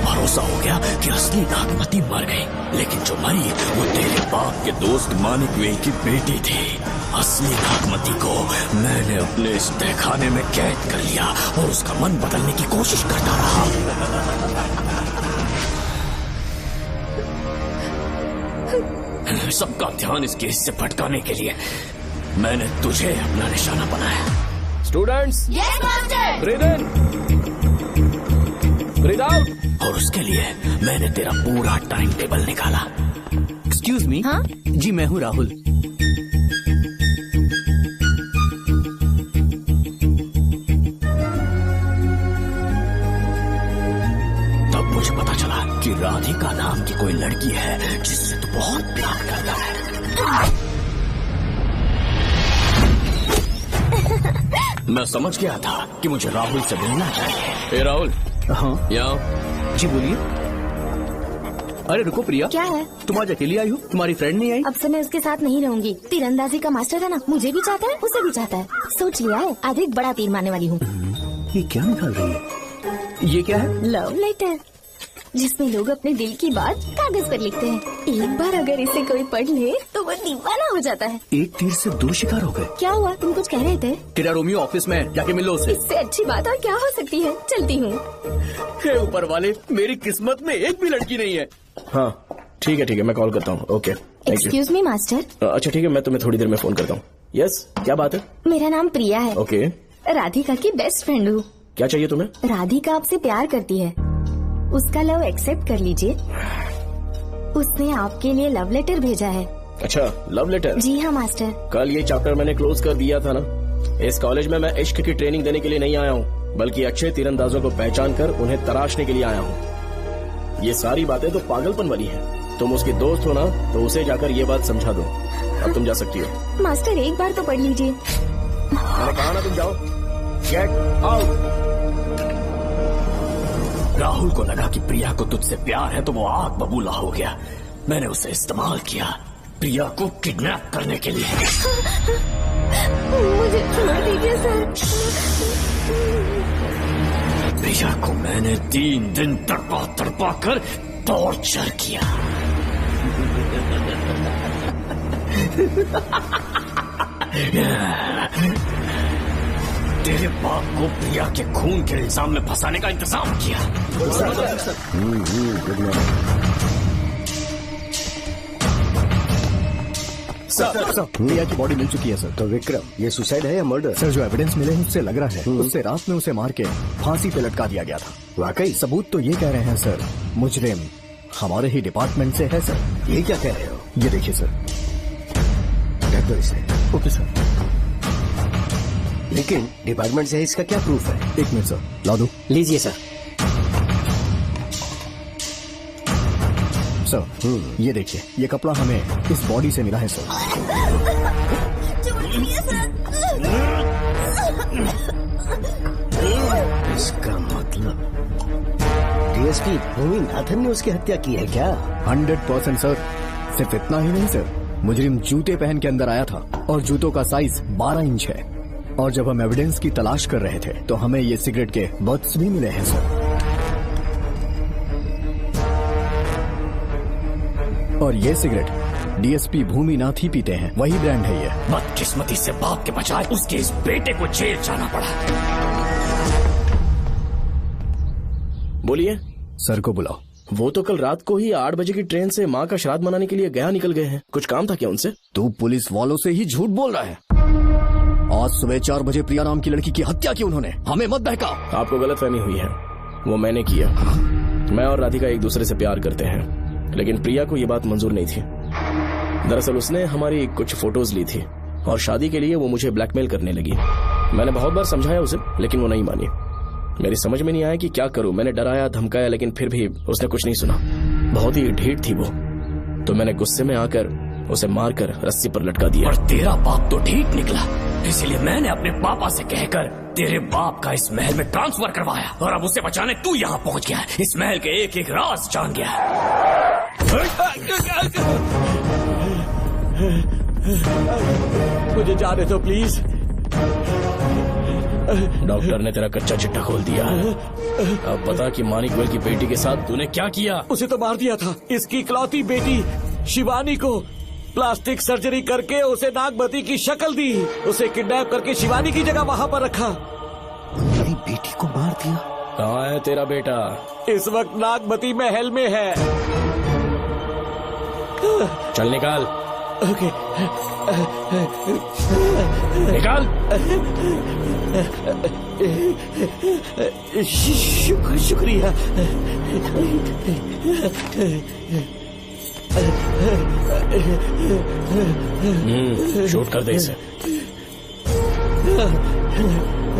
I: भरोसा हो गया कि असली नागमती मर गई, लेकिन जो मरी वो तेरे बाप के दोस्त मानिकवेल की बेटी थी। असली नागमती को मैंने अपने इस तहखाने में कैद कर लिया और उसका मन बदलने की कोशिश करता रहा। सबका ध्यान इस केस से भटकाने के लिए मैंने तुझे अपना निशाना बनाया।
R: Students,
K: yes master.
R: ब्रीथ इन, ब्रीथ आउट।
I: और उसके लिए मैंने तेरा पूरा टाइम टेबल निकाला।
C: Excuse me. हाँ? जी मैं हूँ राहुल।
I: तब मुझे पता चला कि राधिका नाम की कोई लड़की है जिससे तू बहुत प्यार करता है। मैं समझ गया था कि मुझे राहुल से मिलना चाहिए।
C: ए राहुल। हाँ
I: यहाँ।
C: जी बोलिए। अरे रुको प्रिया।
K: क्या है?
C: तुम आज अकेली आई हो? तुम्हारी फ्रेंड नहीं आई?
K: अब से मैं उसके साथ नहीं रहूंगी। तीरंदाजी का मास्टर है ना, मुझे भी चाहता है उसे भी चाहता है। सोच लिया है, आज एक बड़ा तीर मारने वाली हूँ।
C: ये क्या निकाल रही है? ये क्या है?
K: लव लेटर, जिसमें लोग अपने दिल की बात कागज पर लिखते हैं। एक बार अगर इसे कोई पढ़ ले तो वो दीवाना हो जाता है।
C: एक तीर से 2 शिकार हो गए।
K: क्या हुआ? तुम कुछ कह रहे थे?
C: तेरा रोमियो ऑफिस में, जाके मिलो उससे।
K: इससे अच्छी बात और क्या हो सकती है। चलती हूँ।
C: हे ऊपर वाले, मेरी किस्मत में एक भी लड़की नहीं है।
R: हाँ ठीक है, मैं कॉल करता हूँ। Okay,
K: excuse me master.
R: अच्छा ठीक है, मैं तुम्हें थोड़ी देर में फोन करता हूँ। यस, क्या बात है?
K: मेरा नाम प्रिया है।
R: ओके।
K: राधिका की बेस्ट फ्रेंड हूँ।
R: क्या चाहिए तुम्हें?
K: राधिका आपसे प्यार करती है, उसका लव एक्सेप्ट कर लीजिए। उसने आपके लिए लव लेटर भेजा है।
R: अच्छा, लव लेटर?
K: जी हाँ मास्टर।
R: कल ये चैप्टर मैंने क्लोज कर दिया था ना। इस कॉलेज में मैं इश्क की ट्रेनिंग देने के लिए नहीं आया हूँ, बल्कि अच्छे तीरंदाजों को पहचान कर उन्हें तराशने के लिए आया हूँ। ये सारी बातें तो पागलपन वाली है। तुम उसकी दोस्त हो ना, तो उसे जाकर ये बात समझा दो। अब तुम जा सकती हो।
K: मास्टर एक बार तो पढ़ लीजिए।
R: मैंने कहा ना तुम जाओ। Get out.
A: राहुल को लगा कि प्रिया को तुझसे प्यार है तो वो आग बबूला हो गया। मैंने उसे इस्तेमाल किया प्रिया को किडनैप करने के लिए।
K: मुझे छोड़ दीजिए सर।
A: प्रिया को मैंने 3 दिन तड़पा कर टॉर्चर किया। तेरे बाप को प्रिया के खून के इल्जाम में फंसाने का इंतजाम किया।
I: सर, प्रिया की बॉडी मिल चुकी है सर।
D: तो विक्रम, ये सुसाइड है या मर्डर?
I: सर, जो एविडेंस मिले हैं उससे लग रहा है उससे रात में उसे मार के फांसी पे लटका दिया गया था।
D: वाकई?
I: सबूत तो ये कह रहे हैं सर, मुजरिम हमारे ही डिपार्टमेंट से है सर।
D: ये क्या कह रहे हो?
I: ये देखिए सर।
D: रख दो इसे।
I: Okay sir.
D: लेकिन डिपार्टमेंट से इसका क्या प्रूफ है?
I: 1 मिनट सर, ला दो।
D: लीजिए सर।
I: सर, ये देखिए, ये कपड़ा हमें इस बॉडी से मिला है सर।
D: इसका मतलब डीएसपी भूमि नाथन ने उसकी हत्या की है क्या?
I: 100% सर। सिर्फ इतना ही नहीं सर, मुजरिम जूते पहन के अंदर आया था और जूतों का साइज 12 इंच है। और जब हम एविडेंस की तलाश कर रहे थे तो हमें ये सिगरेट के बट्स भी मिले हैं सर। और ये सिगरेट डीएसपी भूमि नाथ ही पीते हैं, वही ब्रांड है ये।
A: बदकिस्मती से बाप के बजाय उसके इस बेटे को जेल जाना पड़ा।
R: बोलिए।
I: सर को बुलाओ।
R: वो तो कल रात को ही 8 बजे की ट्रेन से माँ का श्राद्ध मनाने के लिए गया निकल गए हैं। कुछ काम था क्या उनसे?
I: तू पुलिस वालों से ही झूठ बोल रहा है। आज सुबह 4 बजे प्रिया नाम की लड़की की हत्या की उन्होंने। हमें मत बहका।
R: आपको गलतफहमी हुई है, वो मैंने किया। मैं और राधिका एक दूसरे से प्यार करते हैं, लेकिन प्रिया को ये बात मंजूर नहीं थी। दरअसल उसने हमारी कुछ फोटोज ली थी और शादी के लिए वो मुझे ब्लैकमेल करने लगी। मैंने बहुत बार समझाया उसे, लेकिन वो नहीं मानी। मेरी समझ में नहीं आया कि क्या करूं। मैंने डराया धमकाया, लेकिन फिर भी उसने कुछ नहीं सुना। बहुत ही ढीठ थी वो, तो मैंने गुस्से में आकर उसे मारकर रस्सी पर लटका दिया।
A: और तेरा बाप तो ठीक निकला, इसलिए मैंने अपने पापा से कहकर तेरे बाप का इस महल में ट्रांसफर करवाया। और अब उसे बचाने तू यहाँ पहुँच गया, इस महल के एक एक राज जान गया।
R: मुझे जाने दो प्लीज। डॉक्टर ने तेरा कच्चा चिट्ठा खोल दिया। अब बता कि मानिक गोयल की बेटी के साथ तूने क्या किया?
J: उसे तो मार दिया था। इसकी इकलौती बेटी शिवानी को प्लास्टिक सर्जरी करके उसे नागमती की शक्ल दी। उसे किडनैप करके शिवानी की जगह वहाँ पर रखा।
D: मेरी बेटी को मार दिया?
R: कहाँ है तेरा बेटा?
J: इस वक्त नागमती महल में है।
R: चल निकाल।
J: ओके।
R: निकाल।
J: शुक्रिया।
R: शूट कर दे इसे।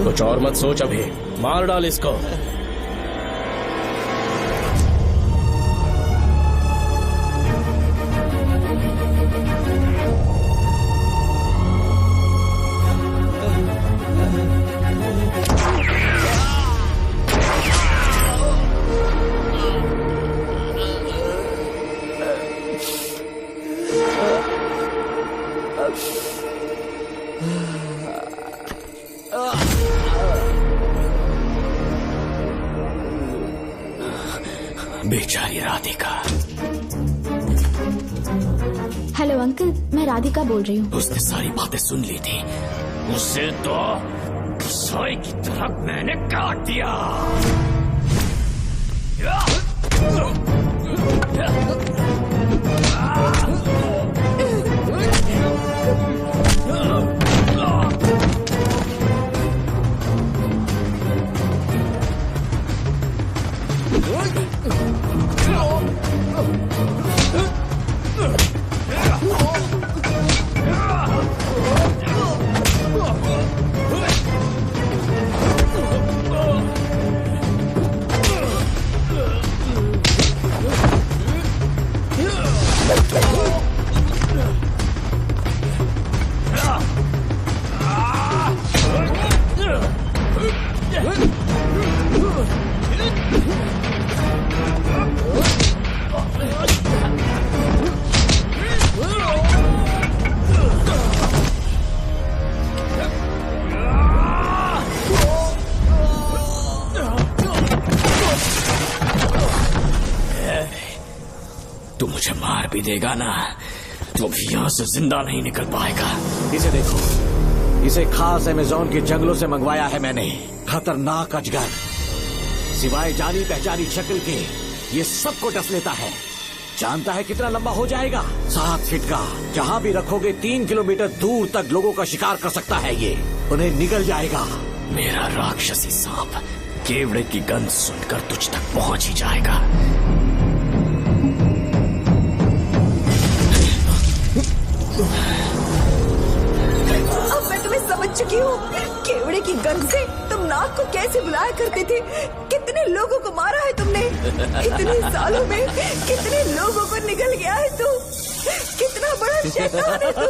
R: कुछ और मत सोच, अभी मार डाल इसको।
A: बेचारी राधिका।
K: हेलो अंकल, मैं राधिका बोल रही हूँ।
A: उसने सारी बातें सुन ली थी। उसे तो सोई की तरह मैंने काट दिया।
G: मुझे मार भी देगा ना तो भी यहाँ से जिंदा नहीं निकल पाएगा।
J: इसे देखो, इसे खास अमेज़न के जंगलों से मंगवाया है मैंने। खतरनाक अजगर, सिवाय जानी पहचानी शक्ल के ये सबको डस लेता है। जानता है कितना लंबा हो जाएगा? 7 फीट का। जहाँ भी रखोगे 3 किलोमीटर दूर तक लोगों का शिकार कर सकता है ये। उन्हें निगल जाएगा।
G: मेरा राक्षसी सांप केवड़े की गंध सुनकर तुझ तक पहुंच ही जाएगा।
M: अब मैं तुम्हें समझ चुकी हूँ। केवड़े की गंध से तुम नाग को कैसे बुलाया करते थे। कितने लोगों को मारा है तुमने। इतने सालों में कितने लोगों को निगल गया है तू। कितना बड़ा शैतान है तू।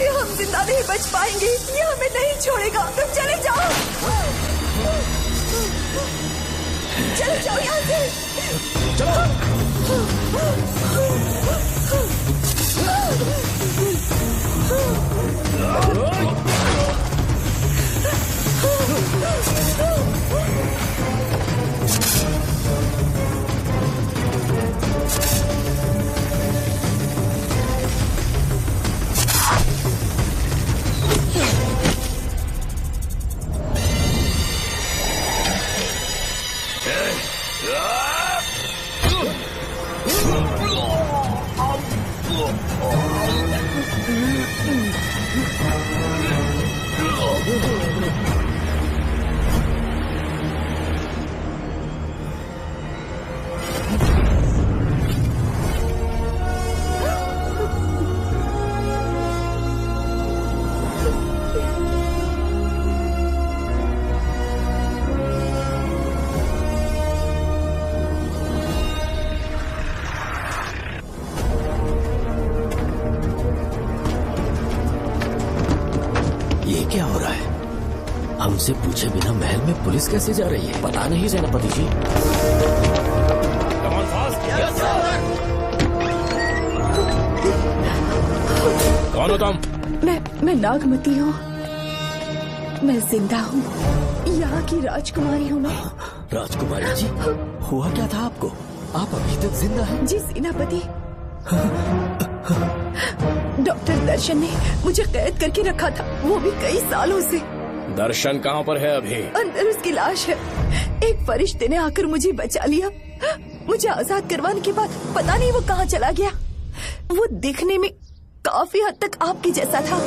M: हम जिंदा नहीं बच पाएंगे। ये हमें नहीं छोड़ेगा। तुम चले जाओ, चले जाओ यहाँ से।
A: क्या हो रहा है? हमसे पूछे बिना महल में पुलिस कैसे जा रही है?
J: पता नहीं सेनापति जी।
R: कौन हो तुम?
M: मैं नागमती हूँ। मैं जिंदा हूँ। यहाँ की राजकुमारी हूँ मैं।
A: राजकुमारी जी, हुआ क्या था आपको? आप अभी तक जिंदा हैं?
M: जी सेनापति। डॉक्टर दर्शन ने मुझे कैद करके रखा था, वो भी कई सालों से।
R: दर्शन कहाँ पर है अभी?
M: अंदर उसकी लाश है। एक फरिश्ते ने आकर मुझे बचा लिया। मुझे आजाद करवाने के बाद पता नहीं वो कहाँ चला गया। वो दिखने में काफी हद तक आपके जैसा था।